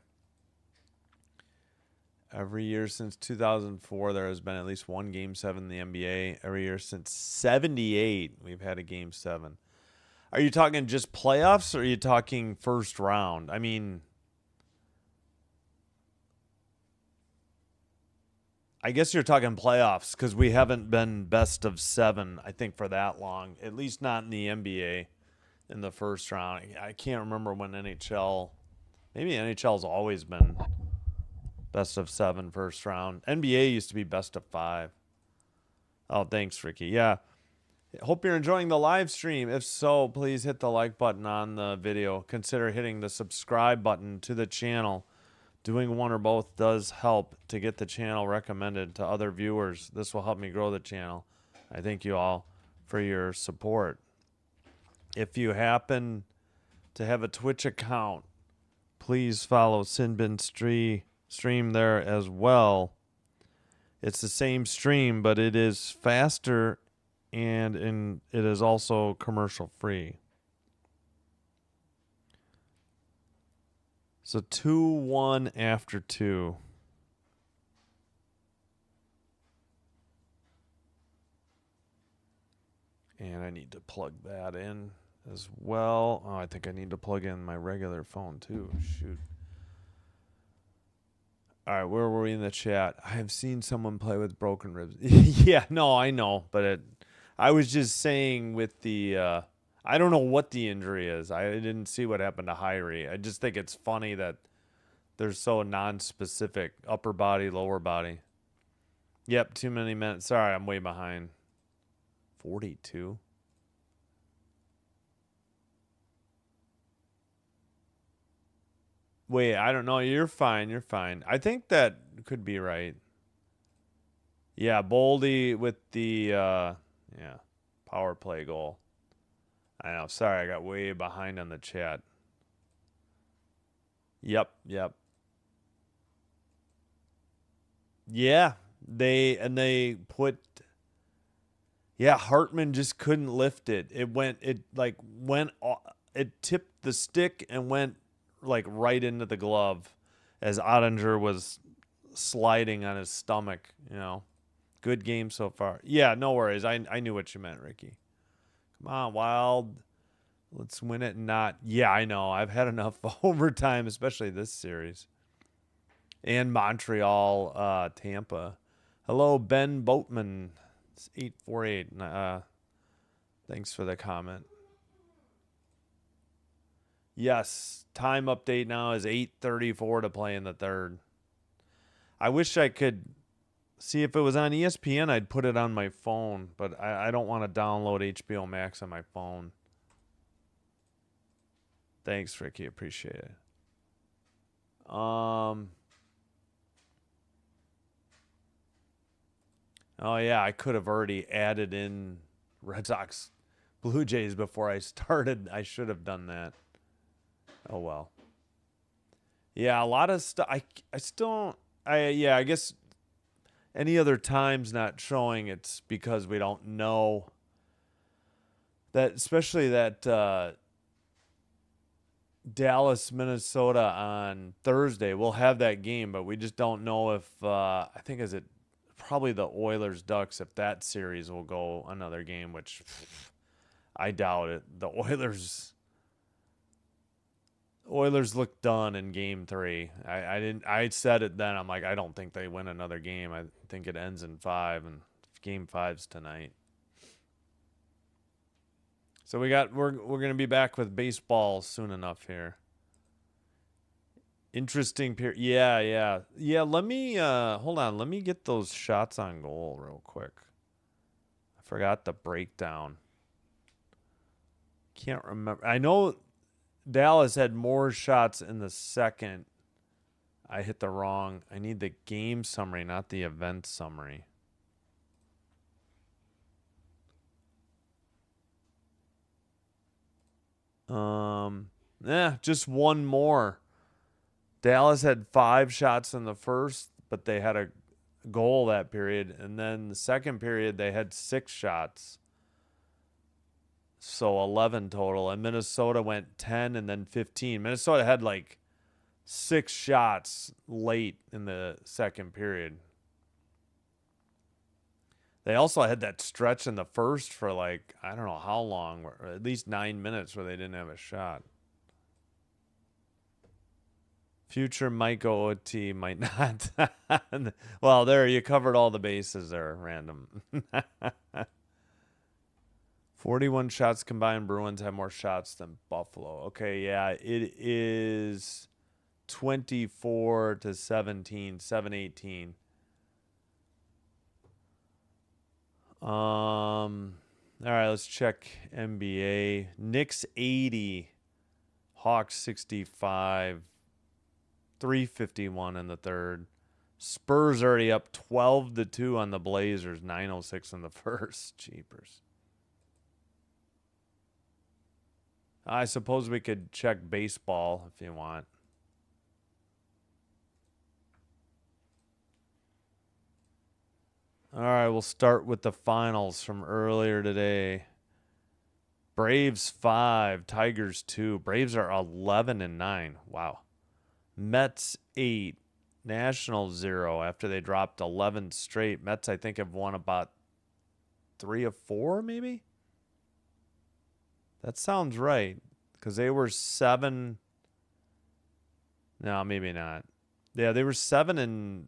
Every year since 2004, there has been at least one Game 7 in the NBA. Every year since 78, we've had a Game 7. Are you talking just playoffs or are you talking first round? I mean, I guess you're talking playoffs because we haven't been best of 7, I think, for that long. At least not in the NBA in the first round. I can't remember when NHL, maybe NHL's always been best of 7 first round. NBA used to be best of 5. Oh, thanks, Ricky. Yeah. Hope you're enjoying the live stream. If so, please hit the like button on the video. Consider hitting the subscribe button to the channel. Doing one or both does help to get the channel recommended to other viewers. This will help me grow the channel. I thank you all for your support. If you happen to have a Twitch account, please follow Sinbin stream there as well. It's the same stream, but it is faster and it is also commercial free. So 2-1 after 2. And I need to plug that in as well. Oh, I think I need to plug in my regular phone too. Shoot. All right, where were we in the chat? I have seen someone play with broken ribs. Yeah, no, I know, but I was just saying with the I don't know what the injury is. I didn't see what happened to Hyrie. I just think it's funny that they're so non-specific. Upper body, lower body. Yep, too many minutes. Sorry, I'm way behind. 42. Wait, I don't know. You're fine. You're fine. I think that could be right. Yeah, Baldi with the power play goal. I know. Sorry, I got way behind on the chat. Yep. Yeah, they put. Yeah, Hartman just couldn't lift it. It tipped the stick and went like right into the glove as Ottinger was sliding on his stomach. You know, good game so far. Yeah, no worries. I knew what you meant, Ricky. Come on, Wild. Let's win it. Not. Yeah, I know. I've had enough overtime, especially this series. And Montreal, Tampa. Hello, Ben Boatman. It's 848. Thanks for the comment. Yes, time update now is 8:34 to play in the third. I wish I could see if it was on ESPN. I'd put it on my phone, but I don't want to download HBO Max on my phone. Thanks, Ricky. Appreciate it. Oh yeah, I could have already added in Red Sox Blue Jays before I started. I should have done that. Oh well. Yeah, a lot of stuff. I guess any other time's not showing. It's because we don't know that, especially that Dallas, Minnesota on Thursday. We'll have that game, but we just don't know if I think is it probably the Oilers Ducks if that series will go another game, which I doubt it. The Oilers looked done in game 3. I said it then. I'm like, I don't think they win another game. I think it ends in 5, and game 5's tonight. So we're gonna be back with baseball soon enough here. Interesting period. Yeah. Let me hold on. Let me get those shots on goal real quick. I forgot the breakdown. Can't remember. I know Dallas had more shots in the second. I hit the wrong. I need the game summary, not the event summary. Just one more. Dallas had 5 shots in the first, but they had a goal that period. And then the second period, they had 6 shots. So 11 total. And Minnesota went 10 and then 15. Minnesota had like 6 shots late in the second period. They also had that stretch in the first for like, I don't know how long, or at least 9 minutes where they didn't have a shot. Future Mike OT might not. Well, there, you covered all the bases there, random. 41 shots combined. Bruins have more shots than Buffalo. Okay, yeah, it is 24-17, 7-18. All right, let's check NBA. Knicks 80, Hawks 65, 3:51 in the third. Spurs already up 12-2 on the Blazers, 9:06 in the first. Jeepers. I suppose we could check baseball if you want. All right, we'll start with the finals from earlier today. Braves 5, Tigers 2. Braves are 11-9. Wow. Mets 8, Nationals 0 after they dropped 11 straight. Mets, I think, have won about 3 of 4, maybe? That sounds right, because they were 7. No, maybe not. Yeah, they were 7 and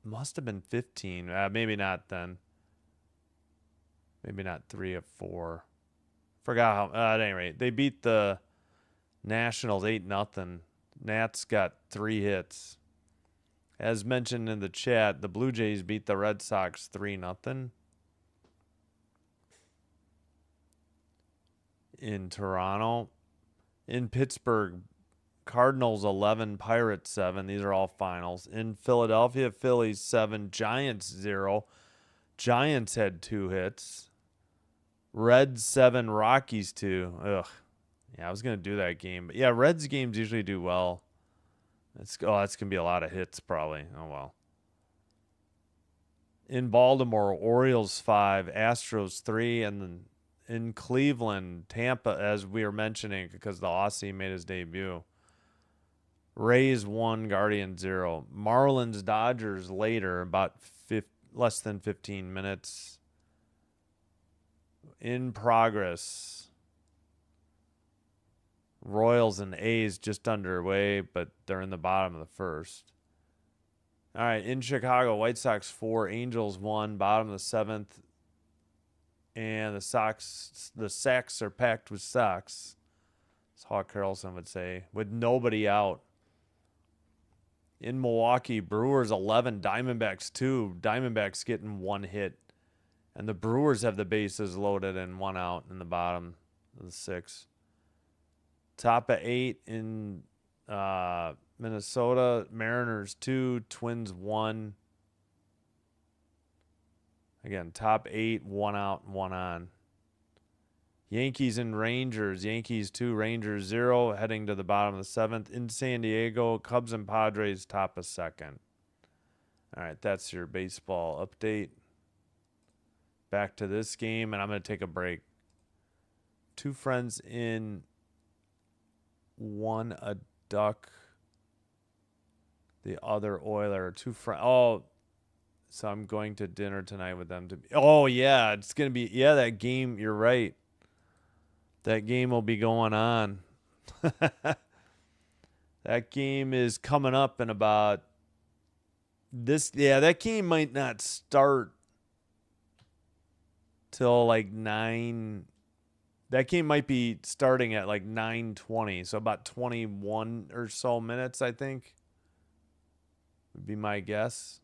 must have been 15. Maybe not then. Maybe not 3 of 4. Forgot how. At any rate, they beat the Nationals 8-0. Nats got 3 hits. As mentioned in the chat, the Blue Jays beat the Red Sox 3-0 in Toronto. In Pittsburgh, Cardinals 11, Pirates 7. These are all finals. In Philadelphia, Phillies 7, Giants 0. Giants had 2 hits. Reds 7, Rockies 2. Ugh. Yeah, I was going to do that game. But yeah, Reds games usually do well. That's going to be a lot of hits probably. Oh, well. In Baltimore, Orioles 5, Astros 3. And then in Cleveland, Tampa, as we were mentioning, because the Aussie made his debut. Rays 1, Guardians 0. Marlins, Dodgers later, about less than 15 minutes. In progress. Royals and A's just underway, but they're in the bottom of the first. All right, in Chicago, White Sox 4, Angels 1, bottom of the 7th. And the sacks are packed with socks, as Hawk Carlson would say, with nobody out. In Milwaukee, Brewers 11, Diamondbacks 2. Diamondbacks getting 1 hit. And the Brewers have the bases loaded and 1 out in the bottom of the 6th. Top of 8 in Minnesota, Mariners 2, Twins 1. Again, top 8, 1 out and 1 on. Yankees and Rangers. Yankees 2, Rangers 0, heading to the bottom of the 7th. In San Diego, Cubs and Padres top of 2nd. All right, that's your baseball update. Back to this game, and I'm going to take a break. 2 friends in one a Duck, the other Oiler, two friends. Oh, so I'm going to dinner tonight with them. Oh, yeah, it's going to be, yeah, that game. You're right. That game will be going on. That game is coming up in about this. Yeah, that game might not start till like 9. That game might be starting at like 9:20, so about 21 or so minutes, I think, would be my guess.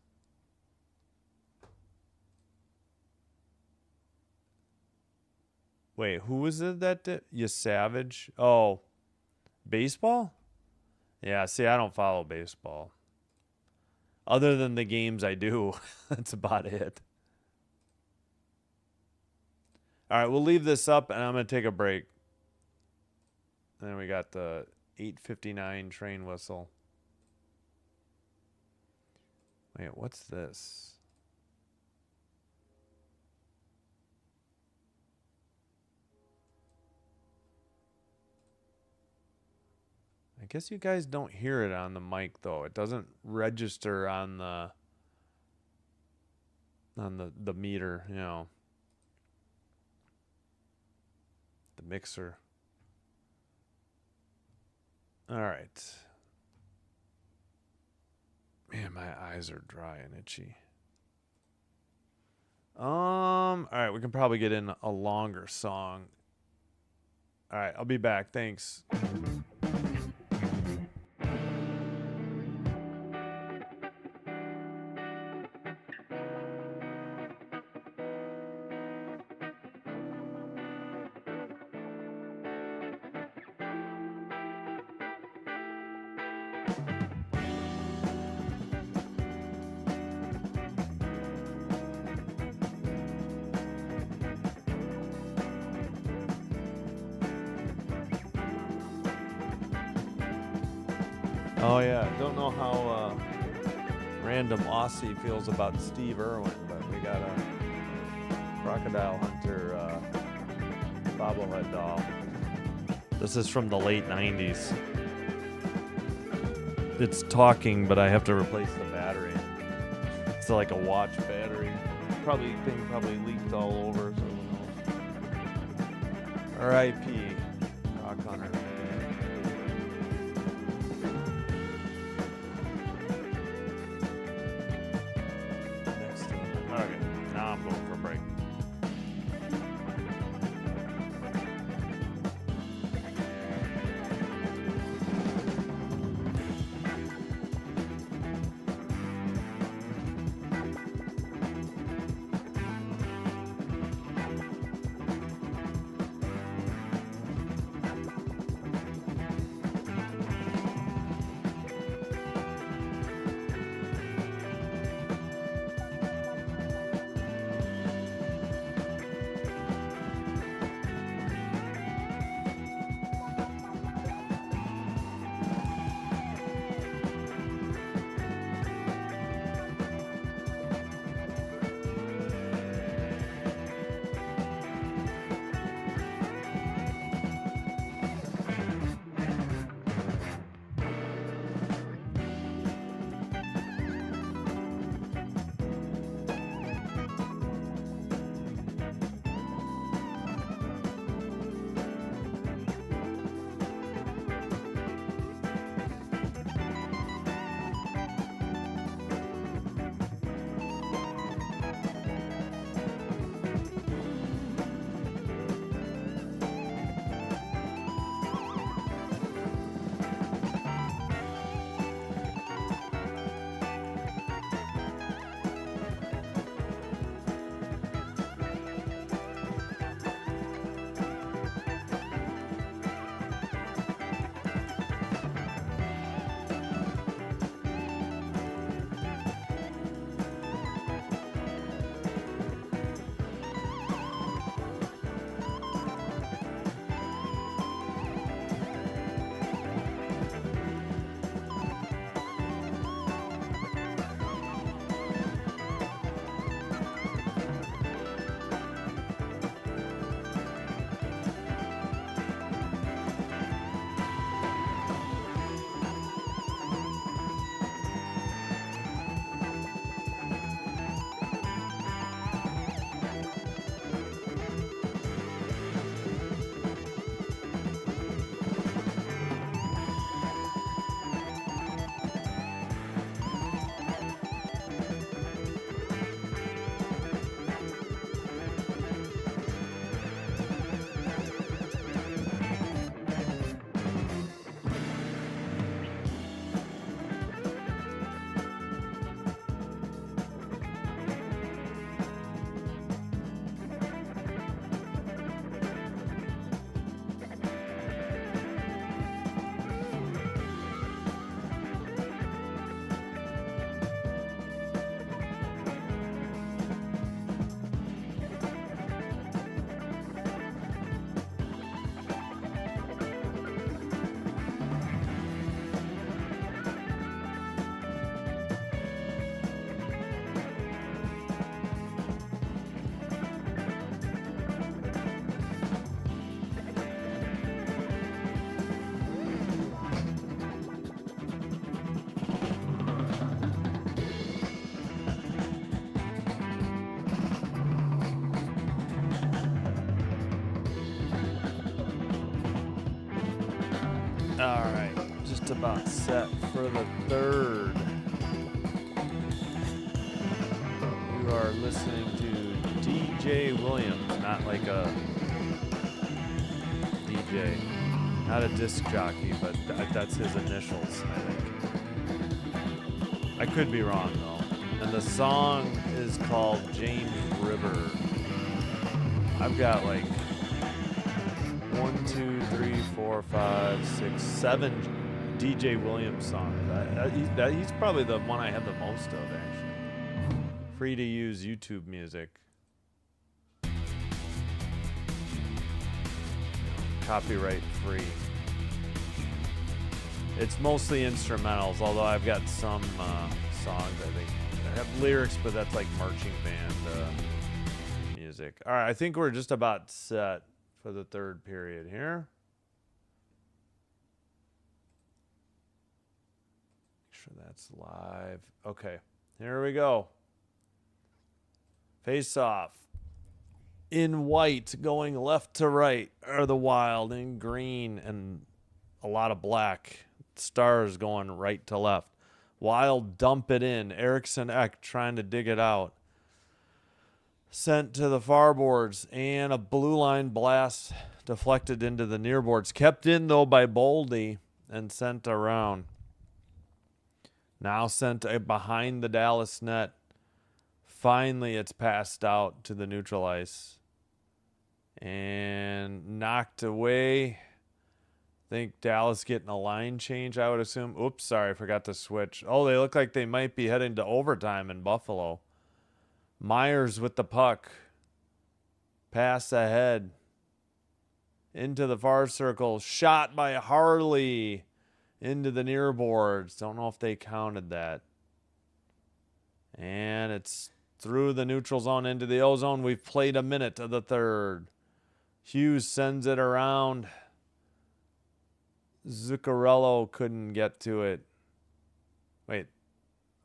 Wait, who was it that did? You Savage? Oh, baseball? Yeah, see, I don't follow baseball. Other than the games I do, that's about it. All right, we'll leave this up, and I'm going to take a break. And then we got the 8:59 train whistle. Wait, what's this? I guess you guys don't hear it on the mic, though. It doesn't register on the meter, you know. The mixer. All right. Man, my eyes are dry and itchy. All right, we can probably get in a longer song. All right, I'll be back. Thanks. Oh, yeah. Don't know how random Aussie feels about Steve Irwin, but we got a Crocodile Hunter bobblehead doll. This is from the late 90s. It's talking, but I have to replace the battery. It's like a watch battery. Thing probably leaked all over, so who knows. R.I.P. Rock Hunter. Okay, now I'm going for a break. All right, just about set for the third. You are listening to DJ Williams, not like a DJ, not a disc jockey, but that's his initials, I think. I could be wrong though. And the song is called James River. I've got like 1, 2, 3, 4, 5, 6, 7 DJ Williams songs. He's probably the one I have the most of, actually. Free to use YouTube music. Copyright free. It's mostly instrumentals, although I've got some songs I think that have lyrics, but that's like marching band music. All right, I think we're just about set for the third period here. Make sure that's live. Okay, here we go. Face off. In white, going left to right, are the Wild. In green and a lot of black. Stars going right to left. Wild dump it in. Eriksson Ek trying to dig it out. Sent to the far boards, and a blue line blast deflected into the near boards. Kept in, though, by Baldi and sent around. Now sent behind the Dallas net. Finally, it's passed out to the neutral ice. And knocked away. I think Dallas getting a line change, I would assume. Oops, sorry, I forgot to switch. Oh, they look like they might be heading to overtime in Buffalo. Myers with the puck. Pass ahead. Into the far circle. Shot by Harley. Into the near boards. Don't know if they counted that. And it's through the neutral zone into the O zone. We've played a minute of the third. Hughes sends it around. Zuccarello couldn't get to it. Wait,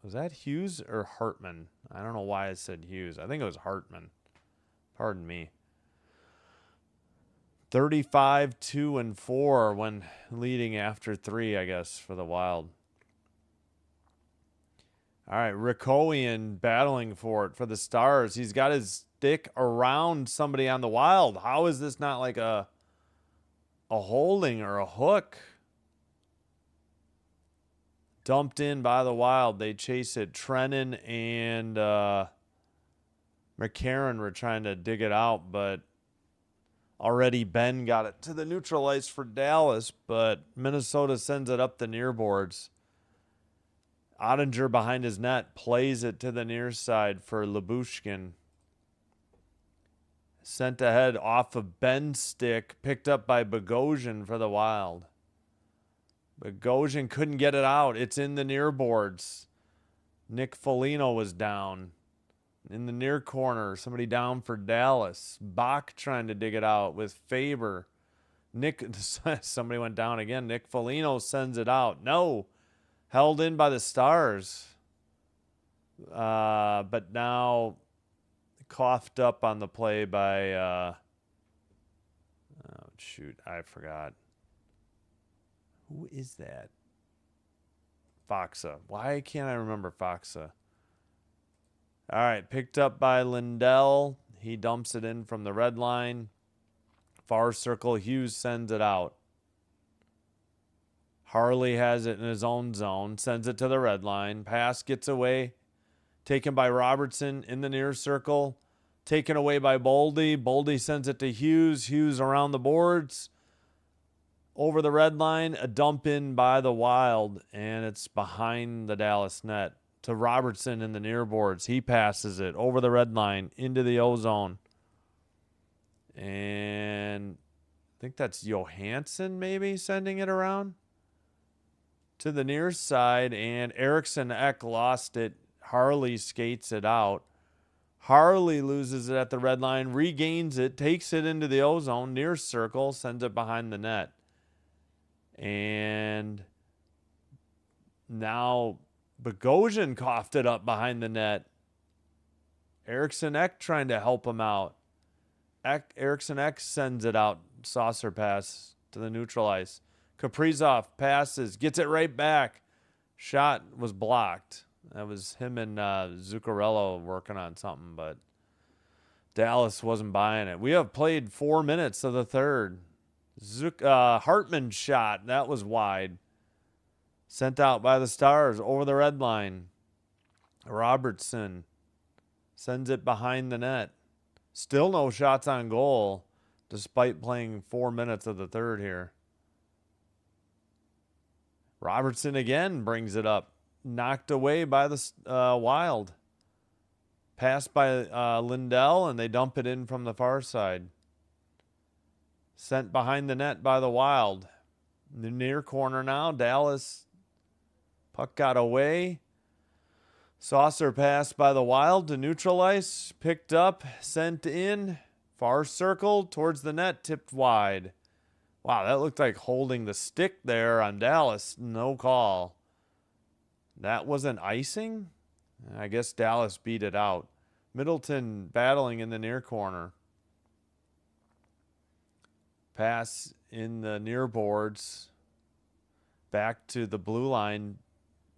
was that Hughes or Hartman? I don't know why I said Hughes. I think it was Hartman. Pardon me. 35, 2, and 4 when leading after 3, I guess, for the Wild. All right, Rikowian battling for it for the Stars. He's got his stick around somebody on the Wild. How is this not like a holding or a hook? Dumped in by the Wild. They chase it. Trennan and McCarron were trying to dig it out, but already Ben got it to the neutral ice for Dallas, but Minnesota sends it up the near boards. Ottinger behind his net plays it to the near side for Lyubushkin. Sent ahead off of Ben's stick, picked up by Bogosian for the Wild. Bogosian couldn't get it out. It's in the near boards. Nick Foligno was down. In the near corner, somebody down for Dallas. Bach trying to dig it out with Faber. Somebody went down again. Nick Foligno sends it out. No. Held in by the Stars. But now coughed up on the play by... oh, shoot. I forgot. Who is that? Foxa. Why can't I remember Foxa? All right. Picked up by Lindell. He dumps it in from the red line. Far circle. Hughes sends it out. Harley has it in his own zone, sends it to the red line. Pass gets away. Taken by Robertson in the near circle. Taken away by Baldi. Baldi sends it to Hughes. Hughes around the boards. Over the red line. A dump in by the Wild. And it's behind the Dallas net to Robertson in the near boards. He passes it over the red line into the O zone. And I think that's Johansson maybe sending it around to the near side, and Eriksson Ek lost it. Harley skates it out. Harley loses it at the red line, regains it, takes it into the O zone, near circle, sends it behind the net. And now Bogosian coughed it up behind the net. Eriksson Ek trying to help him out. Eriksson Ek sends it out, saucer pass to the neutral ice. Kaprizov passes, gets it right back. Shot was blocked. That was him and Zuccarello working on something, but Dallas wasn't buying it. We have played 4 minutes of the third. Hartman's shot, that was wide. Sent out by the Stars over the red line. Robertson sends it behind the net. Still no shots on goal, despite playing 4 minutes of the third here. Robertson again brings it up. Knocked away by the Wild. Passed by Lindell, and they dump it in from the far side. Sent behind the net by the Wild. The near corner now. Dallas. Puck got away. Saucer pass by the Wild to neutralize. Picked up. Sent in. Far circle towards the net. Tipped wide. Wow, that looked like holding the stick there on Dallas. No call. That wasn't icing? I guess Dallas beat it out. Middleton battling in the near corner. Pass in the near boards. Back to the blue line.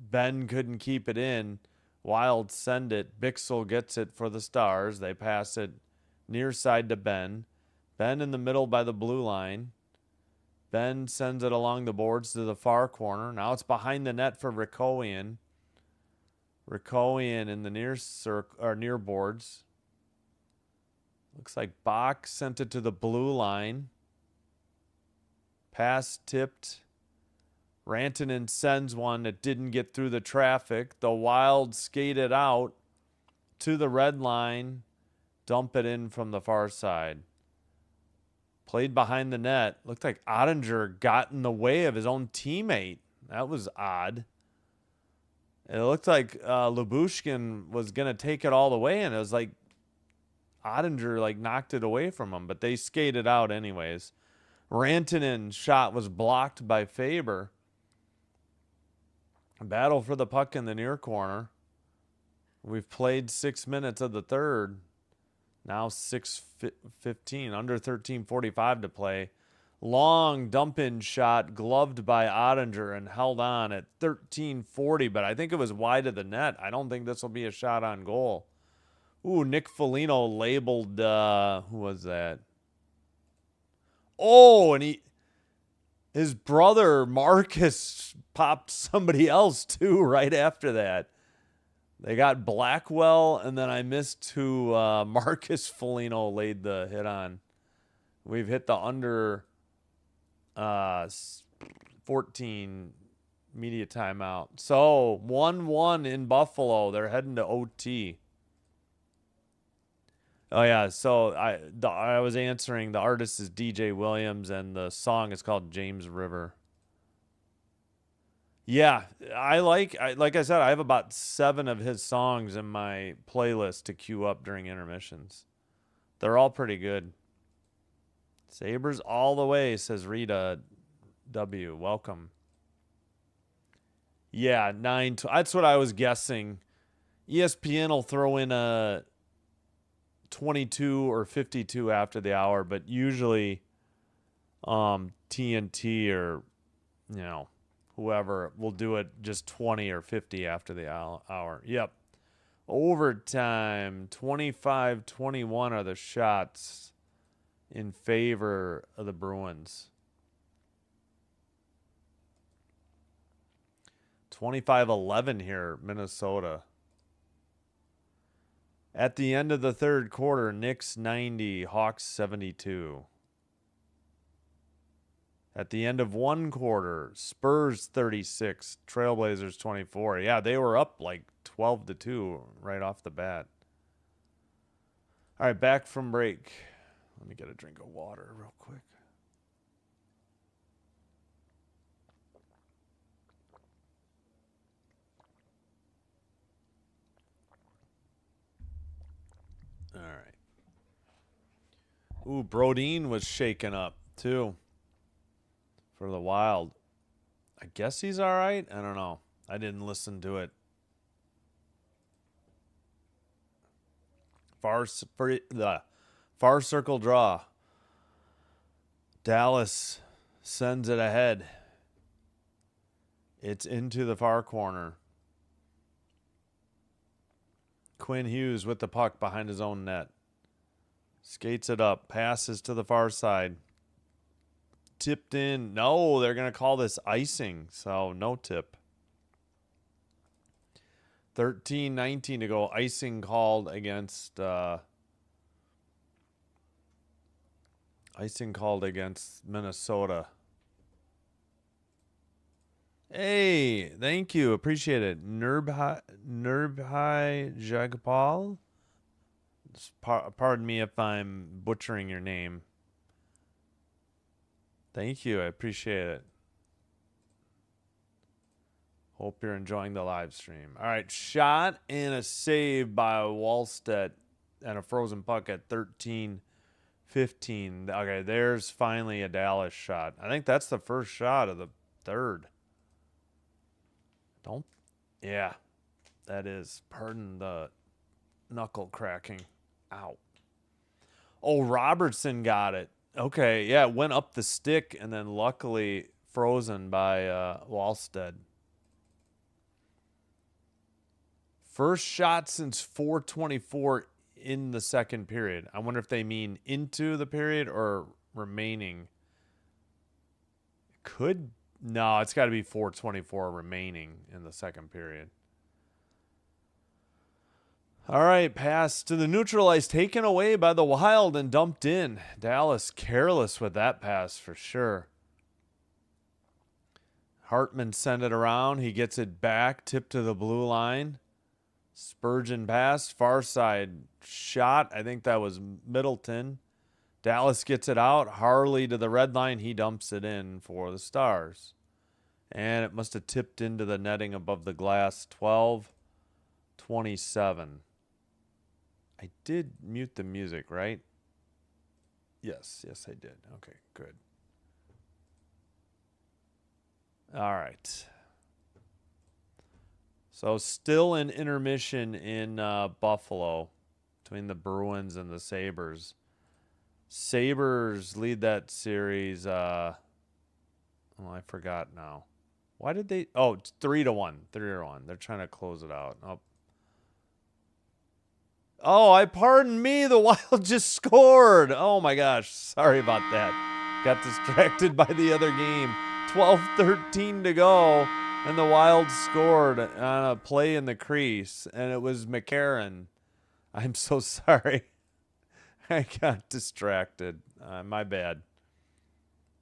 Ben couldn't keep it in. Wild send it. Bixel gets it for the Stars. They pass it near side to Ben. Ben in the middle by the blue line. Ben sends it along the boards to the far corner. Now it's behind the net for Rikoian. Rikoian in the near circle or near boards. Looks like Bach sent it to the blue line. Pass tipped. Rantanen sends one that didn't get through the traffic. The Wild skated out to the red line. Dump it in from the far side. Played behind the net. Looked like Ottinger got in the way of his own teammate. That was odd. It looked like Lyubushkin was going to take it all the way, and it was like Ottinger like knocked it away from him, but they skated out anyways. Rantanen's shot was blocked by Faber. Battle for the puck in the near corner. We've played 6 minutes of the third. Now 6:15, under 13:45 to play. Long dump-in shot gloved by Ottinger and held on at 13:40, but I think it was wide of the net. I don't think this will be a shot on goal. Ooh, Nick Foligno labeled, who was that? Oh, and his brother Marcus popped somebody else too right after that. They got Blackwell, and then I missed who Marcus Foligno laid the hit on. We've hit the under 14 media timeout. So 1-1 in Buffalo. They're heading to OT. Oh yeah, so I was answering. The artist is DJ Williams, and the song is called James River. Yeah, like I said, I have about 7 of his songs in my playlist to queue up during intermissions. They're all pretty good. Sabres all the way, says Rita W. Welcome. Yeah, 9. That's what I was guessing. ESPN will throw in a 22 or 52 after the hour, but usually TNT or, whoever will do it just 20 or 50 after the hour. Yep. Overtime, 25-21 are the shots in favor of the Bruins. 25-11 here, Minnesota. At the end of the third quarter, Knicks 90, Hawks 72. At the end of one quarter, Spurs 36, Trailblazers 24. Yeah, they were up like 12-2 right off the bat. All right, back from break. Let me get a drink of water real quick. All right. Ooh, Brodeen was shaken up too. For the Wild. I guess he's all right. I don't know. I didn't listen to it. Far circle draw. Dallas sends it ahead. It's into the far corner. Quinn Hughes with the puck behind his own net. Skates it up. Passes to the far side. Tipped in. No, they're going to call this icing, so no tip. 13-19 to go. Icing called against Minnesota. Hey, thank you. Appreciate it. Nurbhai Jagpal. Pardon me if I'm butchering your name. Thank you. I appreciate it. Hope you're enjoying the live stream. All right, shot and a save by Wallstedt and a frozen puck at 13-15. Okay, there's finally a Dallas shot. I think that's the first shot of the third. Yeah, that is. Pardon the knuckle cracking. Ow. Oh, Robertson got it. Okay, yeah, it went up the stick and then luckily frozen by Wallstedt. First shot since 4:24 in the second period. I wonder if they mean into the period or remaining. No, it's got to be 4:24 remaining in the second period. All right, pass to the neutral ice, taken away by the Wild and dumped in. Dallas careless with that pass for sure. Hartman sent it around. He gets it back, tipped to the blue line. Spurgeon pass, far side shot. I think that was Middleton. Dallas gets it out. Harley to the red line. He dumps it in for the Stars. And it must have tipped into the netting above the glass. 12-27. I did mute the music, right? Yes, I did. Okay, good. All right. So still in intermission in Buffalo between the Bruins and the Sabres. Sabres lead that series. I forgot now. Why did they? Oh, it's 3-1. 3-1. They're trying to close it out. Oh, pardon me. The Wild just scored. Oh my gosh. Sorry about that. Got distracted by the other game. 12-13 to go. And the Wild scored on a play in the crease, and it was McCarron. I'm so sorry. I got distracted. My bad.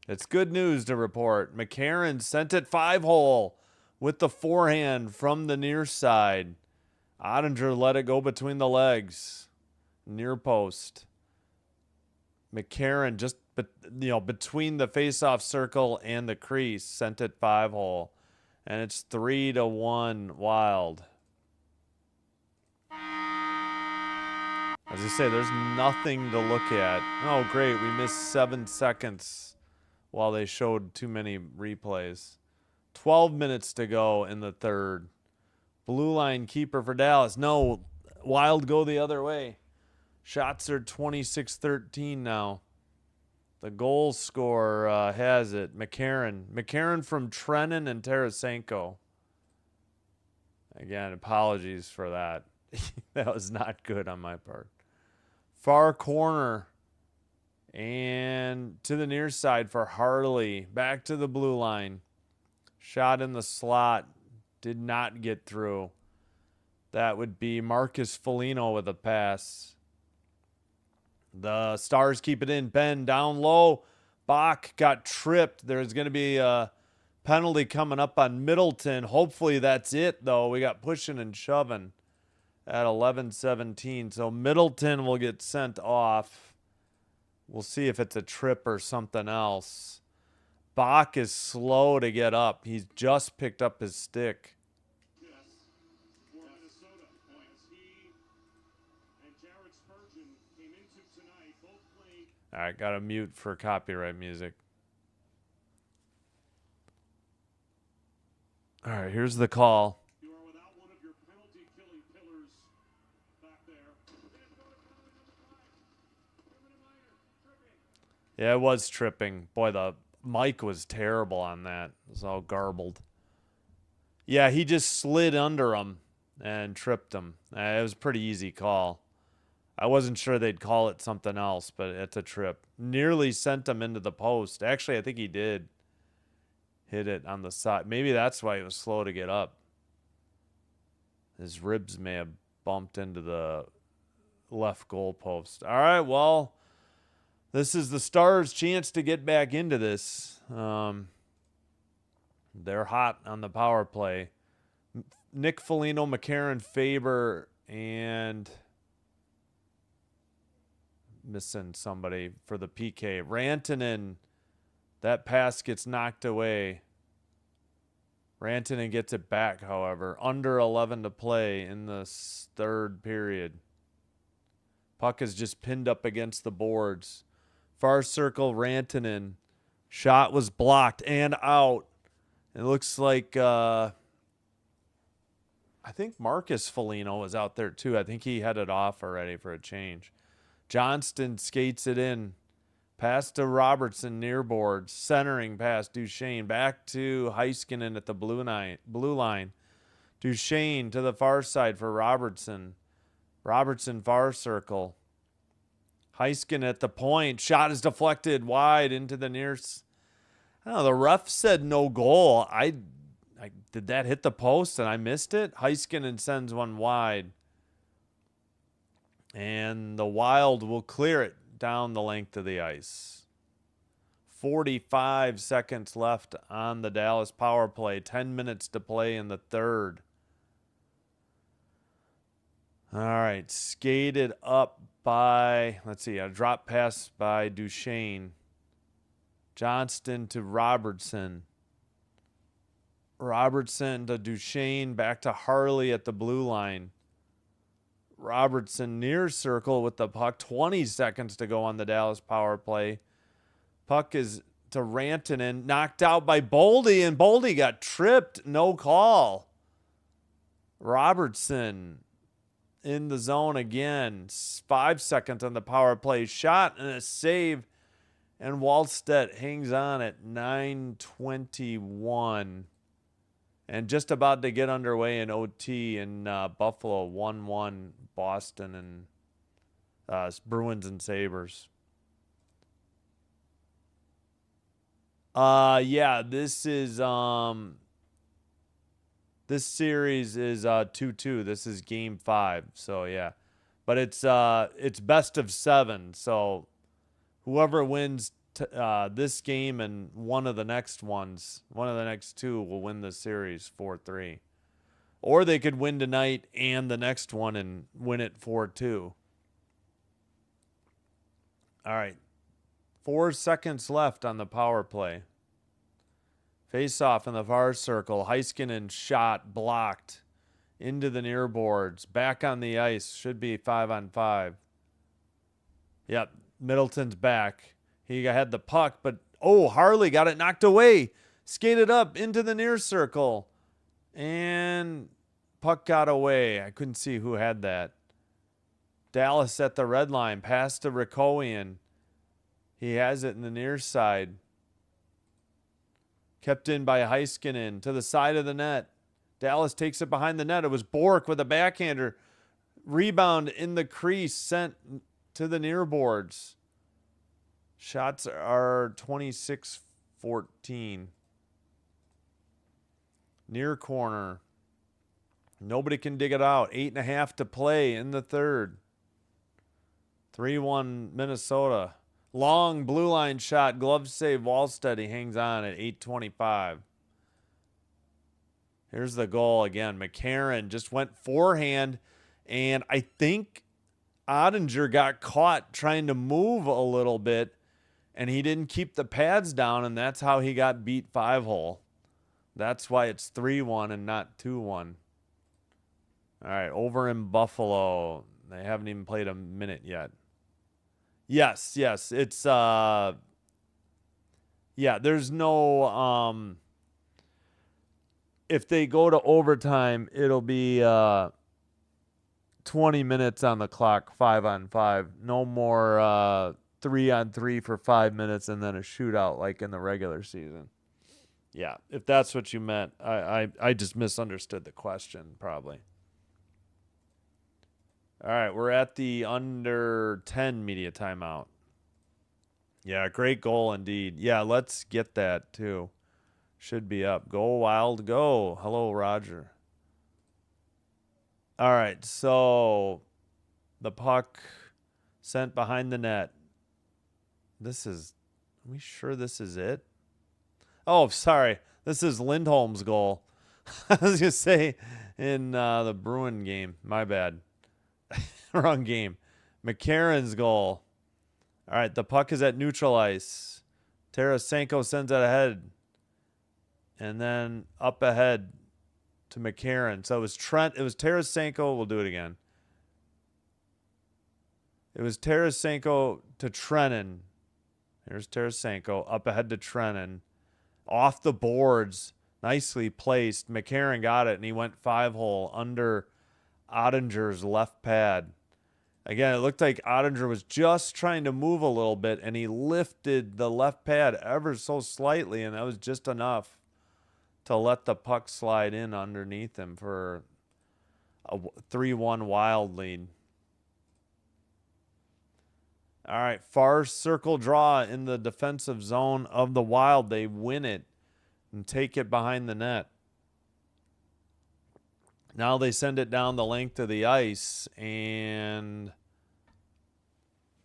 It's good news to report. McCarron sent it 5-hole with the forehand from the near side. Ottinger let it go between the legs. Near post. McCarron just between the face-off circle and the crease sent it 5-hole. And it's 3-1 Wild. As I say, there's nothing to look at. Oh, great. We missed 7 seconds while they showed too many replays. 12 minutes to go in the third. Blue line keeper for Dallas. No, Wild go the other way. Shots are 26-13 now. The goal scorer has it. McCarron from Trennan and Tarasenko. Again, apologies for that. That was not good on my part. Far corner. And to the near side for Harley. Back to the blue line. Shot in the slot. Did not get through. That would be Marcus Foligno with a pass. The Stars keep it in. Ben down low. Bach got tripped. There's going to be a penalty coming up on Middleton. Hopefully that's it, though. We got pushing and shoving at 11-17. So Middleton will get sent off. We'll see if it's a trip or something else. Bach is slow to get up. He's just picked up his stick. All right, got to mute for copyright music. All right, here's the call. You are without one of your penalty-killing pillars back there. Yeah, it was tripping. Boy, the mic was terrible on that. It was all garbled. Yeah, he just slid under him and tripped him. It was a pretty easy call. I wasn't sure they'd call it something else, but it's a trip. Nearly sent him into the post. Actually, I think he did hit it on the side. Maybe that's why he was slow to get up. His ribs may have bumped into the left goal post. All right, well, this is the Stars' chance to get back into this. They're hot on the power play. Nick Foligno, McCarron, Faber, and missing somebody for the PK. Rantanen, that pass gets knocked away. Rantanen gets it back, however. Under 11 to play in the third period. Puck is just pinned up against the boards. Far circle, Rantanen. Shot was blocked and out. It looks like I think Marcus Foligno was out there too. I think he headed off already for a change. Johnston skates it in. Pass to Robertson near boards. Centering pass, Duchesne. Back to Heiskanen at the blue line. Duchesne to the far side for Robertson. Robertson far circle. Heiskanen at the point. Shot is deflected wide into the near... I don't know, the ref said no goal. I did that hit the post and I missed it? Heiskanen sends one wide. And the Wild will clear it down the length of the ice. 45 seconds left on the Dallas power play. 10 minutes to play in the third. All right, skated up by, let's see, a drop pass by Duchesne. Johnston to Robertson. Robertson to Duchesne. Back to Harley at the blue line. Robertson near circle with the puck. 20 seconds to go on the Dallas power play. Puck is to Rantanen. Knocked out by Baldi, and Baldi got tripped. No call. Robertson in the zone again. 5 seconds on the power play. Shot and a save. And Wallstedt hangs on at 9:21. And just about to get underway in OT in Buffalo. 1-1 Boston and Bruins and Sabres. Yeah, this is this series is 2-2. This is game 5. So yeah. But it's best of 7. So whoever wins this game and one of the next 2 will win the series 4-3. Or they could win tonight and the next one and win it 4-2. All right. 4 seconds left on the power play. Face off in the far circle. Heiskanen shot blocked into the near boards. Back on the ice. Should be 5-on-5. Yep. Middleton's back. He had the puck, but Harley got it knocked away. Skated up into the near circle. And puck got away. I couldn't see who had that. Dallas at the red line. Pass to Rikowian. He has it in the near side. Kept in by Heiskanen to the side of the net. Dallas takes it behind the net. It was Bork with a backhander. Rebound in the crease sent to the near boards. Shots are 26-14. Near corner. Nobody can dig it out. 8.5 to play in the third. 3-1 Minnesota. Long blue line shot. Glove save. Wallstedt. He hangs on at 8:25. Here's the goal again. McCarron just went forehand. And I think Ottinger got caught trying to move a little bit. And he didn't keep the pads down. And that's how he got beat 5-hole. That's why it's 3-1 and not 2-1. All right, over in Buffalo. They haven't even played a minute yet. Yes, it's yeah, there's no if they go to overtime, it'll be 20 minutes on the clock, 5-on-5. No more 3-on-3 for 5 minutes and then a shootout like in the regular season. Yeah, if that's what you meant, I just misunderstood the question, probably. All right, we're at the under 10 media timeout. Yeah, great goal indeed. Yeah, let's get that too. Should be up. Go Wild, go. Hello, Roger. All right, so the puck sent behind the net. Are we sure this is it? Oh, sorry. This is Lindholm's goal. I was going to say in the Bruin game. My bad. Wrong game. McCarron's goal. All right, the puck is at neutral ice. Tarasenko sends it ahead. And then up ahead to McCarron. So it was Tarasenko. We'll do it again. It was Tarasenko to Trennan. Here's Tarasenko up ahead to Trennan. Off the boards. Nicely placed. McCarron got it, and he went 5-hole under Ottinger's left pad. Again, it looked like Ottinger was just trying to move a little bit, and he lifted the left pad ever so slightly, and that was just enough to let the puck slide in underneath him for a 3-1 Wild lead. All right, far circle draw in the defensive zone of the Wild. They win it and take it behind the net. Now they send it down the length of the ice, and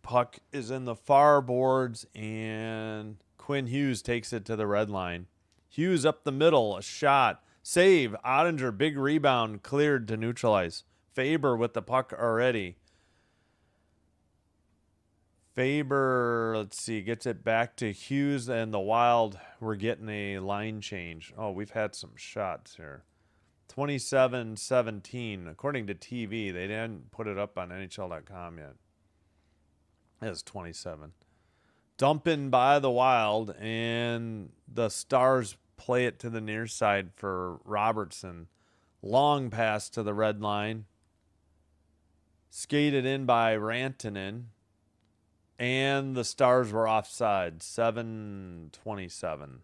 puck is in the far boards, and Quinn Hughes takes it to the red line. Hughes up the middle, a shot, save, Ottinger, big rebound, cleared to neutralize. Faber with the puck already. Faber, let's see, gets it back to Hughes, and the Wild were getting a line change. Oh, we've had some shots here. 27-17. According to TV, they didn't put it up on NHL.com yet. It's 27. Dumping by the Wild, and the Stars play it to the near side for Robertson. Long pass to the red line. Skated in by Rantanen. And the Stars were offside. 7:27.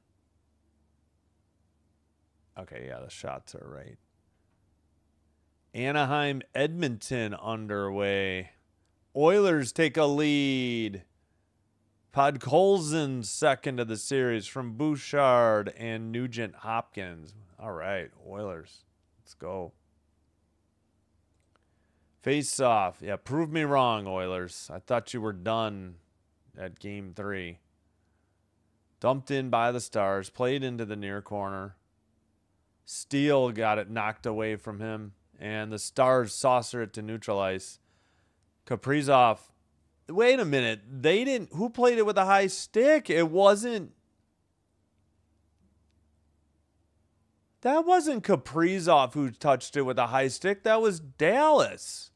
Okay, yeah, the shots are right. Anaheim, Edmonton underway. Oilers take a lead. Podkolzin second of the series from Bouchard and Nugent Hopkins. All right, Oilers. Let's go. Face off. Yeah, prove me wrong, Oilers. I thought you were done at game 3. Dumped in by the Stars. Played into the near corner. Steele got it knocked away from him. And the Stars saucer it to neutral ice. Kaprizov. Wait a minute. They didn't. Who played it with a high stick? It wasn't. That wasn't Kaprizov who touched it with a high stick. That was Dallas.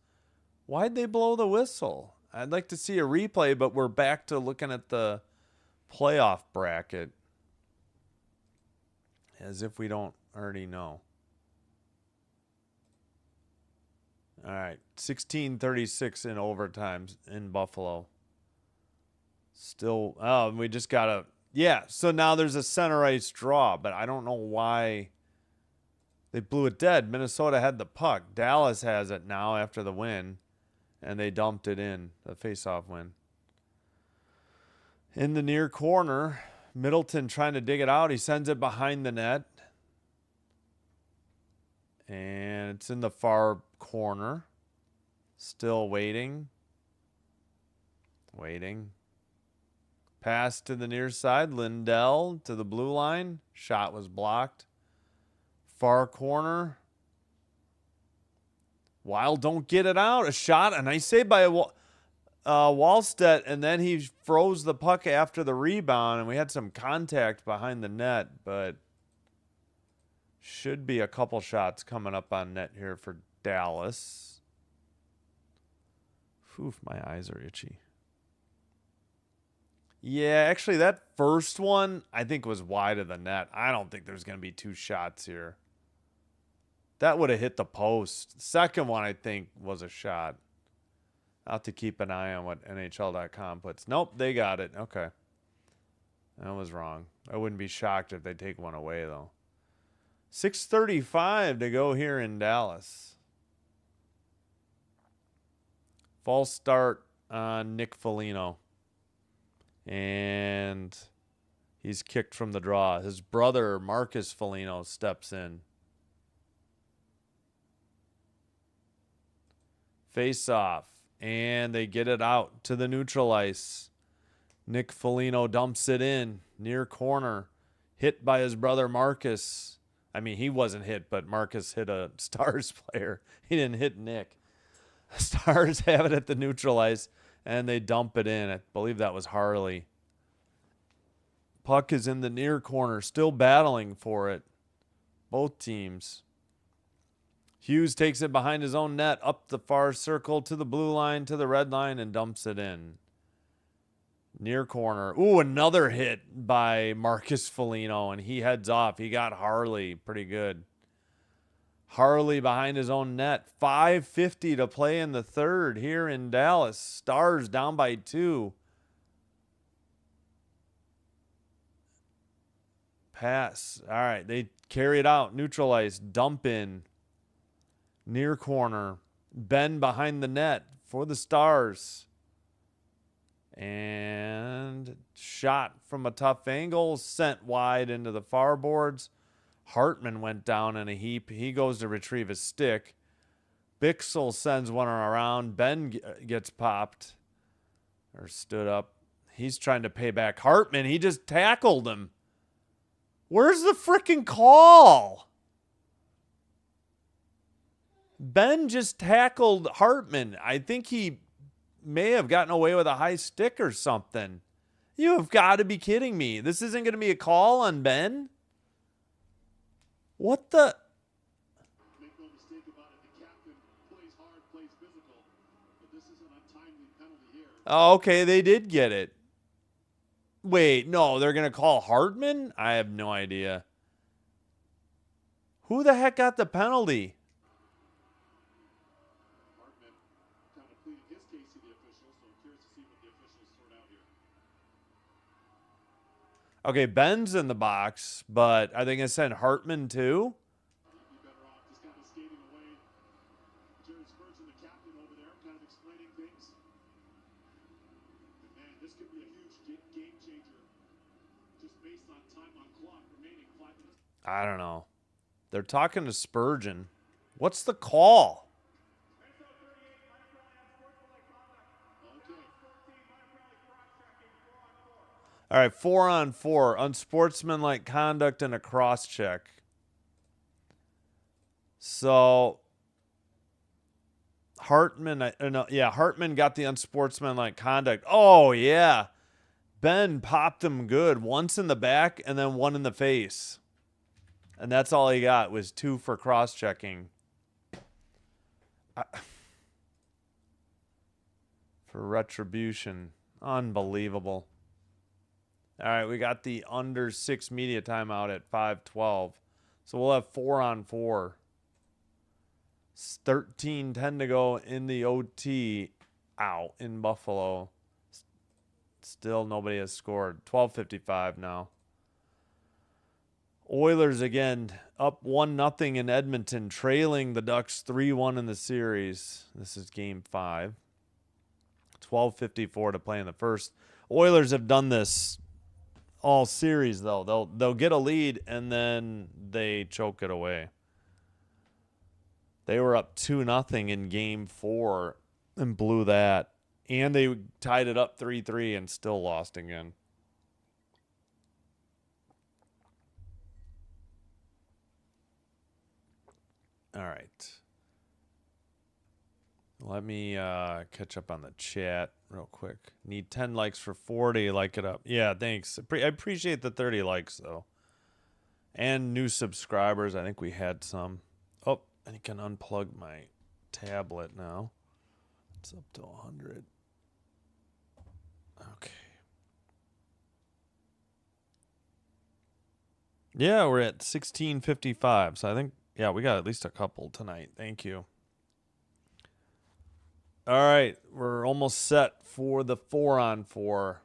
Why'd they blow the whistle? I'd like to see a replay, but we're back to looking at the playoff bracket. As if we don't already know. All right, 16:36 in overtime in Buffalo. Still, we just got to, yeah, so now there's a center ice draw, but I don't know why they blew it dead. Minnesota had the puck. Dallas has it now after the win, and they dumped it in, the faceoff win. In the near corner, Middleton trying to dig it out. He sends it behind the net. And it's in the far corner. Still waiting. Waiting. Pass to the near side. Lindell to the blue line. Shot was blocked. Far corner. Wild don't get it out. A shot. A nice save by Wallstedt. And then he froze the puck after the rebound. And we had some contact behind the net. But should be a couple shots coming up on net here for Dallas. Oof, my eyes are itchy. Yeah, actually, that first one, I think, was wide of the net. I don't think there's going to be 2 shots here. That would have hit the post. Second one, I think, was a shot. I'll have to keep an eye on what NHL.com puts. Nope, they got it. Okay. I was wrong. I wouldn't be shocked if they take one away, though. 6:35 to go here in Dallas. False start on Nick Foligno. And he's kicked from the draw. His brother, Marcus Foligno, steps in. Face off. And they get it out to the neutral ice. Nick Foligno dumps it in. Near corner. Hit by his brother, Marcus. I mean, he wasn't hit, but Marcus hit a Stars player. He didn't hit Nick. Stars have it at the neutral ice, and they dump it in. I believe that was Harley. Puck is in the near corner, still battling for it. Both teams. Hughes takes it behind his own net, up the far circle, to the blue line, to the red line, and dumps it in. Near corner. Ooh, another hit by Marcus Foligno, and he heads off. He got Harley pretty good. Harley behind his own net. 5:50 to play in the third here in Dallas. Stars down by 2. Pass. All right, they carry it out. Neutral ice. Dump in. Near corner. Ben behind the net for the Stars. And shot from a tough angle. Sent wide into the far boards. Hartman went down in a heap. He goes to retrieve his stick. Bixel sends one around. Ben gets popped. Or stood up. He's trying to pay back. Hartman, he just tackled him. Where's the freaking call? Ben just tackled Hartman. I think he may have gotten away with a high stick or something. You have got to be kidding me. This isn't going to be a call on Ben? What the? Make no mistake about it, the captain plays hard, plays physical, but this is an untimely penalty here. Oh, okay, they did get it. Wait, no, they're going to call Hartman? I have no idea. Who the heck got the penalty? Hartman kind of pleading his case to the officials, so I'm curious to see what the officials sort out here. Okay, Ben's in the box, but are they going to send Hartman too? You'd be better off just kind of skating away. Jared Spurgeon, the captain over there, kind of explaining things. And man, this could be a huge game changer just based on time on clock remaining 5 minutes. I don't know. They're talking to Spurgeon. What's the call? All right, 4-on-4, unsportsmanlike conduct and a cross check. So Hartman got the unsportsmanlike conduct. Oh yeah, Ben popped him good, once in the back and then one in the face, and that's all he got was 2 for cross checking. For retribution, unbelievable. All right, we got the under 6 media timeout at 5:12. So we'll have 4-on-4. 13:10 to go in the OT out in Buffalo. Still nobody has scored. 12:55 now. Oilers again up 1-0 in Edmonton, trailing the Ducks 3-1 in the series. This is game 5. 12:54 to play in the first. Oilers have done this all series though. They'll get a lead and then they choke it away. They were up 2-0 in game 4 and blew that. And they tied it up 3-3 and still lost again. All right. Let me catch up on the chat real quick. Need 10 likes for 40. Like it up. Yeah, thanks. I appreciate the 30 likes, though. And new subscribers. I think we had some. Oh, I can unplug my tablet now. It's up to 100. Okay. Yeah, we're at 16:55. So I think, yeah, we got at least a couple tonight. Thank you. All right, we're almost set for the 4-on-4.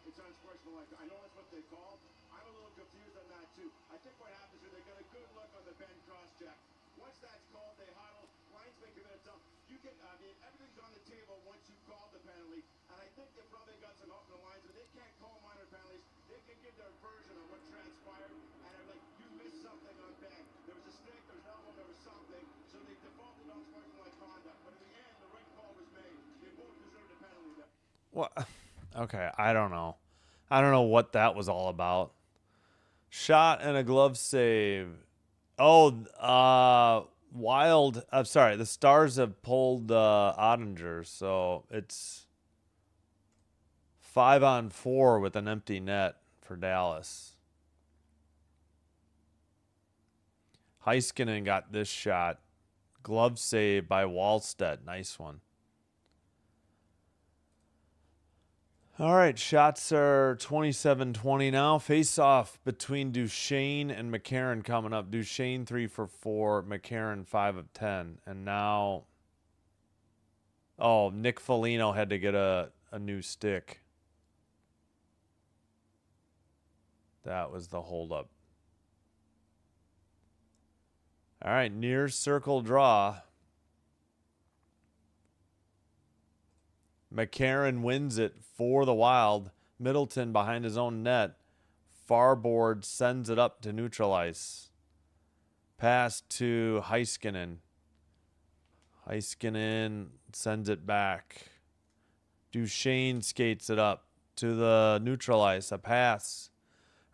it's unsportsmanlike. I know that's what they call. I'm a little confused on that too. I think what happens is they get a good look on the bend cross check. Once that's called, they huddle. Linesman commit a tough. You can, I mean, everything's on the table once you call the penalty. And I think they probably got some help from the linesman. They can't call minor penalties. They can give their version of what transpired. And they're like, you missed something on bend. There was a stick, there was an elbow, there was something. So they defaulted on sportsmanlike conduct. But in the end, the right call was made. They both deserved a penalty there. What? Okay, I don't know. I don't know what that was all about. Shot and a glove save. Oh, Wild. I'm sorry. The Stars have pulled Ottinger, so it's 5-on-4 with an empty net for Dallas. Heiskanen got this shot. Glove save by Wallstedt. Nice one. All right, shots are 27-20 now. Face-off between Duchesne and McCarron coming up. Duchesne 3 for 4, McCarron 5 of 10. And now, Nick Foligno had to get a new stick. That was the holdup. All right, near circle draw. McCarron wins it for the Wild. Middleton behind his own net. Farboard sends it up to neutral ice. Pass to Heiskanen. Heiskanen sends it back. Duchesne skates it up to the neutral ice. A pass.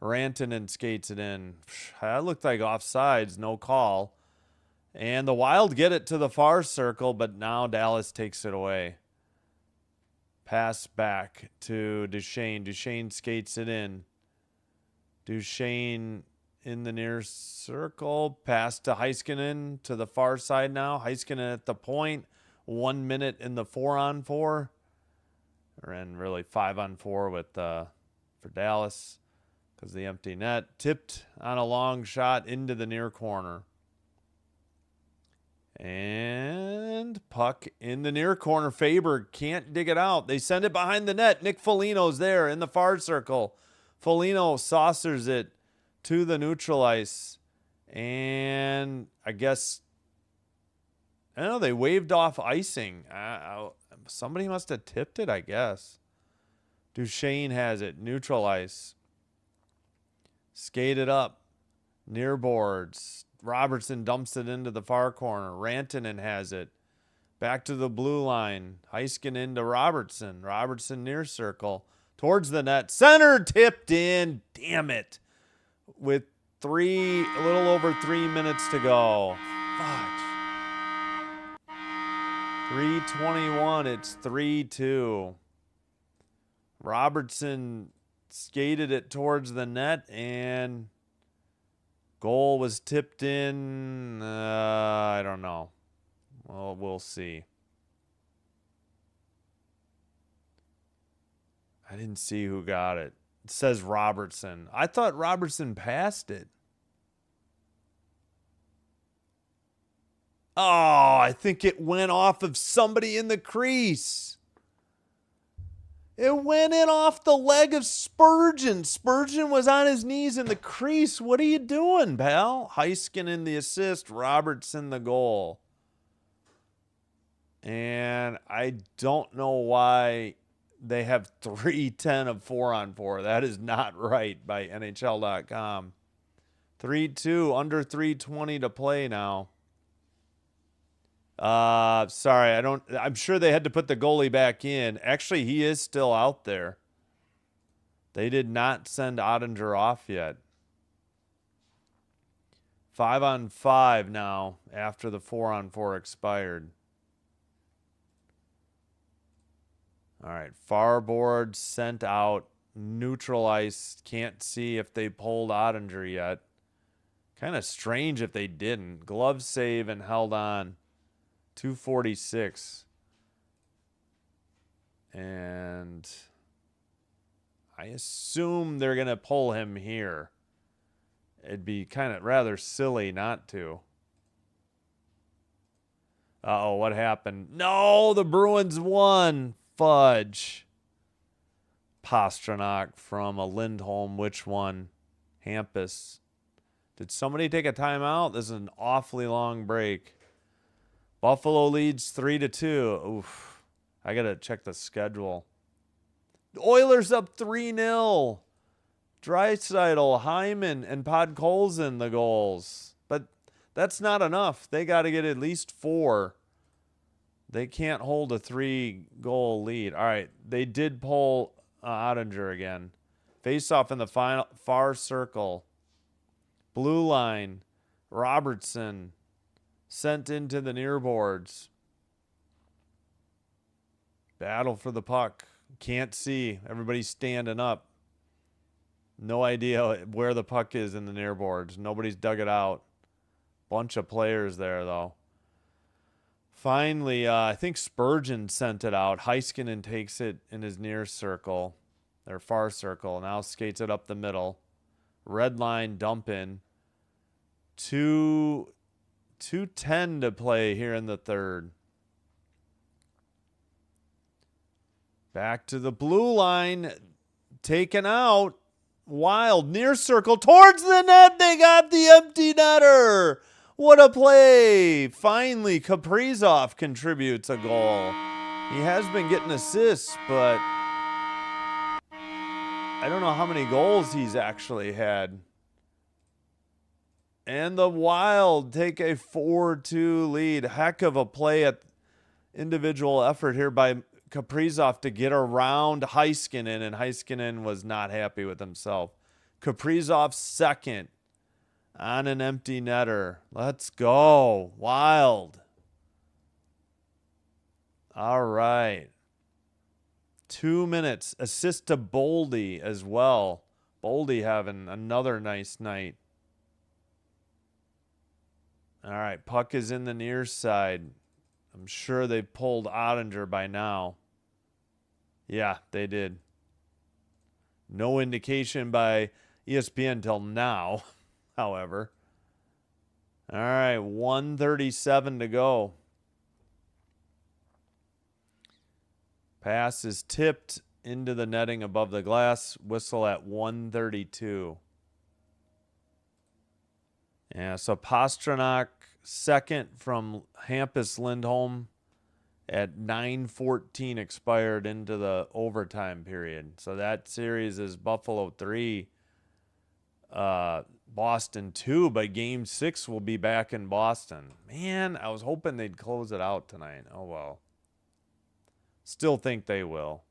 Rantanen skates it in. That looked like offsides. No call. And the Wild get it to the far circle, but now Dallas takes it away. Pass back to Duchesne. Duchesne skates it in. Duchesne in the near circle. Pass to Heiskanen to the far side now. Heiskanen at the point. 1 minute in the 4-on-4. And really 5-on-4 with for Dallas because the empty net. Tipped on a long shot into the near corner. And puck in the near corner. Faber can't dig it out. They send it behind the net. Nick Foligno's there in the far circle. Foligno saucers it to the neutral ice. And I guess, I don't know, they waved off icing. Somebody must have tipped it, I guess. Duchesne has it. Neutral ice. Skated up. Near boards. Robertson dumps it into the far corner. Rantanen has it. Back to the blue line. Heiskanen into Robertson. Robertson near circle. Towards the net. Center tipped in. Damn it. With a little over 3 minutes to go. Fudge. 3:21. It's 3-2. Robertson skated it towards the net and goal was tipped in. I don't know. Well, we'll see. I didn't see who got it. It says Robertson. I thought Robertson passed it. Oh, I think it went off of somebody in the crease. It went in off the leg of Spurgeon. Spurgeon was on his knees in the crease. What are you doing, pal? Heiskanen the assist. Robertson the goal. And I don't know why they have 3:10 of 4-on-4. That is not right by NHL.com. 3-2, under 3:20 to play now. Sorry, I'm sure they had to put the goalie back in. Actually, he is still out there. They did not send Ottinger off yet. 5-on-5 now after the 4-on-4 expired. All right, Farboard sent out. Neutral ice. Can't see if they pulled Ottinger yet. Kind of strange if they didn't. Glove save and held on. 2:46. And I assume they're going to pull him here. It'd be kind of rather silly not to. Uh-oh, what happened? No, the Bruins won. Fudge. Pastrnak from a Lindholm. Which one? Hampus. Did somebody take a timeout? This is an awfully long break. Buffalo leads 3-2. Oof. I got to check the schedule. The Oilers up 3-0. Draisaitl, Hyman, and Podkolzin the goals. But that's not enough. They got to get at least 4. They can't hold a 3-goal lead. All right, they did pull Ottinger again. Face-off in the far circle. Blue line. Robertson sent into the near boards. Battle for the puck. Can't see. Everybody's standing up. No idea where the puck is in the near boards. Nobody's dug it out. Bunch of players there, though. Finally, I think Spurgeon sent it out. Heiskanen takes it in his near circle, or far circle. Now skates it up the middle. Red line dump in. 2:10 to play here in the third. Back to the blue line. Taken out. Wild near circle towards the net. They got the empty netter. What a play. Finally, Kaprizov contributes a goal. He has been getting assists, but I don't know how many goals he's actually had. And the Wild take a 4-2 lead. Heck of a play at individual effort here by Kaprizov to get around Heiskanen, and Heiskanen was not happy with himself. Kaprizov second on an empty netter. Let's go. Wild. All right. 2 minutes. Assist to Baldi as well. Baldi having another nice night. All right. Puck is in the near side. I'm sure they pulled Ottinger by now. Yeah, they did. No indication by ESPN till now, however. All right, 1:37 to go. Pass is tipped into the netting above the glass. Whistle at 1:32. Yeah, so Pastrnak second from Hampus Lindholm at 9:14 expired into the overtime period. So that series is Buffalo 3, Boston 2, but Game 6 will be back in Boston. Man, I was hoping they'd close it out tonight. Oh, well. Still think they will.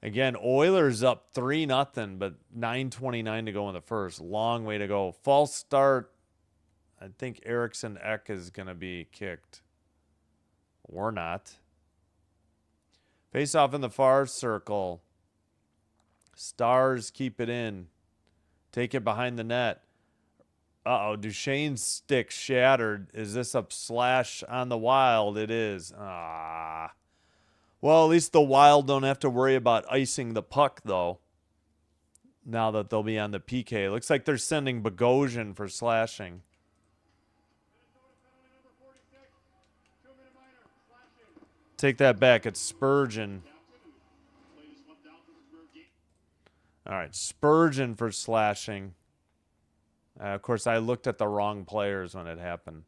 Again, Oilers up 3-0, but 9:29 to go in the first. Long way to go. False start. I think Eriksson Ek is going to be kicked. Or not. Face off in the far circle. Stars keep it in. Take it behind the net. Uh-oh, Duchesne's stick shattered. Is this a slash on the Wild? It is. Ah. Well, at least the Wild don't have to worry about icing the puck, though. Now that they'll be on the PK. Looks like they're sending Bogosian for slashing. Take that back. It's Spurgeon. All right, Spurgeon for slashing. Of course, I looked at the wrong players when it happened.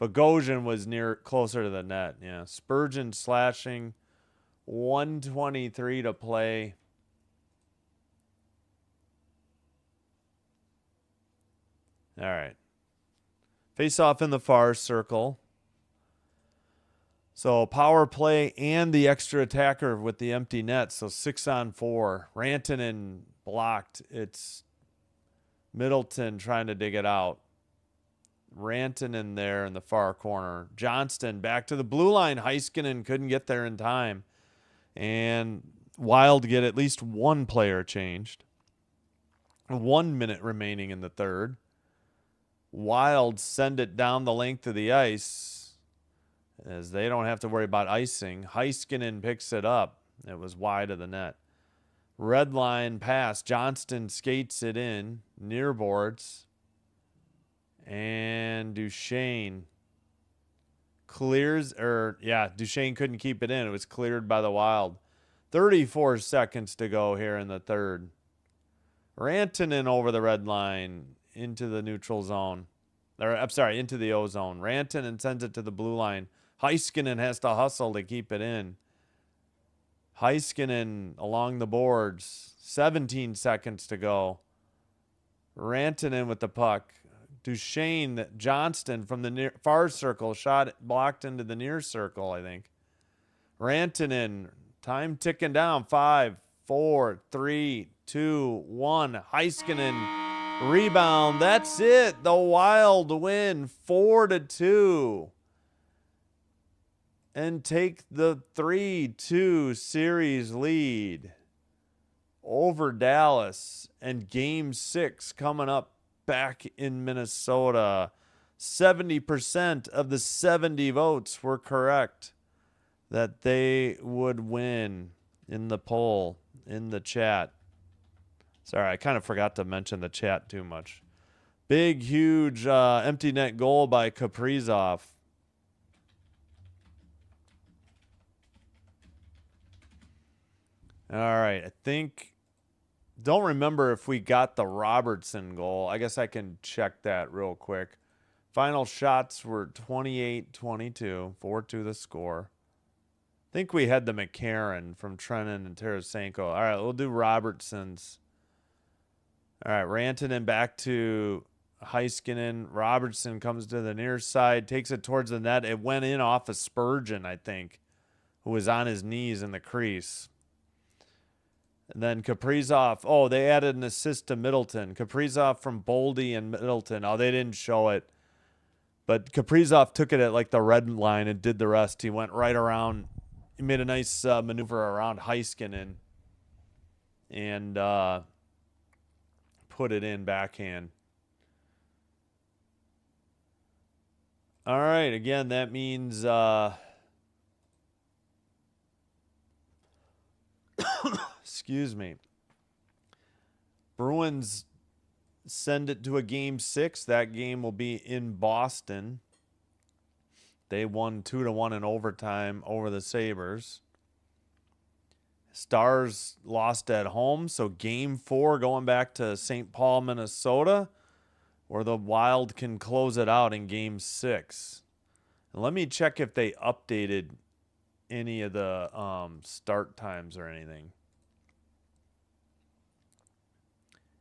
Bogosian was closer to the net. Yeah, Spurgeon slashing. 1:23 to play. All right. Face off in the far circle. So power play and the extra attacker with the empty net. So 6-on-4. Rantanen blocked. It's Middleton trying to dig it out. Rantanen there in the far corner. Johnston back to the blue line. Heiskanen couldn't get there in time. And Wild get at least one player changed. 1 minute remaining in the third. Wild send it down the length of the ice as they don't have to worry about icing. Heiskanen picks it up. It was wide of the net. Red line pass. Johnston skates it in. Near boards. And Duchesne clears, Duchesne couldn't keep it in. It was cleared by the Wild. 34 seconds to go here in the third. Rantanen over the red line into the neutral zone. Or, I'm sorry, into the O zone. Rantanen sends it to the blue line. Heiskanen has to hustle to keep it in. Heiskanen along the boards. 17 seconds to go. Rantanen with the puck. Duchesne Johnston from the far circle. Shot blocked into the near circle, I think. Rantanen. Time ticking down. 5, 4, 3, 2, 1. Heiskanen rebound. That's it. The Wild win 4-2. And take the 3-2 series lead over Dallas. And Game 6 coming up back in Minnesota. 70% of the 70 votes were correct that they would win in the poll, in the chat. Sorry, I kind of forgot to mention the chat too much. Big, huge empty net goal by Kaprizov. All right, I think, don't remember if we got the Robertson goal. I guess I can check that real quick. Final shots were 28-22, 4-2 the score. I think we had the McCarron from Trenton and Tarasenko. All right, we'll do Robertson's. All right, Rantanen back to Heiskanen. Robertson comes to the near side, takes it towards the net. It went in off of Spurgeon, I think, who was on his knees in the crease. And then Kaprizov. Oh, they added an assist to Middleton. Kaprizov from Baldi and Middleton. Oh, they didn't show it. But Kaprizov took it at like the red line and did the rest. He went right around. He made a nice maneuver around Heiskanen and put it in backhand. All right. Again, that means excuse me. Bruins send it to a Game 6. That game will be in Boston. They won 2-1 in overtime over the Sabres. Stars lost at home, so Game 4 going back to St. Paul, Minnesota, where the Wild can close it out in Game 6. And let me check if they updated any of the start times or anything.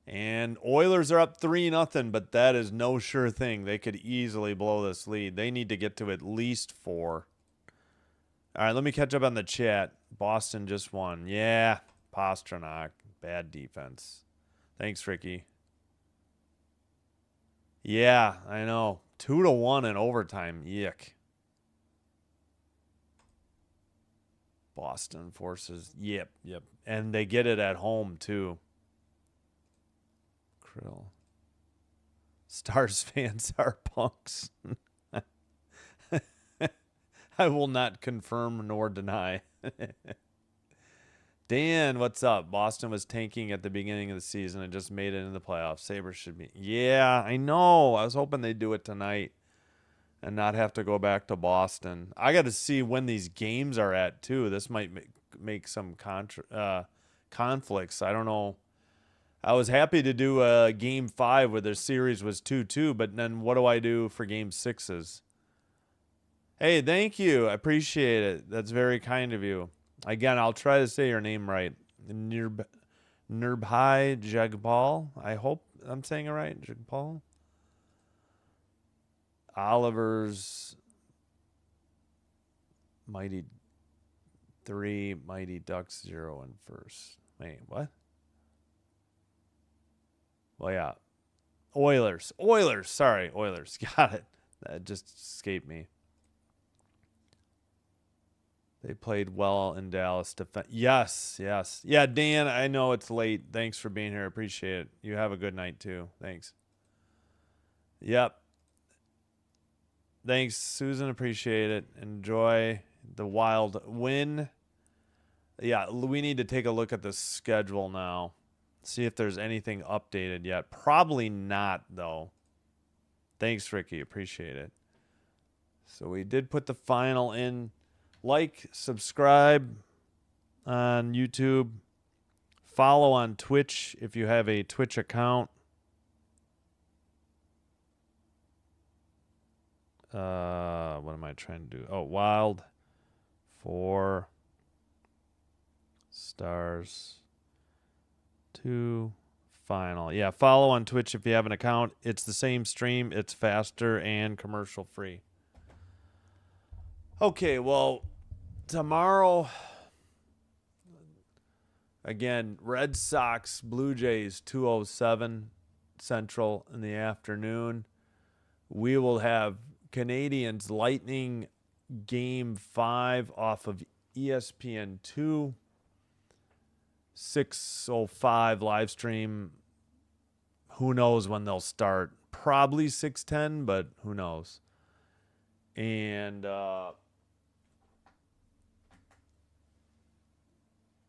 And Oilers are up 3-0, but that is no sure thing. They could easily blow this lead. They need to get to at least 4. All right, let me catch up on the chat. Boston just won. Yeah, Pastrnak. Bad defense. Thanks, Ricky. Yeah, I know. 2-1 in overtime. Yuck. Boston forces. Yep. And they get it at home, too. Krill. Stars fans are punks. I will not confirm nor deny. Dan, what's up? Boston was tanking at the beginning of the season and just made it in the playoffs. Sabres should be. Yeah, I know. I was hoping they'd do it tonight and not have to go back to Boston. I got to see when these games are at, too. This might make some conflicts. I don't know. I was happy to do Game 5 where the series was 2-2, but then what do I do for Game 6s? Hey, thank you. I appreciate it. That's very kind of you. Again, I'll try to say your name right. Nirbhai Jagbal. I hope I'm saying it right. Jagbal. Oliver's Mighty 3, Mighty Ducks 0 in first. Wait, what? Well, yeah. Oilers. Sorry, Oilers. Got it. That just escaped me. They played well in Dallas. Yes. Yeah, Dan, I know it's late. Thanks for being here. Appreciate it. You have a good night, too. Thanks. Yep. Thanks, Susan. Appreciate it. Enjoy the Wild win. Yeah, we need to take a look at the schedule now. See if there's anything updated yet. Probably not, though. Thanks, Ricky. Appreciate it. So we did put the final in. Like, subscribe, on YouTube. Follow on Twitch if you have a Twitch account. What am I trying to do? Oh, Wild 4 Stars 2 Final. Yeah, follow on Twitch if you have an account. It's the same stream. It's faster and commercial free. Okay, well, tomorrow, again, Red Sox, Blue Jays, 2:07 Central in the afternoon. We will have Canadians Lightning Game 5 off of ESPN2. 6:05 live stream. Who knows when they'll start? Probably 6:10, but who knows? And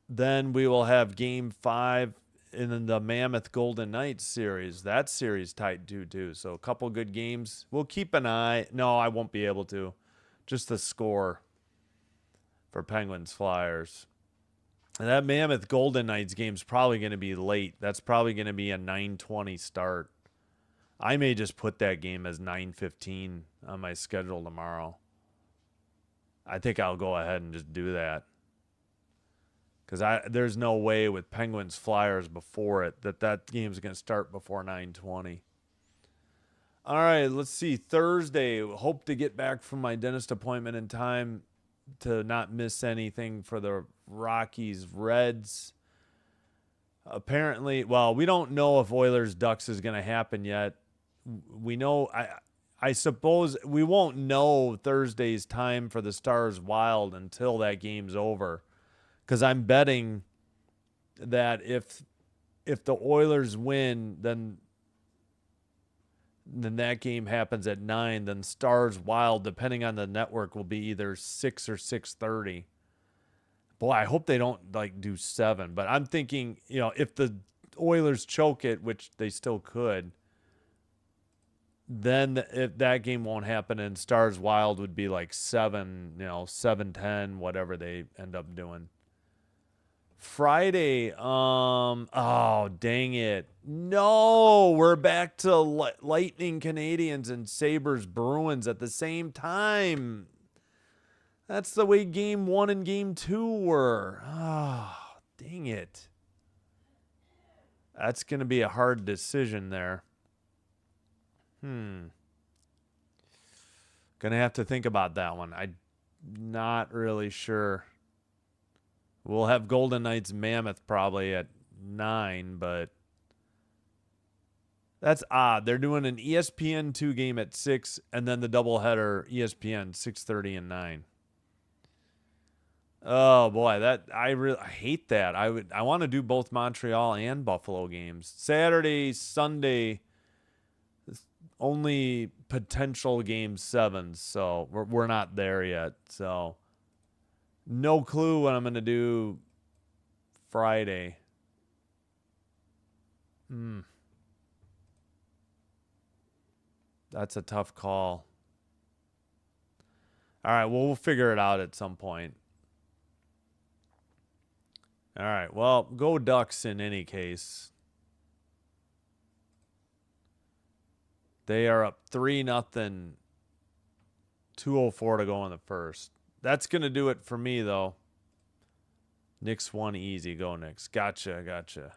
then we will have Game 5 in the Mammoth Golden Knights series. That series tight too. So a couple good games. We'll keep an eye. No, I won't be able to. Just the score for Penguins Flyers. And that Mammoth Golden Knights game is probably going to be late. That's probably going to be a 9:20 start. I may just put that game as 9:15 on my schedule tomorrow. I think I'll go ahead and just do that. Because there's no way with Penguins Flyers before it that game's going to start before 9:20. All right, let's see. Thursday, hope to get back from my dentist appointment in time to not miss anything for the Rockies Reds. Apparently, well, we don't know if Oilers Ducks is going to happen yet. We know, I suppose we won't know Thursday's time for the Stars Wild until that game's over. Because I'm betting that if the Oilers win, then that game happens at 9. Then Stars Wild, depending on the network, will be either 6 or 6:30. Boy, I hope they don't do 7. But I'm thinking, if the Oilers choke it, which they still could, then if that game won't happen, and Stars Wild would be 7, 7:10, whatever they end up doing. Friday, oh, dang it. No, we're back to Lightning Canadians and Sabres Bruins at the same time. That's the way Game 1 and Game 2 were. Oh, dang it. That's going to be a hard decision there. Gonna have to think about that one. I'm not really sure. We'll have Golden Knights Mammoth probably at 9, but that's odd. They're doing an ESPN2 game at 6 and then the doubleheader ESPN 6:30 and 9. Oh boy, I hate that. I want to do both Montreal and Buffalo games. Saturday, Sunday, only potential game 7s, so we're not there yet. So no clue what I'm going to do Friday. That's a tough call. All right, well, we'll figure it out at some point. All right, well, go Ducks in any case. They are up 3-0. 2:04 to go in the first. That's going to do it for me, though. Knicks won easy. Go Knicks. Gotcha.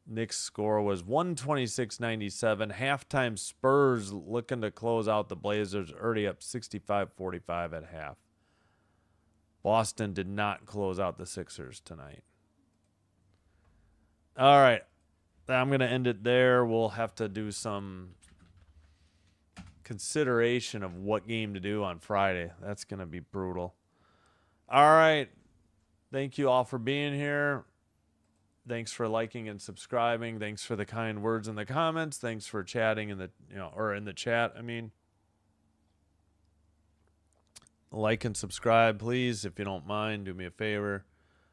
Knicks score was 126-97. Halftime Spurs looking to close out the Blazers, already up 65-45 at half. Boston did not close out the Sixers tonight. All right. I'm going to end it there. We'll have to do some consideration of what game to do on Friday. That's going to be brutal. All right. Thank you all for being here. Thanks for liking and subscribing. Thanks for the kind words in the comments. Thanks for chatting in the, or in the chat. I mean, like and subscribe, please, if you don't mind. Do me a favor.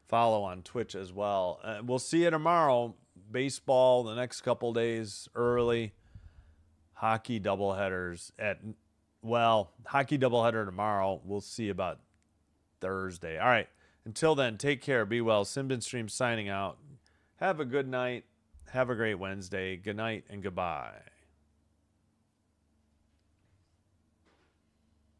Follow on Twitch as well. We'll see you tomorrow. Baseball the next couple days early. Hockey doubleheaders hockey doubleheader tomorrow. We'll see about Thursday. All right. Until then, take care. Be well. Simbin Stream signing out. Have a good night. Have a great Wednesday. Good night and goodbye.